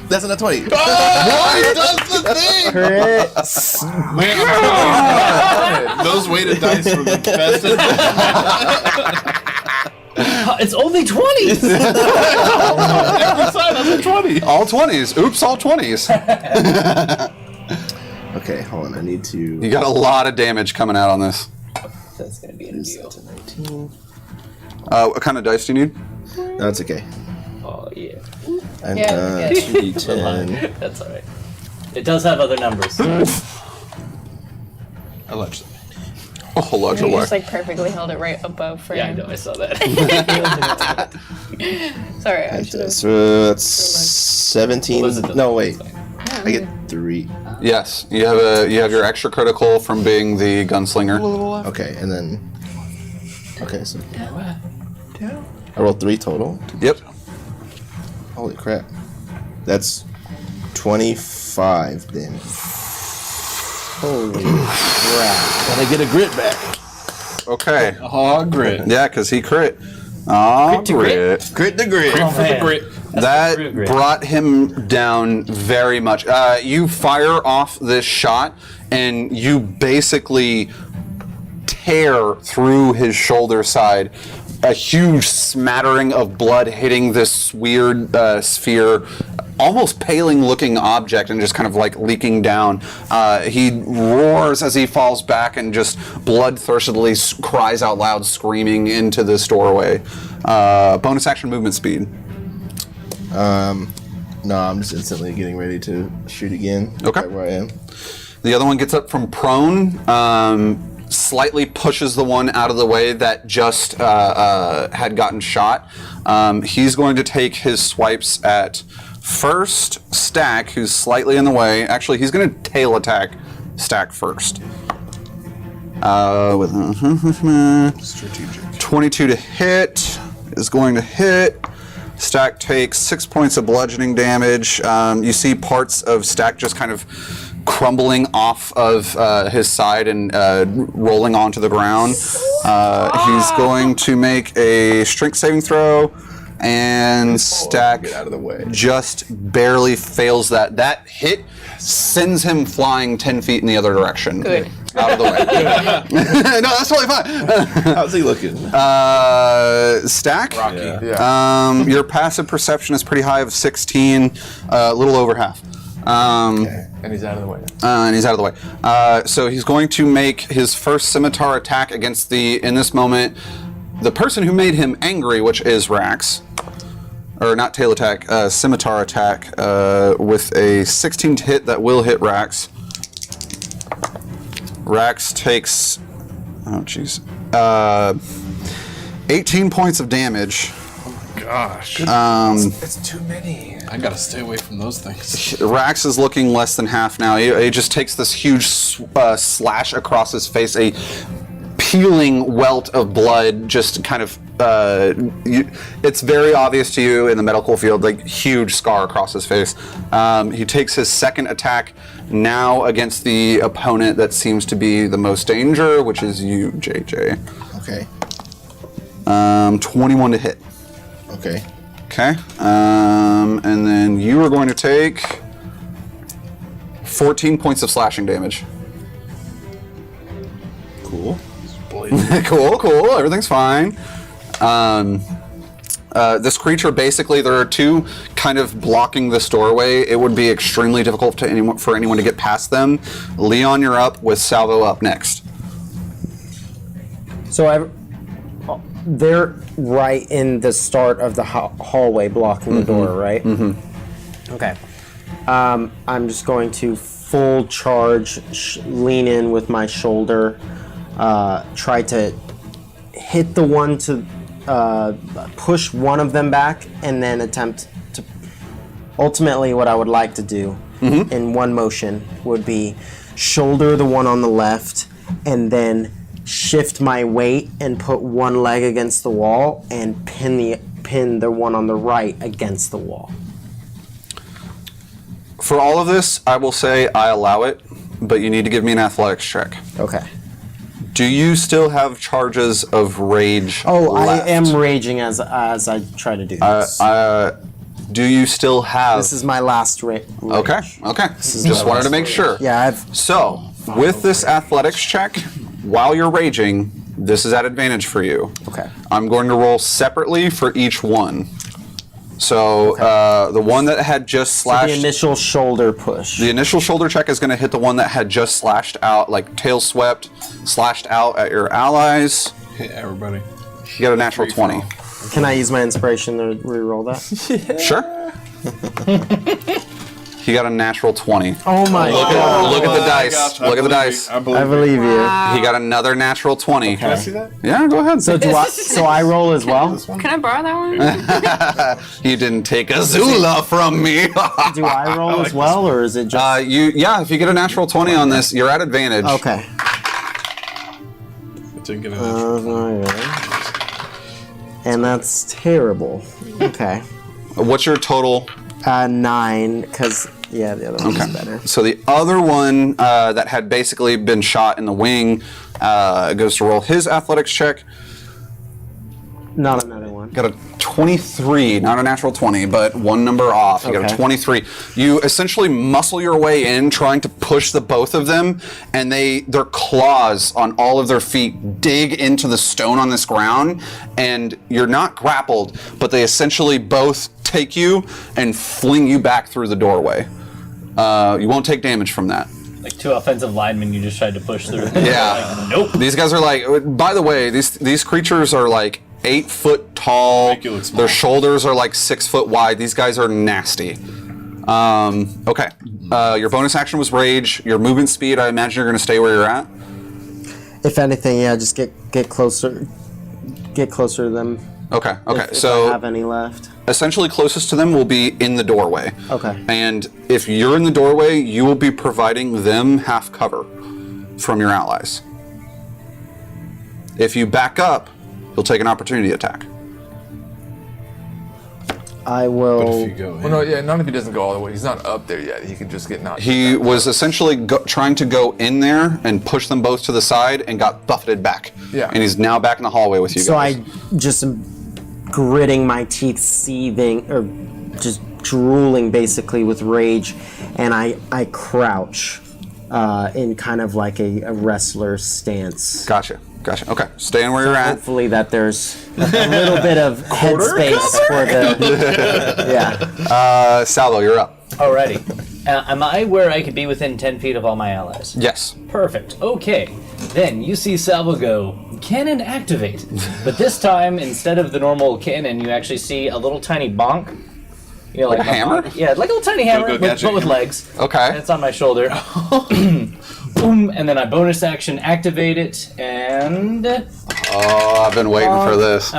That's a 20. What does the thing? Man, I'm sorry. Those weighted dice were the best. It's only 20s! Every side has a 20. All 20s. Oops, all 20s. Okay, hold on. I need to. You got a lot of damage coming out on this. That's gonna be a Reduce deal. that to 19. What kind of dice do you need? No, it's okay. Oh, yeah. And Yeah, 2d10. That's alright. It does have other numbers. Allegedly. Oh, large You away. just like perfectly held it right above for Yeah, I him. know, I saw that. Sorry, I should have. So that's 17. What was it, No, wait. I get 3. Yes, you have your extra critical from being the gunslinger. Okay, and then. Okay, so. I rolled 3 total. Yep. Holy crap. That's 25 damage. Holy crap. And I get a grit back. Okay. Oh, grit. Yeah, because he crit. Oh, to grit. grit. Grit the grit. Oh, man. That real grit. brought him down very much. You fire off this shot, and you basically tear through his shoulder side. A huge smattering of blood hitting this weird sphere, almost paling-looking object, and just kind of like leaking down. He roars as he falls back and just bloodthirstily cries out loud, screaming into this doorway. Bonus action movement speed. No, I'm just instantly getting ready to shoot again. Okay. Right where I am. The other one gets up from prone, slightly pushes the one out of the way that just had gotten shot. He's going to take his swipes at first Stack, who's slightly in the way. Actually, he's going to tail attack Stack first. With Strategic. 22 to hit is going to hit. Stack takes 6 points of bludgeoning damage. You see parts of Stack just kind of crumbling off of his side and rolling onto the ground. He's going to make a strength saving throw, and Stack Get out of the way. just barely fails that. That hit sends him flying 10 feet in the other direction. Good. Out of the way. No, that's totally fine. How's he looking? Stack? Rocky. Your passive perception is pretty high of 16, a little over half. And he's out of the way. And he's out of the way. So he's going to make his first scimitar attack against in this moment, the person who made him angry, which is Rax. Or not tail attack, scimitar attack with a 16 to hit that will hit Rax. Rax takes, 18 points of damage. Gosh. It's too many. I gotta stay away from those things. Rax is looking less than half now. He just takes this huge slash across his face, a peeling welt of blood, just kind of, it's very obvious to you in the medical field, like huge scar across his face. He takes his second attack now against the opponent that seems to be the most danger, which is you, JJ. Okay. 21 to hit. Okay. Okay. And then you are going to take 14 points of slashing damage. Cool. Cool. Everything's fine. This creature, basically, there are two kind of blocking this doorway. It would be extremely difficult for anyone to get past them. Leon, you're up with Salvo up next. So they're right in the start of the hallway blocking the door, right? Mm-hmm. Okay. I'm just going to full charge, lean in with my shoulder, try to hit the one to push one of them back, and then attempt to... Ultimately, what I would like to do in one motion would be shoulder the one on the left, and then shift my weight and put one leg against the wall and pin the one on the right against the wall. For all of this, I will say I allow it, but you need to give me an athletics check. Okay. Do you still have charges of rage left? I am raging as I try to do this. Do you still have... This is my last rage. Okay. Just wanted to make sure. Yeah, So, with this athletics check, while you're raging, this is at advantage for you. Okay. I'm going to roll separately for each one. So, the one that had just slashed... The initial shoulder push. The initial shoulder check is going to hit the one that had just slashed out, like tail swept, slashed out at your allies. Hit everybody. You got a natural 20. Can I use my inspiration to re-roll that? Sure. He got a natural 20. Oh my god. Look at the I dice. gotcha. I Look at the believe dice. you. I believe I believe you. He got another natural 20. Can I see that? Yeah, go ahead. So I roll as well? Can I borrow that one? You didn't take Azula from me. Do I roll as well, or is it just If you get a natural 20 on this, you're at advantage. okay? Didn't get a natural. And that's terrible. Okay. What's your total? 9, because the other one was better. So the other one that had basically been shot in the wing goes to roll his athletics check. Not another one. Got a 23, not a natural 20, but one number off. You got a Okay. 23. You essentially muscle your way in, trying to push the both of them, and their claws on all of their feet dig into the stone on this ground, and you're not grappled, but they essentially both take you and fling you back through the doorway. You won't take damage from that. Like 2 offensive linemen you just tried to push through. Yeah. Like, nope. These guys are like, by the way, these creatures are like 8 foot tall. Make you look small. Their shoulders are like 6 foot wide. These guys are nasty. Okay. Your bonus action was rage. Your movement speed, I imagine you're going to stay where you're at. If anything, yeah, just get closer. Get closer to them. Okay. Okay. If So I have any left. essentially, closest to them will be in the doorway. Okay. And if you're in the doorway, you will be providing them half cover from your allies. If you back up, you'll take an opportunity attack. I But will. if you go in, Well, no, yeah, not if he doesn't go all the way. He's not up there yet. He can just get knocked. He was essentially trying to go in there and push them both to the side and got buffeted back. Yeah. And he's now back in the hallway with you So guys. I just am gritting my teeth, seething, or just drooling basically with rage, and I crouch in kind of like a wrestler stance. Gotcha. Okay. Staying where you're at. Hopefully that there's a little bit of headspace for the. Yeah. Salvo, you're up. Alrighty. Am I where I could be within 10 feet of all my allies? Yes. Perfect. Okay. Then you see Salvo go, cannon activate. But this time, instead of the normal cannon, you actually see a little tiny bonk. You know, Like a hammer? Yeah, like a little tiny hammer, go but gadget with hammer. legs. Okay. And it's on my shoulder. Boom, and then I bonus action activate it, and Oh, I've been waiting for this.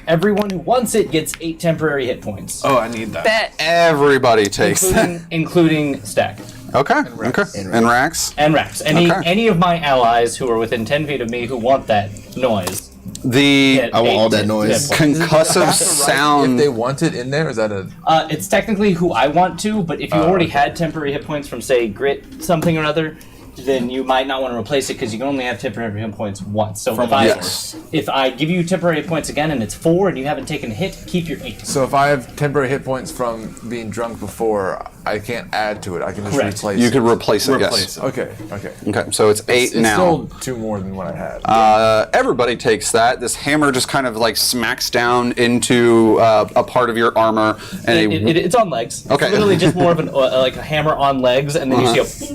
everyone who wants it gets 8 temporary hit points. oh, I need that. Bet. Everybody takes that. Including Stack. Okay. Okay. And Rax. And Rax. Any Okay. any of my allies who are within 10 feet of me who want that noise. The get I want all 8 that hit noise. points. concussive That's right. sound. If they want it in there, is that a? It's technically who I want to, but if you already had temporary hit points from, say, grit something or other, then you might not want to replace it because you can only have temporary hit points once. So Yes. if I give you temporary hit points again and it's 4 and you haven't taken a hit, keep your 8. So if I have temporary hit points from being drunk before, I can't add to it. I can just Correct. replace. You it. could replace it. Replace Yes. it. Okay. Okay. Okay. So it's 8 It's now. still 2 more than what I had. Everybody takes that. This hammer just kind of like smacks down into a part of your armor, and It's on legs. Okay. It's literally just more of an like a hammer on legs, and then you see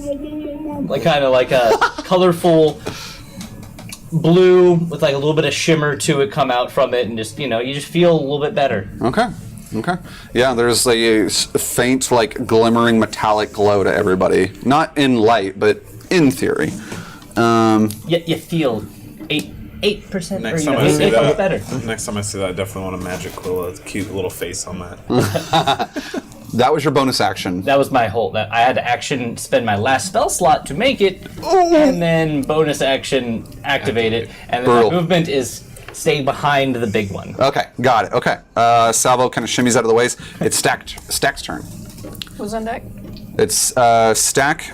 like kind of like a colorful blue with like a little bit of shimmer to it come out from it, and just you just feel a little bit better. Okay. Okay. Yeah, there's a faint, like, glimmering metallic glow to everybody. Not in light, but in theory. Yet you feel 8%. Next or, time I see it feels that, better. next time I see that, I definitely want a magic quill, a cute little face on that. That was your bonus action. That was my whole. That I had to action spend my last spell slot to make it, and then bonus action activate it, and then Brutal. my movement is stay behind the big one. Okay, got it. Okay. Salvo kind of shimmies out of the ways. It's Stack's turn. Who's on deck? It's Stack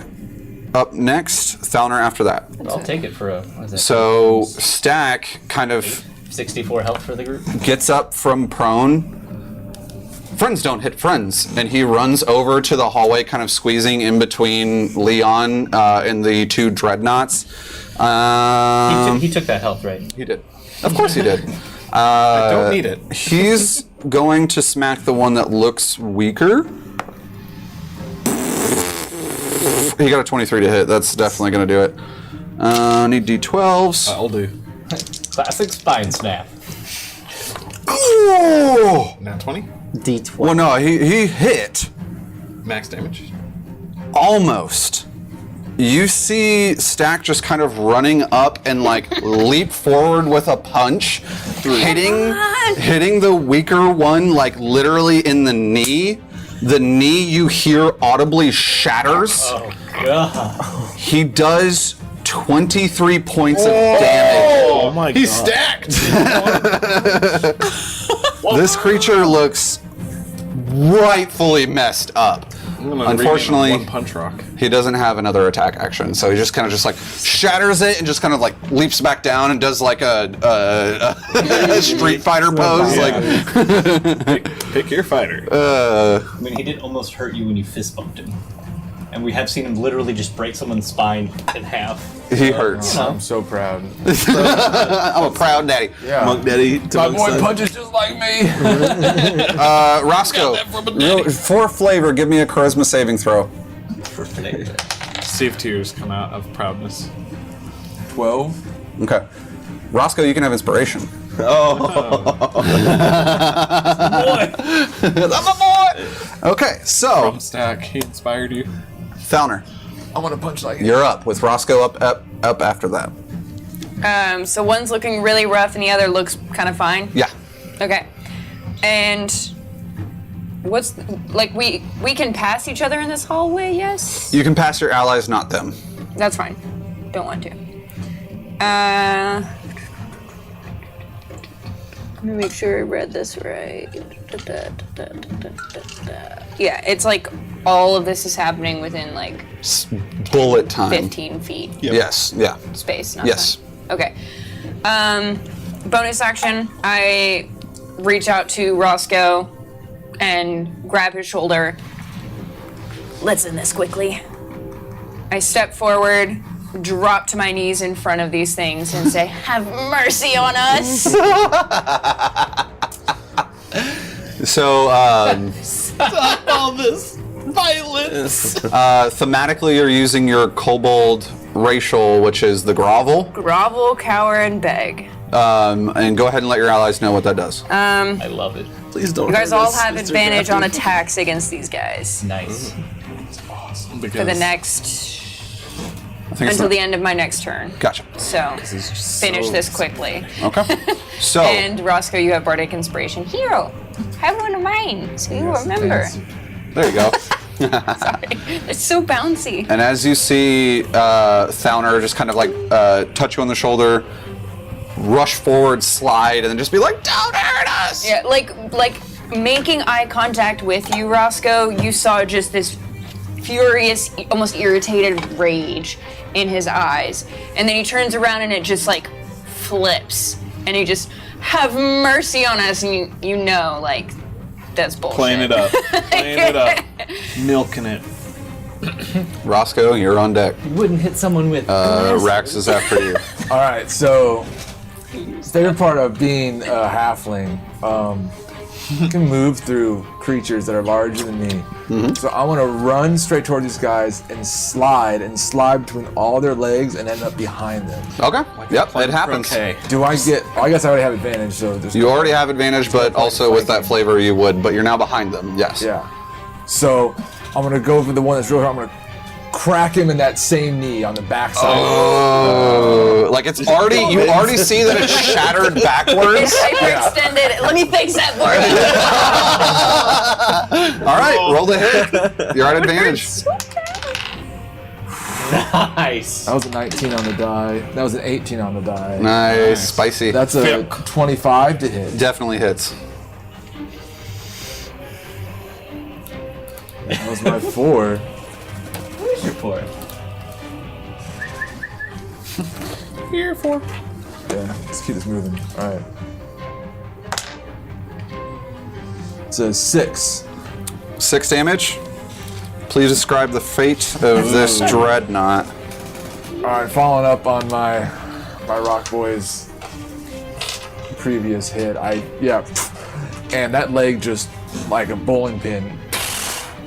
up next, Thalner after that. I'll take it for a. What is that? So Stack kind of 64 health for the group. gets up from prone. Friends don't hit friends, and he runs over to the hallway, kind of squeezing in between Leon and the 2 dreadnoughts. He took that health, right? He did. Of course he did. I don't need it. He's going to smack the one that looks weaker. He got a 23 to hit. That's definitely going to do it. Need D12s. I'll do. Classic spine snap. Oh! Nat 20? D12. Well, no, he hit. Max damage? Almost. You see Stack just kind of running up and like leap forward with a punch, hitting the weaker one like literally in the knee. The knee you hear audibly shatters. Oh god. He does 23 points of damage. Oh my god. He's stacked. This creature looks rightfully messed up. Unfortunately, one punch rock. He doesn't have another attack action, so he just kind of just like shatters it and just kind of like leaps back down and does like a Street Fighter pose. Like, pick your fighter. I mean, he did almost hurt you when you fist bumped him, and we have seen him literally just break someone's spine in half. He hurts. I'm so proud. I'm a proud daddy. Yeah. Monk daddy. My boy punches just like me. Roscoe, for flavor, give me a charisma saving throw. See if tears come out of proudness. 12. Okay. Roscoe, you can have inspiration. I'm a boy! Okay, so, From Stack, he inspired you. Thalner, I want to punch like you're up with Roscoe up after that. So one's looking really rough and the other looks kind of fine. Yeah. Okay. And what's like we can pass each other in this hallway? Yes. You can pass your allies, not them. That's fine. Don't want to. Let me make sure I read this right. Yeah, it's like all of this is happening within like Bullet time. 15 feet Yes, yeah. space. Not Yes. Okay. Bonus action. I reach out to Roscoe and grab his shoulder. Let's end this quickly. I step forward, drop to my knees in front of these things, and say, "Have mercy on us." So, Stop all this violence. thematically, you're using your kobold racial, which is the grovel. Grovel, cower, and beg. And go ahead and let your allies know what that does. I love it. Please don't. You guys all have advantage on attacks against these guys Nice. for the next I think it's until the end of my next turn. Gotcha. So finish this quickly. Okay. So, And Roscoe, you have bardic inspiration. Hero, have one of mine, so you remember. there you go. Sorry, it's so bouncy. And as you see Thalner just kind of like touch you on the shoulder, rush forward, slide, and then just be like, "Don't hurt us!" Yeah, like making eye contact with you, Roscoe. You saw just this furious, almost irritated rage in his eyes, and then he turns around and it just like flips, and he just have mercy on us, and you know like that's bullshit. Playing it up. Playing it up. Milking it. Roscoe, you're on deck. You wouldn't hit someone with. Rax is after you. All right, so favorite part of being a halfling, you can move through creatures that are larger than me. So I want to run straight toward these guys and slide between all their legs and end up behind them. Okay. Yep, it happens. Okay. Do I get? I guess I already have advantage, so there's. You already have advantage, but also with that flavor you would, but you're now behind them. Yes. Yeah. So I'm gonna go for the one that's real hard. I'm gonna crack him in that same knee on the backside. Oh, like it's already, you already see that it's shattered backwards. It's hyperextended. Let me fix that for you. All right, roll the hit. You're at advantage. Nice. That was a 19 on the die. That was an 18 on the die. Nice, spicy. That's a 25 to hit. Definitely hits. That was my 4. Where's your four? Here for. Yeah, let's keep this moving. All right. It's a 6. 6 damage. Please describe the fate of this dreadnought. All right, following up on my Rock Boy's previous hit, and that leg just like a bowling pin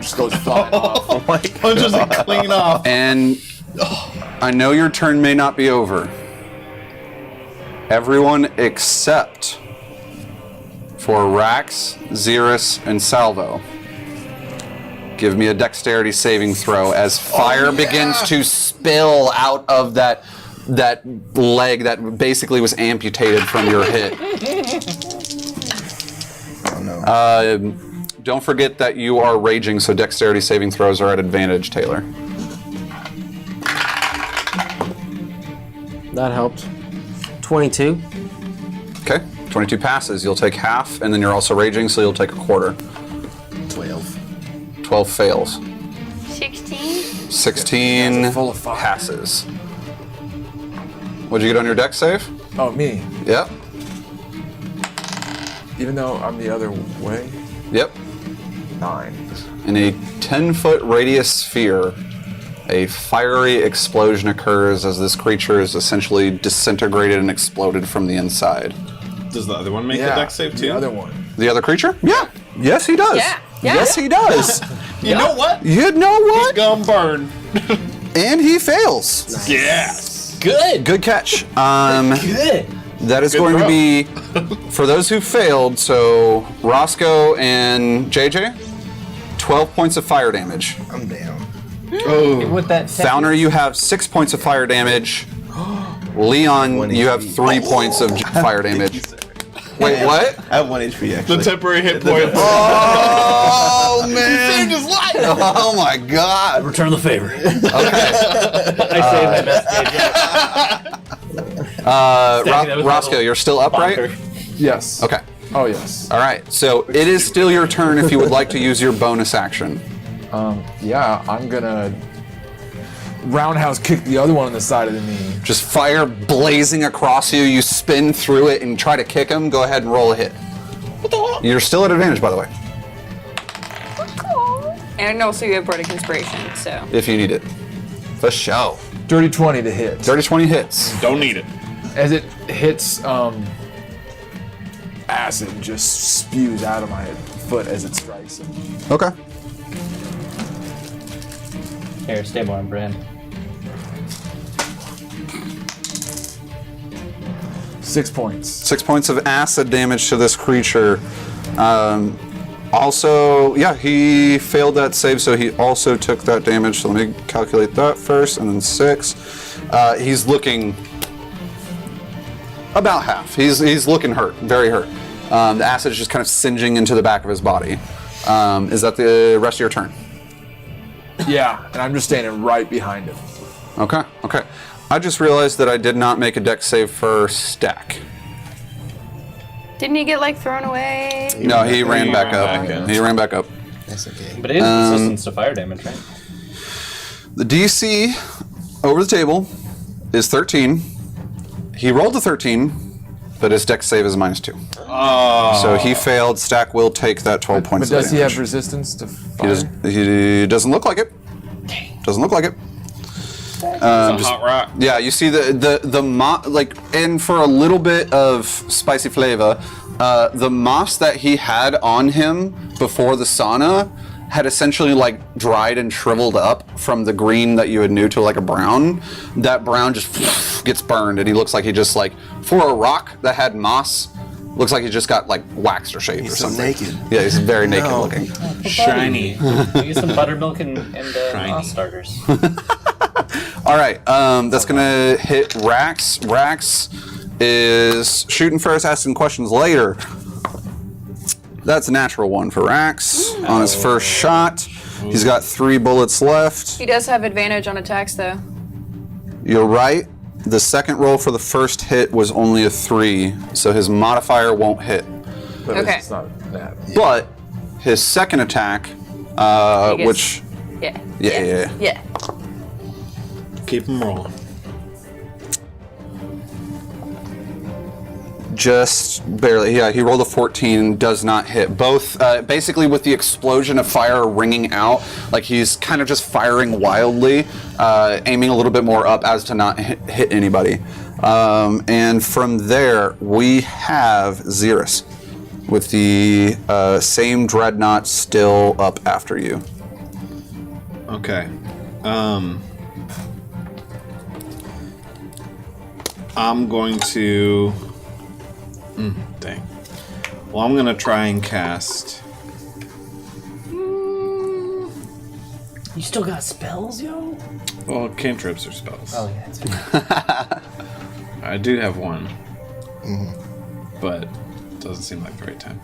just goes flying off. Oh my god. Punches it clean off. And I know your turn may not be over. Everyone except for Rax, Xeris, and Salvo Give me a dexterity saving throw as fire begins to spill out of that leg that basically was amputated from your hit. Oh no. Don't forget that you are raging, so dexterity saving throws are at advantage, Taylor. That helped. 22. Okay, 22 passes. You'll take half, and then you're also raging, so you'll take a quarter. 12. 12 fails. 16. 16 Guys are full of fire. passes. What'd you get on your dex save? Oh, me. Yep. Even though I'm the other way. Yep. 9. In a 10-foot radius sphere, a fiery explosion occurs as this creature is essentially disintegrated and exploded from the inside. Does the other one make a dex save too? The other one. The other creature? Yeah. Yes, he does. Yeah. Yes, he does. You know what? You know what? Gum burn. And he fails. Yes. Good. Good catch. Good. That is Good going to throw. be, for those who failed, so Roscoe and JJ, 12 points of fire damage. I'm down. With that Fauner, you have 6 points of fire damage. Leon, you have 3 points of fire damage. Wait, what? I have 1 HP actually. The temporary hit point. Oh, man. Saved his life. Oh, my God. return the favor. Okay. I saved my message. Roscoe, you're still upright? Yes. Okay. Oh, yes. All right. So it is still your turn if you would like to use your bonus action. Yeah, I'm gonna roundhouse kick the other one on the side of the knee. Just fire blazing across you. You spin through it and try to kick him. Go ahead and roll a hit. You're still at advantage, by the way, And also you have Bardic Inspiration, so. if you need it. For show. Dirty 20 to hit. Dirty 20 hits. Don't need it. As it hits, acid just spews out of my foot as it strikes him. Okay. Here, stay more on brand. 6 points. 6 points of acid damage to this creature. Also, yeah, he failed that save, so he also took that damage. So let me calculate that first, and then 6. He's looking about half. He's looking hurt, very hurt. The acid is just kind of singeing into the back of his body. Is that the rest of your turn? Yeah, and I'm just standing right behind him. Okay, okay. I just realized that I did not make a dex save for Stack. Didn't he get like thrown away? No, he ran back up. back in. He ran back up. That's okay. But it is resistance to fire damage, right? The DC over the table is 13. He rolled a 13, but his dex save is -2. Oh. So he failed. Stack will take that 12 points But does of he damage. have resistance to fire? He doesn't look like it. Doesn't look like it. It's a hot rock. Yeah, you see and for a little bit of spicy flavor, the moss that he had on him before the sauna had essentially like dried and shriveled up from the green that you had knew to like a brown. That brown just gets burned, and he looks like he just like, for a rock that had moss, looks like he just got like waxed or shaved He's or so something. naked. Yeah, he's very naked No. looking. Shiny. Use some buttermilk and Shiny. moss starters. All right, that's gonna hit Rax. Rax is shooting first, asking questions later. That's a natural one for Rax on his first shot. He's got 3 bullets left. He does have advantage on attacks though. You're right. The second roll for the first hit was only a 3, so his modifier won't hit. But Okay. it's not that. But his second attack, He gets- which Yeah. Keep him rolling. just barely, yeah, he rolled a 14, does not hit. Both, basically with the explosion of fire ringing out, like he's kind of just firing wildly, aiming a little bit more up as to not hit anybody. And from there, we have Xeris with the same dreadnought still up after you. Okay. I'm going to... dang. Well, I'm going to try and cast... You still got spells, yo? Well, cantrips are spells. Oh, yeah. That's right. I do have one. But it doesn't seem like the right time.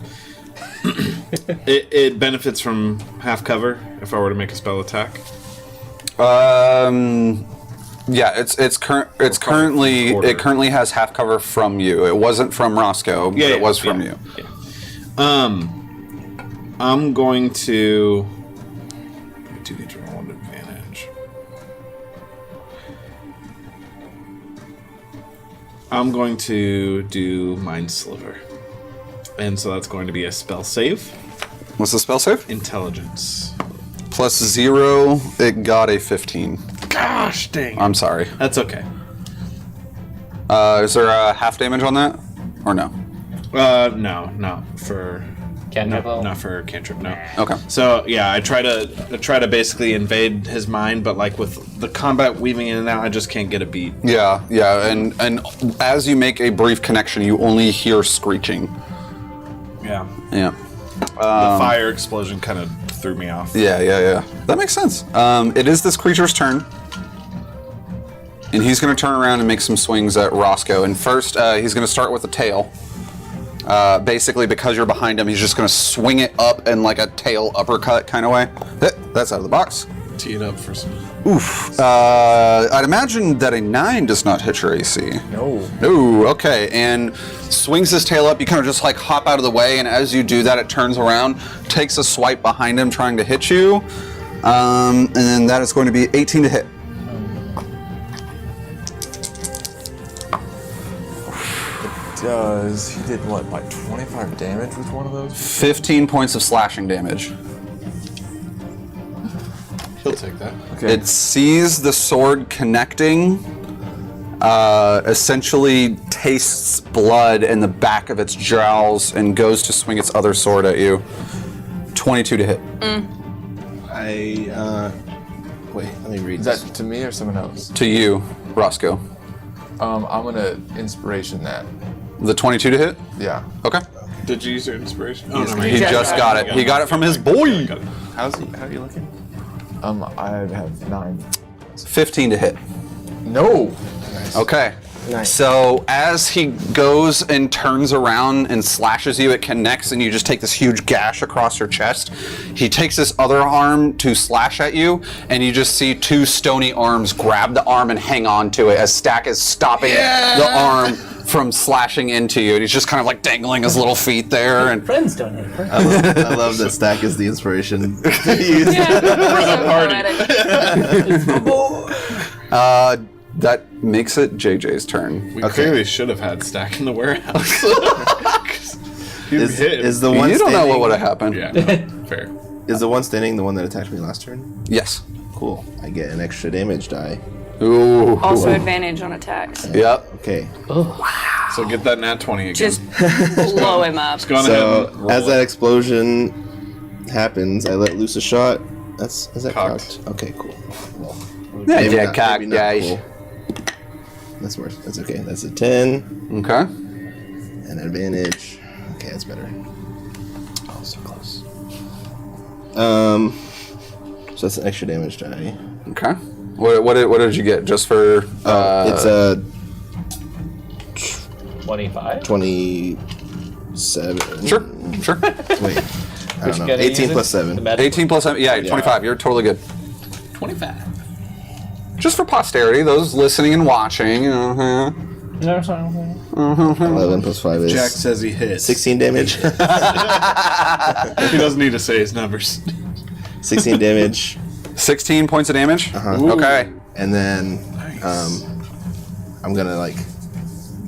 It benefits from half cover if I were to make a spell attack. Yeah, it currently has half cover from you. It wasn't from Roscoe, but it was from you. Yeah. I'm going to. I do need to roll an advantage. I'm going to do Mind Sliver. And so that's going to be a spell save. What's the spell save? Intelligence. Plus 0, it got a 15. Gosh dang. I'm sorry. That's okay. Is there a half damage on that? Or no? No, not for Cantrip? not for cantrip. No. Okay. So yeah, I try to basically invade his mind, but like with the combat weaving in and out, I just can't get a beat. Yeah, and as you make a brief connection, you only hear screeching. Yeah. Yeah. The fire explosion kind of threw me off. Yeah. That makes sense. It is this creature's turn. And he's going to turn around and make some swings at Roscoe. And first, he's going to start with the tail. Basically, because you're behind him, he's just going to swing it up in like a tail uppercut kind of way. That's out of the box. Tee it up for some. Oof. I'd imagine that a 9 does not hit your AC. No. No, okay. And swings his tail up. You kind of just like hop out of the way, and as you do that, it turns around, takes a swipe behind him, trying to hit you. And then that is going to be 18 to hit. He did what, like 25 damage with one of those? 15 points of slashing damage. He'll take that. Okay. It sees the sword connecting, essentially tastes blood in the back of its jowls, and goes to swing its other sword at you. 22 to hit. Wait, let me read Is this. that to me or someone else? To you, Roscoe. I'm gonna inspiration that. The 22 to hit? Yeah. Okay. Did you use your inspiration? Oh, no, He just got it. He got it from his boy. How are you looking? I have 9. 15 to hit. No. Okay. Nice. So as he goes and turns around and slashes you, it connects and you just take this huge gash across your chest. He takes this other arm to slash at you, and you just see 2 stony arms grab the arm and hang on to it as Stack is stopping the arm from slashing into you. And he's just kind of like dangling his little feet there. And Friends don't hate friends. I love that Stack is the inspiration. that makes it JJ's turn. We clearly should have had Stack in the warehouse. Is the one You don't know standing- what would have happened. Yeah, no, fair. Is the one standing the one that attacked me last turn? Yes. Cool. I get an extra damage die. Ooh. Also advantage on attacks. Yep. Okay. So get that nat 20 again. Just blow him up. Just go on ahead So and roll as it. that explosion happens, I let loose a shot. Is that Cocked. cocked? Okay, cool. Yeah, not- cock, maybe not guys. cool. That's worse. That's okay. That's a 10 Okay. and advantage. Okay, that's better. Oh, so close. So that's an extra damage die. Okay. What did you get just for? It's a 25? 27. Sure. Wait, I don't know. Gotta 18 use plus it. 7. The magic- 18 plus 7. Yeah, 25. You're totally good. 25. Just for posterity, those listening and watching. No, sorry. 11 plus 5 is Jack says he hit. 16 damage. He doesn't need to say his numbers. 16 damage. 16 points of damage. Okay. And then I'm gonna like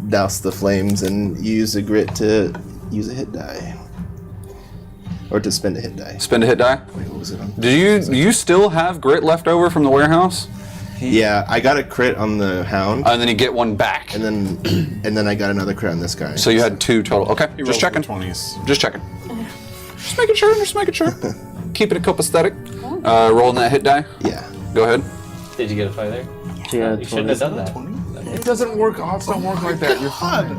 douse the flames and use a grit to use a hit die. Or to spend a hit die. Spend a hit die. Wait, what was it on? Do you still have grit left over from the warehouse? Yeah, I got a crit on the hound, And then you get one back. and then I got another crit on this guy. So you had 2 total. Okay. He Just rolled checking. for 20s. Just checking. Just making sure. Just making sure. Keeping it copacetic. Rolling that hit die. Yeah. Go ahead. Did you get a 5 there? Yeah, You shouldn't have done that. It doesn't work. Odds don't work like that. You're fine.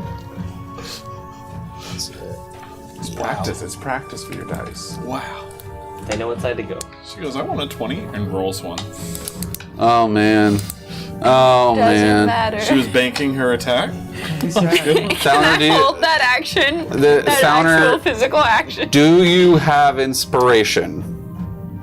It's practice. It's practice for your dice. Wow. They know what side to go. She goes, I want a 20, and rolls one. Oh man. Oh Doesn't man. matter. She was banking her attack. Founder, do you, Hold that action. the That Founder, actual physical action. do you have inspiration?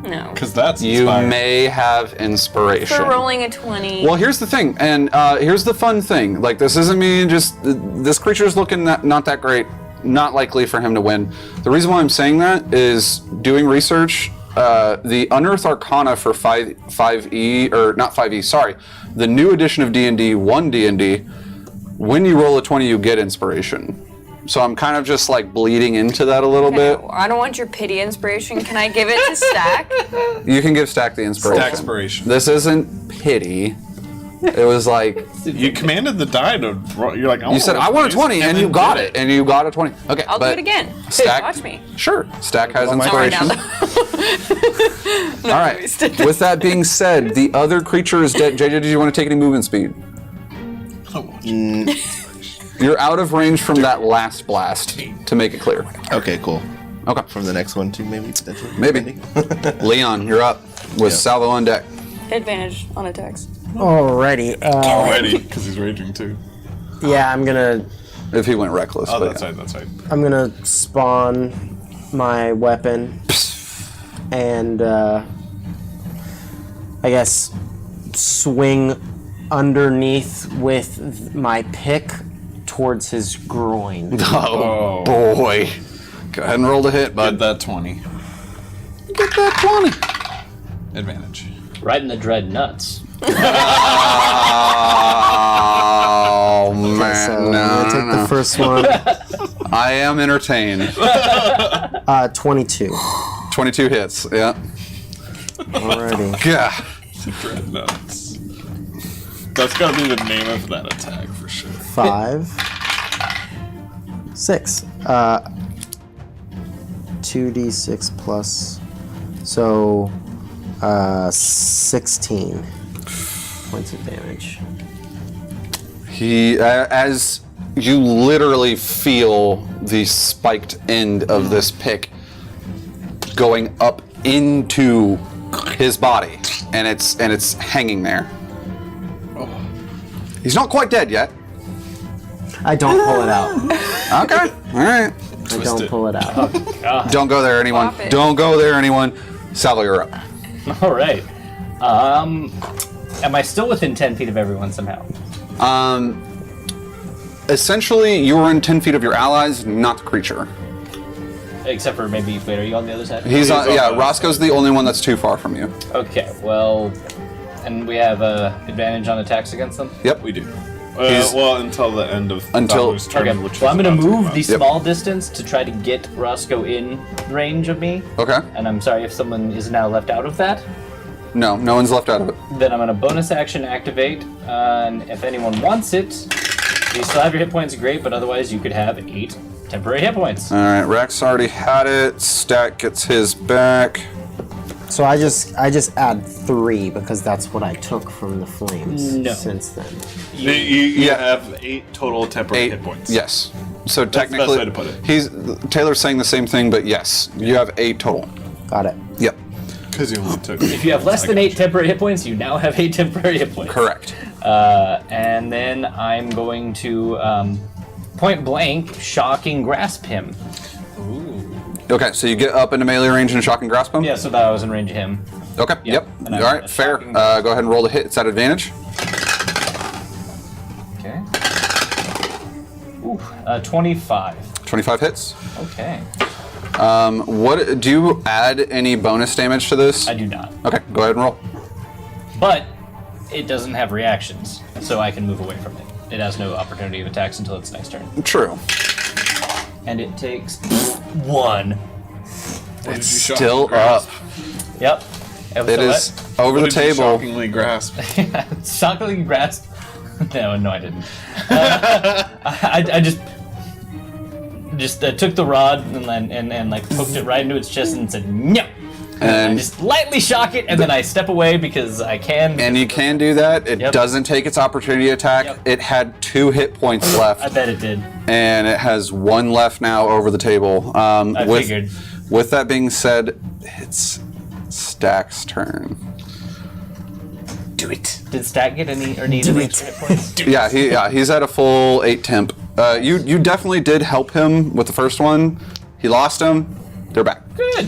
No. Because that's You inspiring. may have inspiration. For rolling a 20. Well, here's the thing, and here's the fun thing. Like, this isn't me just... This creature's looking not that great. Not likely for him to win. The reason why I'm saying that is doing research, the Unearthed Arcana for 5e, or not 5e, sorry, the new edition of D&D, 1 D&D, when you roll a 20, you get inspiration. So I'm kind of just like bleeding into that a little bit. I don't want your pity inspiration. Can I give it to Stack? You can give Stack the inspiration. Stack inspiration. This isn't pity. It was like... You commanded the die to roll. You're like, You said, I want a 20, and you then got did it, and you got a 20. Okay, I'll do but it again. Stack, Watch me. Sure, Stack has Well, my- inspiration. All right, wasted. with that being said, the other creature is dead. JJ, did you want to take any movement speed? You're out of range from that last blast, to make it clear. Okay, cool. Okay, From the next one too, maybe potentially. maybe. Leon, you're up with Yeah. Salvo on deck. Advantage on attacks. Alrighty. Already, because he's raging too. Yeah, I'm gonna If he went reckless. Oh, but that's yeah. right, that's right. I'm gonna spawn my weapon and I guess swing underneath with my pick towards his groin. Oh, boy. Go ahead and roll the hit, Get bud. that 20. Get that 20. Advantage. Right in the dread nuts. Oh, man. So no, I'm gonna take no. the first one. I am entertained. 22. 22 hits, yeah. Alrighty. Yeah. Dreadnoughts. That's gotta be the name of that attack for sure. 5. 6. 2d6 plus. So 16 points of damage. He, as you literally feel the spiked end of this pick going up into his body, and it's hanging there. He's not quite dead yet. I don't pull it out. Okay, all right. I don't it. pull it out. Don't go there, anyone. Flop it. Don't go there, anyone. Salvo, you're up. All right. Am I still within 10 feet of everyone somehow? Essentially, you are in 10 feet of your allies, not the creature. Except for maybe, wait, are you on the other side? He's on, on yeah, the Roscoe's the only one that's too far from you. Okay, well, and we have advantage on attacks against them? Yep. We do. He's- Well, until the end of Until- Fowler's turn, Okay, which well, I'm is going to about move come the up. small distance to try to get Roscoe in range of me. Okay. And I'm sorry if someone is now left out of that. No, no one's left out of it. Then I'm going to bonus action activate, and if anyone wants it, you still have your hit points, great, but otherwise you could have 8 temporary hit points. All right, Rex already had it. Stack gets his back. So I just add 3 because that's what I took from the flames No. since then. You Yeah. have 8 total temporary hit points. Yes. So the best technically, way to put it. Taylor's saying the same thing, but yes, you have 8 total. Got it. Yep. Because you only took. If you have less than 8 temporary hit points, you now have 8 temporary hit points. Correct. And then I'm going to point blank shocking grasp him. Okay, so you get up into melee range and shock and grasp him? Yeah, so that I was in range of him. Okay, yep. And All I'm right, fair. shocking Go ahead and roll the hit. It's at advantage. Okay. Ooh, 25. 25 hits. Okay. What do you add any bonus damage to this? I do not. Okay, go ahead and roll. But it doesn't have reactions, so I can move away from it. It has no opportunity of attacks until its next turn. True. And it takes 1. It's still up. Yep. And It so is over the What did you table. shockingly grasp. shockingly grasp. No, I didn't. I just took the rod and like poked it right into its chest and said no. And I And just lightly shock it, and then I step away because I can. and you can do that. It Yep. doesn't take its opportunity attack. Yep. It had 2 hit points I left, bet it did. and it has 1 left now over the table. I figured. With that being said, it's Stack's turn. Do it. Did Stack get any or need any extra hit points? He's at a full 8 temp. You definitely did help him with the first one. He lost him. They're back. Good.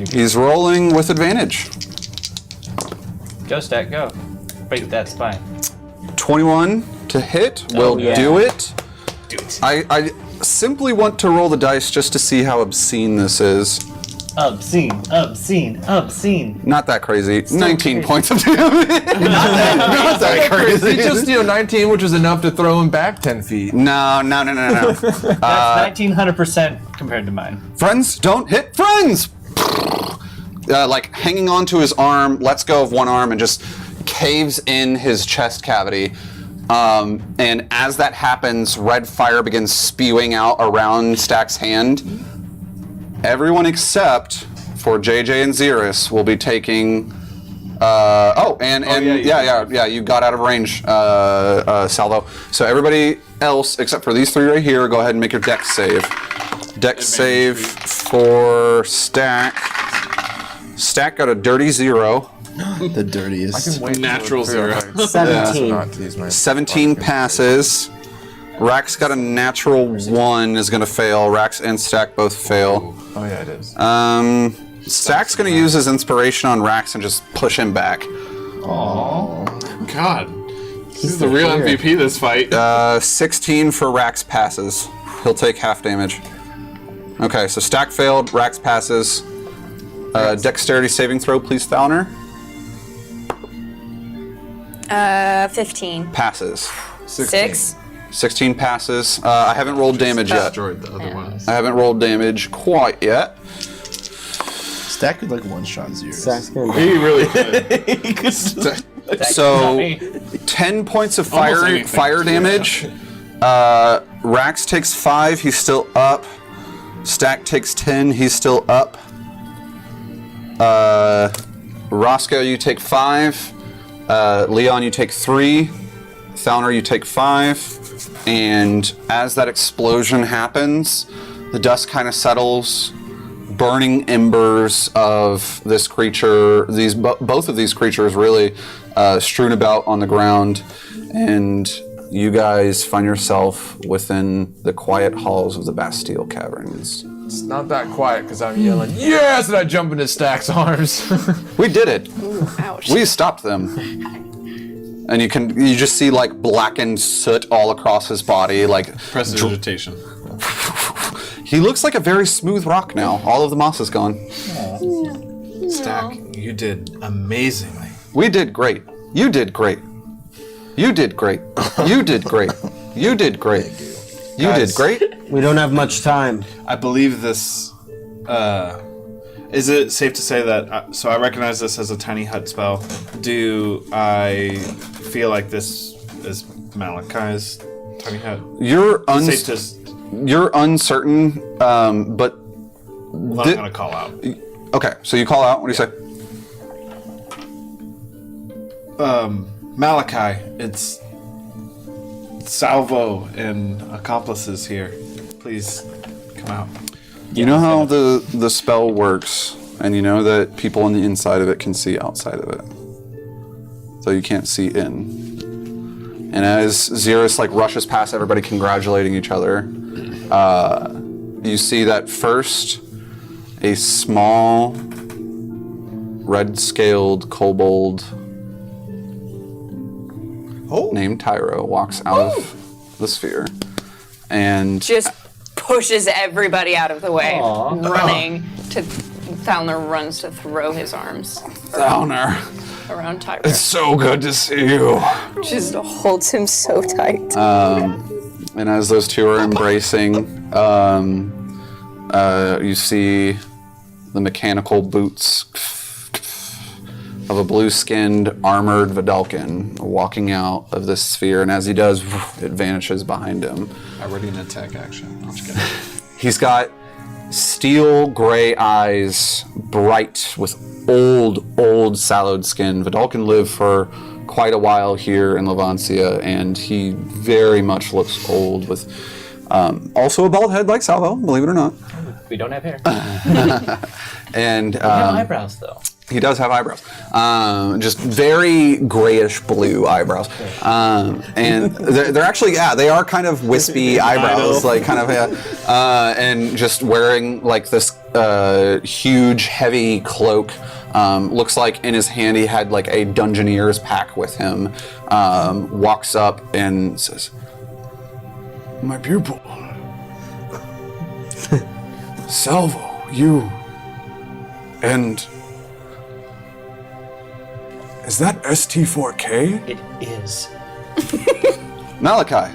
He's rolling with advantage. Go, Stack, go. Break that spine. 21 to hit will do it. Do it. I simply want to roll the dice just to see how obscene this is. Obscene. Not that crazy. 19 crazy. points of damage. Not that crazy. He just 19, which was enough to throw him back 10 feet. No. That's 1900% compared to mine. Friends, don't hit friends! Like hanging onto his arm, lets go of one arm and just caves in his chest cavity. And as that happens, red fire begins spewing out around Stack's hand. Everyone except for JJ and Xeris will be taking. You got out of range, Salvo. So everybody else except for these three right here, go ahead and make your dex save. Dex save for Stack. Stack got a dirty 0. The dirtiest. Natural 0. 17. 17 passes. Rax got a natural 1 is going to fail. Rax and Stack both fail. Oh yeah, it is. Stack's going to use his inspiration on Rax and just push him back. God. He's the real MVP this fight. 16 for Rax passes. He'll take half damage. Okay, so Stack failed. Rax passes. Dexterity saving throw, please, Thalner. 15. Passes. 6. 16 passes. I haven't rolled damage yet. Destroyed the other ones. I haven't rolled damage quite yet. Stack could like one-shot Xeris. Stack's gonna He really could. So 10 points of fire damage. Rax takes 5, he's still up. Stack takes 10, he's still up. Roscoe, you take 5. Leon, you take 3. Thalner, you take 5. And as that explosion happens, the dust kind of settles. Burning embers of this creature, both of these creatures really strewn about on the ground, and you guys find yourself within the quiet halls of the Bastille Caverns. It's not that quiet because I'm yelling, yes! And I jump into Stack's arms. We did it. Ouch. We stopped them. And you just see like blackened soot all across his body, like Prestidigitation. he looks like a very smooth rock now. All of the moss is gone. Stack, you did amazingly. We did great. You did great. You did great. You did great. You did great. You did great. We don't have much time. I believe this. Is it safe to say that? So I recognize this as a tiny hut spell. Do I feel like this is Malachi's tiny hut? You're Safe to. you're uncertain, but Well, I'm gonna call out. okay. So you call out. What do you say? Malachi, it's Salvo and accomplices here. Please come out. You know how the spell works, and you know that people on the inside of it can see outside of it, so you can't see in. And as Xeris like rushes past everybody congratulating each other, you see that first a small red-scaled kobold named Tyro walks out of the sphere, and Just pushes everybody out of the way, running to. Thalner runs to throw his arms Thalner, around Tyro. it's so good to see you. Just holds him so tight. And as those two are embracing, you see the mechanical boots of a blue-skinned, armored Vidalcan walking out of this sphere, and as he does, it vanishes behind him. Already an attack action. I'm just kidding. He's got steel gray eyes, bright with old sallowed skin. Vidalcan lived for quite a while here in Levancia, and he very much looks old with also a bald head like Salvo, believe it or not. We don't have hair. And We have eyebrows, though. He does have eyebrows, just very grayish blue eyebrows, and they're actually they are kind of wispy eyebrows, like kind of and just wearing like this huge heavy cloak. Looks like in his hand he had like a Dungeoneer's pack with him. Walks up and says, "My pupil, Salvo, you and." Is that ST4K? It is. Malachi,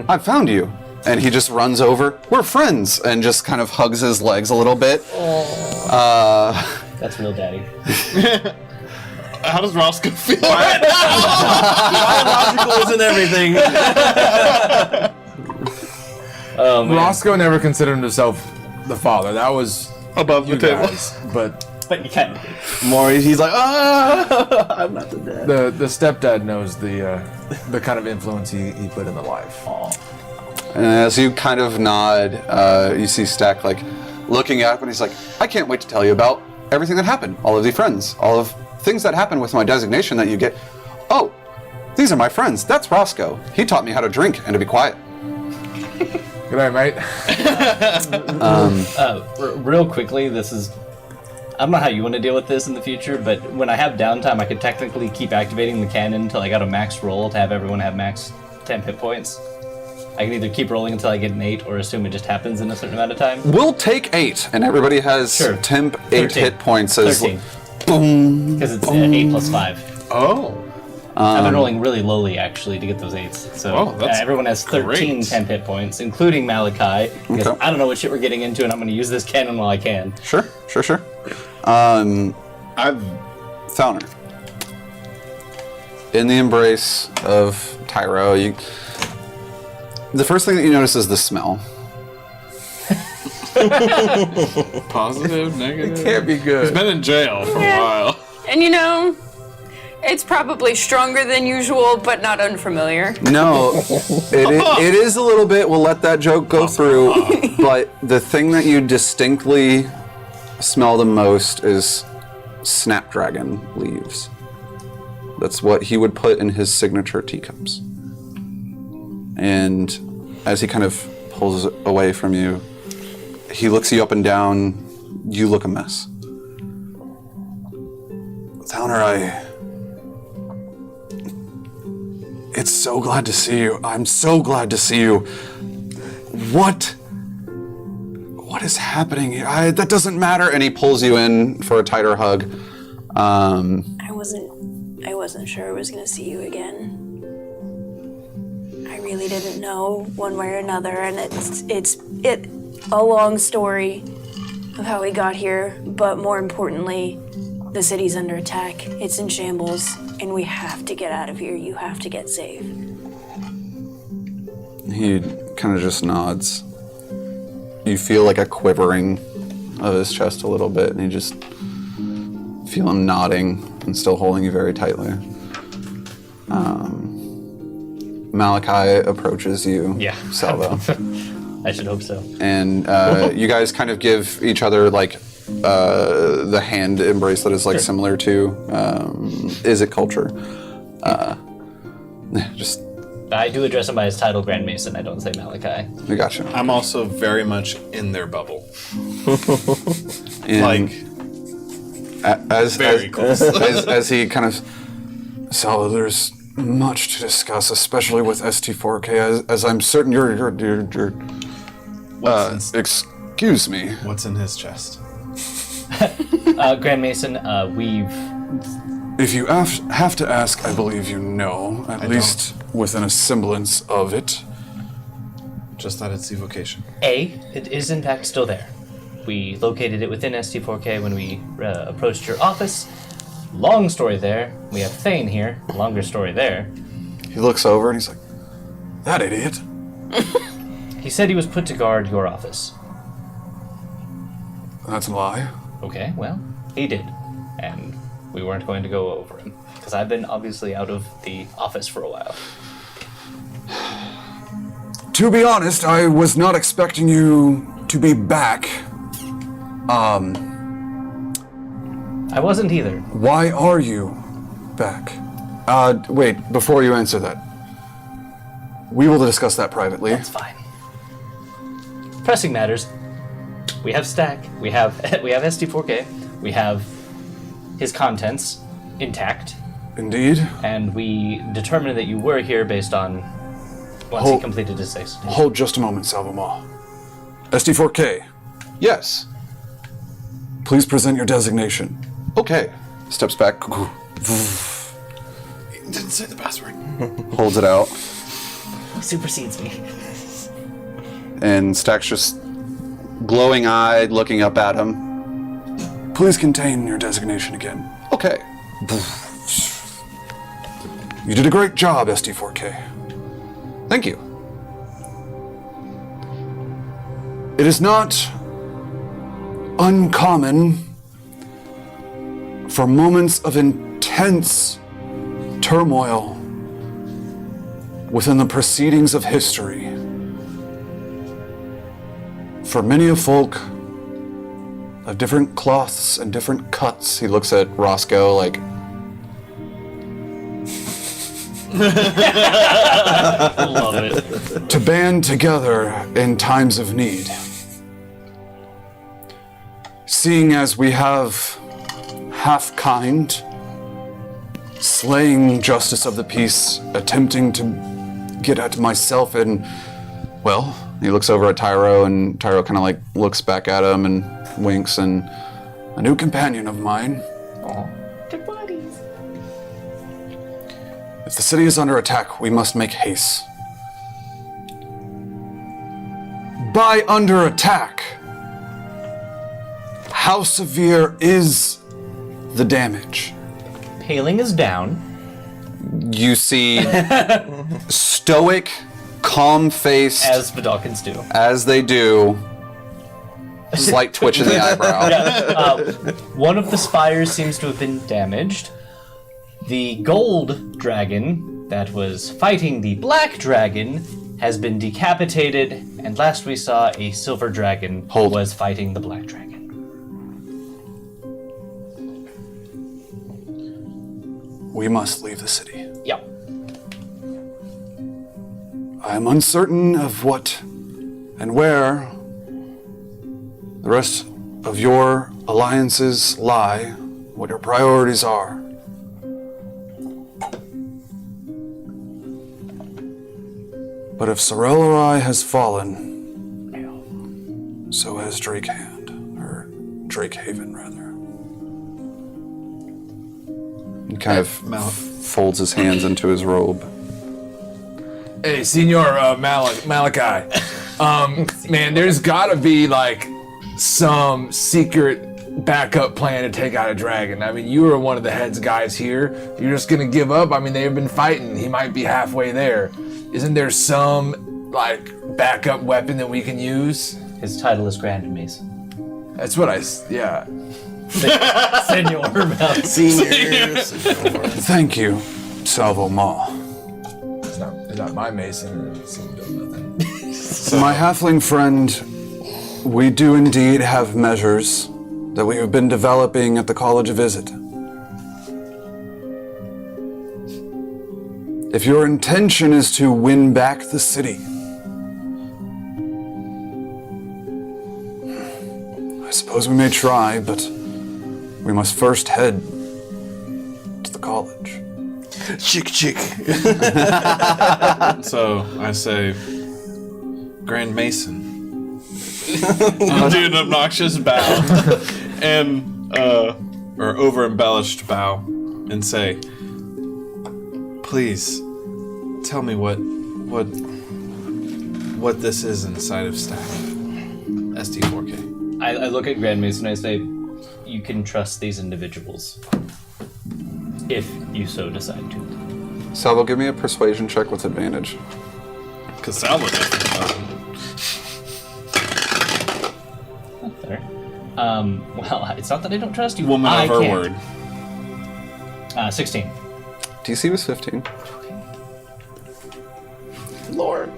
I found you. And he just runs over. We're friends, and just kind of hugs his legs a little bit. That's real daddy. How does Roscoe feel? Biological isn't everything. Oh man. Roscoe never considered himself the father. That was Above the you table. guys. But But you can. Maurice, he's like, I'm not the dad. the stepdad knows the kind of influence he put in the life. And as you kind of nod, you see Stack like looking up, and he's like, I can't wait to tell you about everything that happened, all of the friends, all of things that happened with my designation that you get. Oh, these are my friends. That's Roscoe. He taught me how to drink and to be quiet. Good night, mate. Real quickly, this is... I don't know how you want to deal with this in the future, but when I have downtime, I could technically keep activating the cannon until I got a max roll to have everyone have max 10 hit points. I can either keep rolling until I get an 8 or assume it just happens in a certain amount of time. We'll take 8, and everybody has temp 8 13. hit points as 13. boom. Because it's 8 plus 5. Oh. I've been rolling really lowly, actually, to get those 8s. So that's everyone has 13 great. temp hit points, including Malachi, because Okay. I don't know what shit we're getting into, and I'm going to use this cannon while I can. Sure. I've Fauner. In the embrace of Tyro, the first thing that you notice is the smell. positive, negative. Can't be He's good. been in jail for a while. And you know, it's probably stronger than usual, but not unfamiliar. No, it is a little bit. We'll let that joke go through. But the thing that you distinctly smell the most is snapdragon leaves. That's what he would put in his signature teacups. And as he kind of pulls away from you, he looks you up and down. You look a mess. Towner, it's so glad to see you. I'm so glad to see you. What is happening here? That doesn't matter. And he pulls you in for a tighter hug. I wasn't sure I was gonna see you again. I really didn't know one way or another, and it's a long story of how we got here, but more importantly, the city's under attack. It's in shambles, and we have to get out of here. You have to get safe. He kind of just nods. You feel like a quivering of his chest a little bit, and you just feel him nodding and still holding you very tightly. Malachi approaches you, Yeah. Salvo, I should hope so. and you guys kind of give each other like the hand embrace that is like similar to Is It culture. Just I do address him by his title, Grand Mason. I don't say Malachi. we got you. I'm also very much in their bubble. And Like, as very close. as he kind of, Salvo, there's much to discuss, especially with ST4K, as I'm certain you're excuse me. what's in his chest? Grand Mason, we've... If you have to ask, I believe you know, at least within a semblance of it. Just that it's evocation. It is in fact still there. We located it within ST4K when we approached your office. Long story there. We have Thane here. Longer story there. He looks over and he's like, that idiot. He said he was put to guard your office. That's a lie. Okay, well, he did. And we weren't going to go over him. Because I've been obviously out of the office for a while. To be honest, I was not expecting you to be back. I wasn't either. Why are you back? Wait, before you answer that, we will discuss that privately. That's fine. Pressing matters. We have Stack. We have SD4K. We have his contents intact. Indeed. And we determined that you were here based on once he completed his exorcism. Hold just a moment, Salvamar. SD4K. Yes. Please present your designation. Okay. Steps back. Didn't say the password. Holds it out. Supersedes me. And Stack's just glowing-eyed, looking up at him. Please contain your designation again. Okay. You did a great job, SD4K. Thank you. It is not uncommon for moments of intense turmoil within the proceedings of history. For many a folk of different cloths and different cuts, he looks at Roscoe like, Love it. to band together in times of need. Seeing as we have half-kind, slaying justice of the peace, attempting to get at myself and, well, he looks over at Tyro, and Tyro kind of like looks back at him and winks, and a new companion of mine. Good buddies. If the city is under attack, we must make haste. By under attack, how severe is the damage? Paling is down. You see stoic, calm-faced, As Vidalkins do. as they do, slight twitch in the eyebrow. One of the spires seems to have been damaged. The gold dragon that was fighting the black dragon has been decapitated, and last we saw, a silver dragon was fighting the black dragon. We must leave the city. Yep. I am uncertain of what and where the rest of your alliances lie, what your priorities are. But if Sorellerai has fallen, so has Drakehand, or Drakehaven, rather. He kind of folds his hands into his robe. Hey, Senor Malachi. Man, there's gotta be like some secret backup plan to take out a dragon. I mean, you are one of the heads guys here. You're just gonna give up? I mean, they've been fighting. He might be halfway there. Isn't there some like backup weapon that we can use? His title is Grand Mason. That's what yeah. Senor Malachi. Senior. Thank you, Salvo Ma. It's not my mason. It's nothing. My halfling friend, we do indeed have measures that we have been developing at the College of Visit. If your intention is to win back the city, I suppose we may try, but we must first head to the college. Chick. So I say, Grand Mason. I'll do an obnoxious bow and or over embellished bow and say, please tell me what this is inside of Stack. SD4K. I look at Grand Mason and I say, you can trust these individuals. If you so decide to. Salvo, give me a persuasion check with advantage. Because Salvo definitely doesn't. There. Well, it's not that I don't trust you. Woman I of her can't. word. 16. DC was 15. Lord.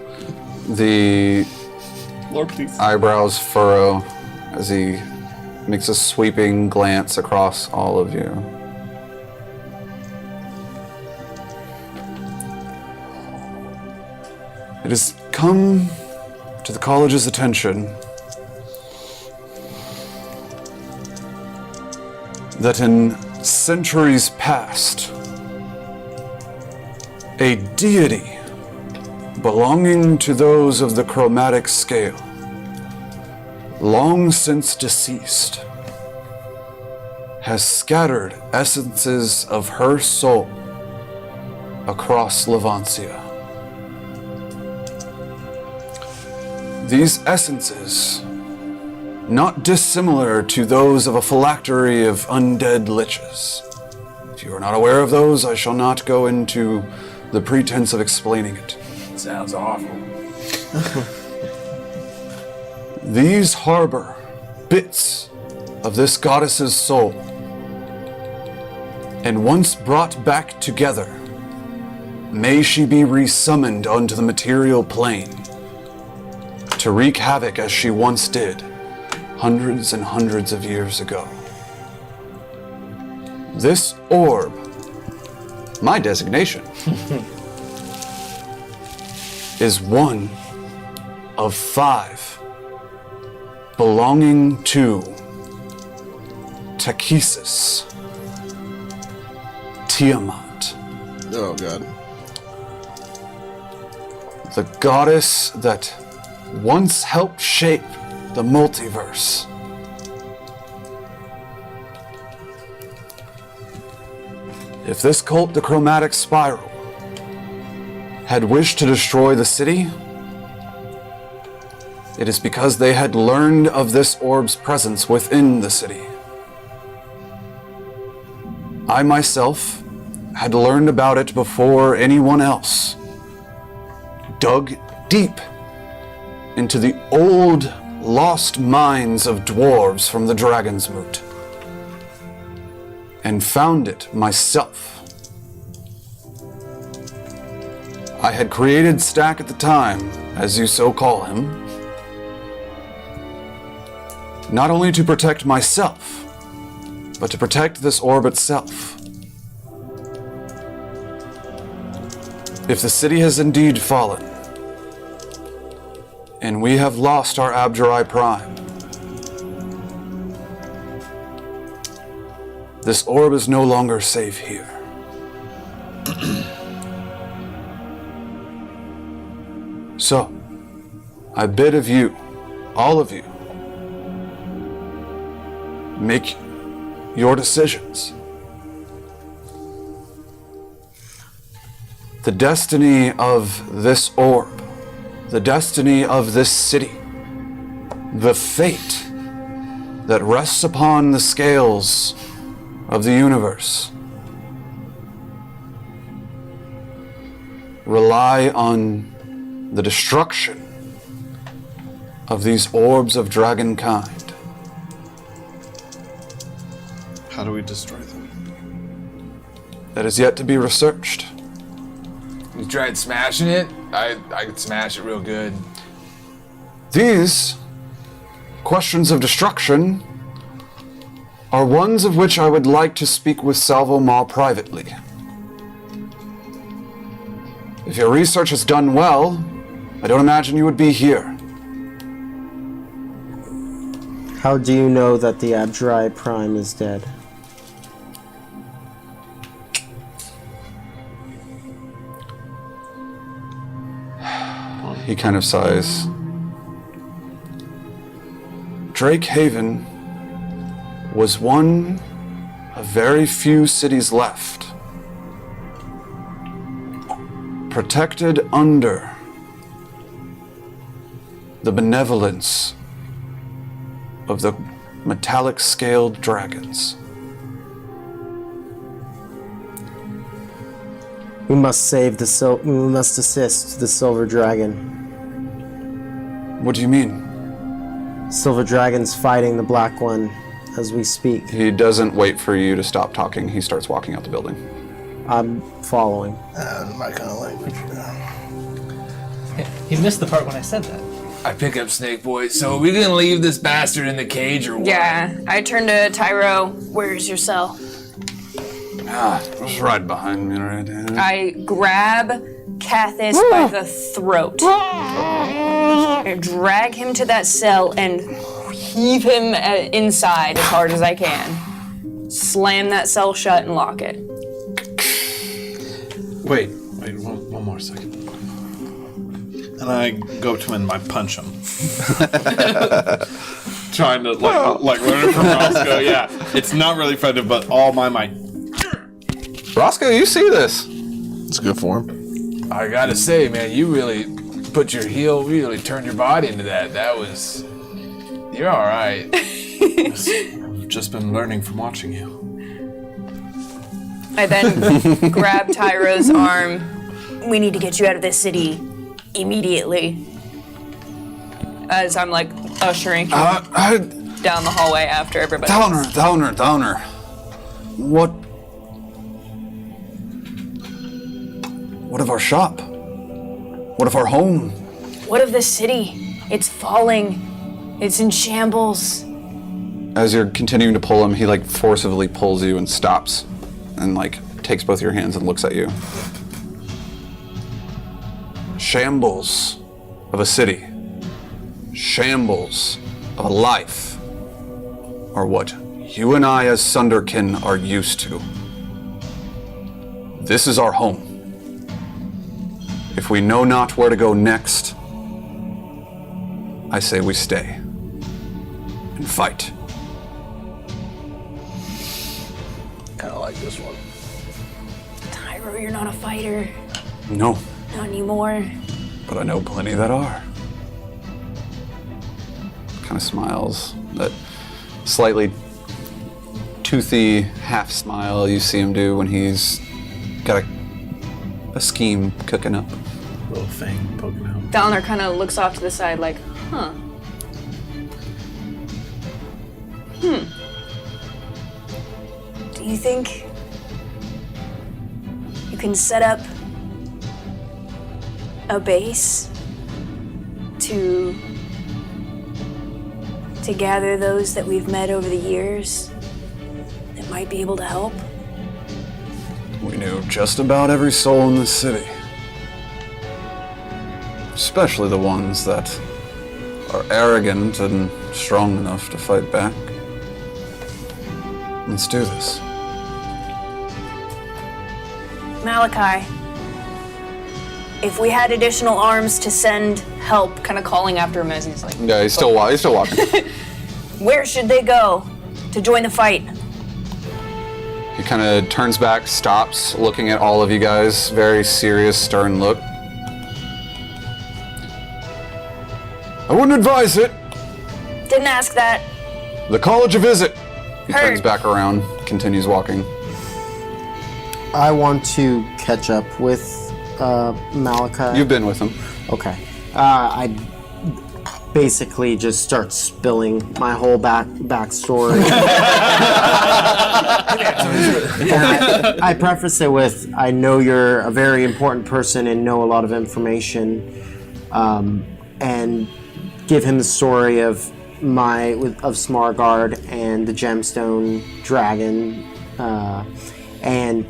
The Lord, please. eyebrows furrow as he makes a sweeping glance across all of you. It has come to the college's attention that in centuries past, a deity belonging to those of the chromatic scale, long since deceased, has scattered essences of her soul across Levancia. These essences, not dissimilar to those of a phylactery of undead liches. If you are not aware of those, I shall not go into the pretense of explaining it. Sounds awful. These harbor bits of this goddess's soul, and once brought back together, may she be resummoned onto the material plane to wreak havoc as she once did, hundreds and hundreds of years ago. This orb, my designation, is one of 5 belonging to Takesis, Tiamat, Oh god. the goddess that once helped shape the multiverse. If this cult, the Chromatic Spiral, had wished to destroy the city, it is because they had learned of this orb's presence within the city. I myself had learned about it before anyone else, dug deep into the old, lost minds of dwarves from the Dragon's Moot, and found it myself. I had created Stack at the time, as you so call him, not only to protect myself, but to protect this orb itself. If the city has indeed fallen, and we have lost our Abjurai Prime, this orb is no longer safe here. So, I bid of you, all of you, make your decisions. The destiny of this orb, the destiny of this city, the fate that rests upon the scales of the universe, rely on the destruction of these orbs of dragonkind. How do we destroy them? That is yet to be researched. You tried smashing it? I could smash it real good. These questions of destruction are ones of which I would like to speak with Salvo Maw privately. If your research is done well, I don't imagine you would be here. How do you know that the Abjurai Prime is dead? He kind of sighs. Drake Haven was one of very few cities left, protected under the benevolence of the metallic-scaled dragons. We must save the we must assist the Silver Dragon. What do you mean? Silver Dragon's fighting the Black One as we speak. He doesn't wait for you to stop talking. He starts walking out the building. I'm following. My kind of language. He missed the part when I said that. I pick up Snake Boy. So are we gonna leave this bastard in the cage or what? Yeah, I turn to Tyro. Where's your cell? Just right behind me right there. I grab Cathis by the throat. I drag him to that cell and heave him inside as hard as I can. Slam that cell shut and lock it. Wait, one more second. And I go to him and I punch him. Trying to like learn from Roscoe. Yeah, it's not really effective, but all my might. Roscoe, you see this? It's good form. I gotta say, man, you really put your heel, really turned your body into that. You're all right. I've just been learning from watching you. I then grab Tyro's arm. We need to get you out of this city immediately. As I'm like ushering him down the hallway after everybody else. Downer. What of our shop? What of our home? What of the city? It's falling. It's in shambles. As you're continuing to pull him, he like forcibly pulls you and stops and like takes both your hands and looks at you. Shambles of a city. Shambles of a life are what you and I as Sunderkin are used to. This is our home. If we know not where to go next, I say we stay and fight. Kind of like this one. Tyro, you're not a fighter. No, Not anymore. but I know plenty that are. Kind of smiles, that slightly toothy half smile you see him do when he's got a scheme cooking up. Little thing poking out. Downer kind of looks off to the side like, huh. Do you think you can set up a base to gather those that we've met over the years that might be able to help? We knew just about every soul in the city. Especially the ones that are arrogant and strong enough to fight back. Let's do this. Malachi, if we had additional arms to send help, Kind of calling after him as he's like, Yeah, he's still walking. where should they go to join the fight? He kind of turns back, stops, looking at all of you guys, very serious, stern look. I wouldn't advise it. Didn't ask that. The college a visit. He Heard. turns back around, continues walking. I want to catch up with Malachi. You've been with him. Okay. I basically just start spilling my whole backstory. And I preface it with, I know you're a very important person and know a lot of information, and give him the story of Smargard and the Gemstone Dragon, and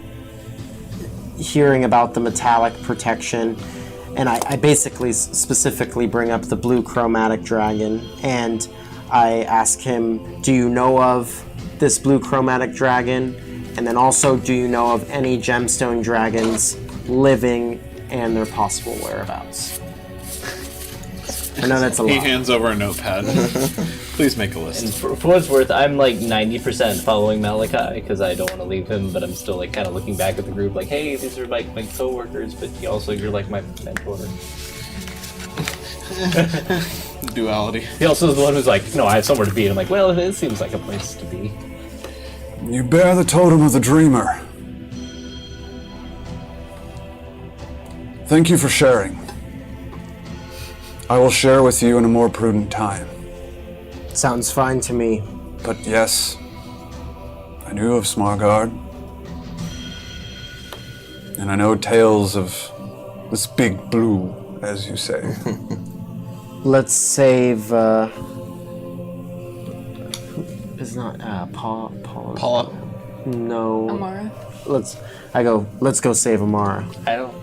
hearing about the metallic protection. And I basically specifically bring up the blue chromatic dragon, and I ask him, do you know of this blue chromatic dragon? And then also, do you know of any gemstone dragons living and their possible whereabouts? I know that's a lot. He hands over a notepad. Please make a list. And for what it's worth, I'm like 90% following Malachi because I don't want to leave him, but I'm still like kind of looking back at the group like, hey, these are like my co-workers, but you're like my mentor. Duality. He also is the one who's like, no, I have somewhere to be. And I'm like, well, it seems like a place to be. You bear the totem of the dreamer. Thank you for sharing. I will share with you in a more prudent time. Sounds fine to me. But yes, I knew of Smargard. And I know tales of this big blue, as you say. let's save. It's not Paul. Paula. No. Amara. Let's go save Amara. I don't.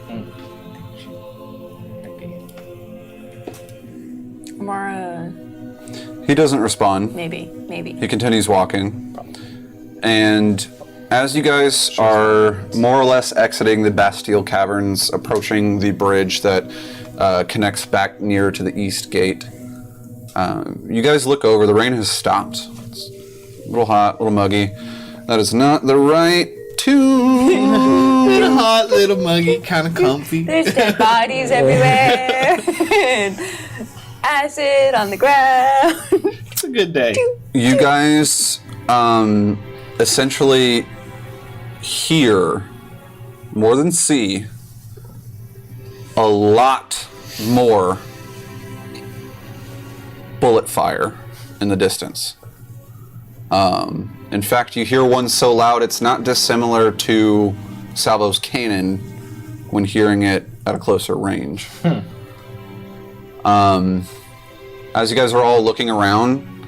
Amara. He doesn't respond. Maybe. He continues walking. And as you guys are more or less exiting the Bastille Caverns, approaching the bridge that connects back near to the east gate, you guys look over. The rain has stopped. It's a little hot, a little muggy. That is not the right tune. Little hot, little muggy, kind of comfy. There's dead bodies everywhere. Acid on the ground. It's a good day. You guys essentially hear, more than see, a lot more bullet fire in the distance. In fact, you hear one so loud it's not dissimilar to Salvo's cannon when hearing it at a closer range. As you guys are all looking around,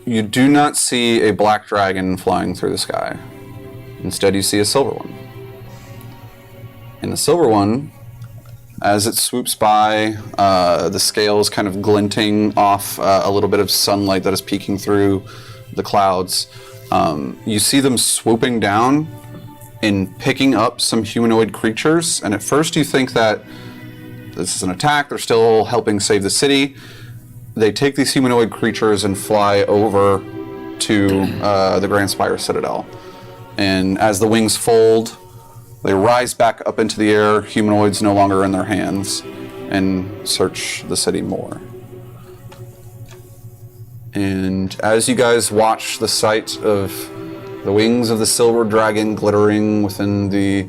you do not see a black dragon flying through the sky. Instead, you see a silver one. And the silver one, as it swoops by, the scales kind of glinting off a little bit of sunlight that is peeking through the clouds, you see them swooping down and picking up some humanoid creatures. And at first you think that this is an attack, they're still helping save the city. They take these humanoid creatures and fly over to the Grand Spire Citadel. And as the wings fold, they rise back up into the air, humanoids no longer in their hands, and search the city more. And as you guys watch the sight of the wings of the silver dragon glittering within the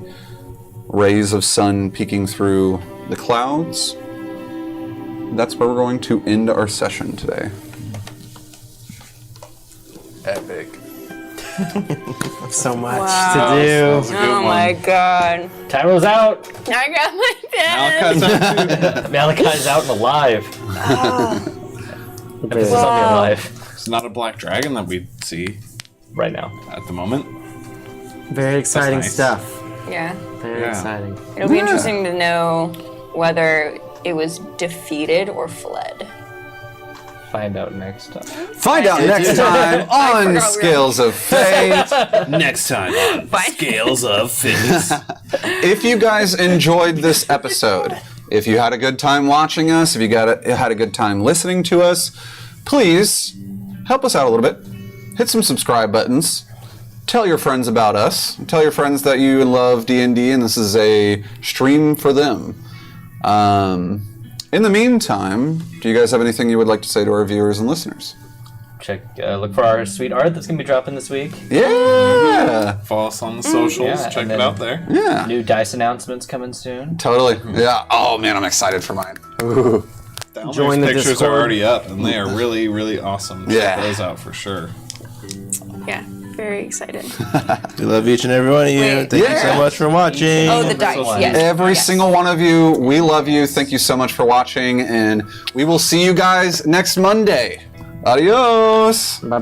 rays of sun peeking through the clouds, that's where we're going to end our session today. Epic. So much Wow. to do. Oh my god. Tyro's out. I got my pen. Malachi's out too. Malachi's out and alive. Emphasis on the Wow. alive It's not a black dragon that we see right now. at the moment. Very exciting nice. stuff. Yeah. Very Yeah. exciting. It'll be interesting to know whether it was defeated or fled. Find out next time. Find out next time on forgot we were- Scales of Fate. Next time on Scales of Fate. If you guys enjoyed this episode, if you had a good time watching us, if you had a good time listening to us, please help us out a little bit. Hit some subscribe buttons. Tell your friends about us. Tell your friends that you love D&D and this is a stream for them. In the meantime, do you guys have anything you would like to say to our viewers and listeners? Look for our sweet art that's gonna be dropping this week. Yeah! Follow us on the socials. Yeah, Check and it then- out there. Yeah. New dice announcements coming soon. Totally. Yeah. Oh man, I'm excited for mine. Ooh. The Join the pictures Discord. are already up, and they are really, really awesome. Yeah. Check those out for sure. Yeah. Very excited. We love each and every one of you. Wait. Thank you Yeah. so much for watching. Oh, the dice. Yes. Every Yes. single one of you, we love you. Thank you so much for watching, and we will see you guys next Monday. Adios. Bye-bye.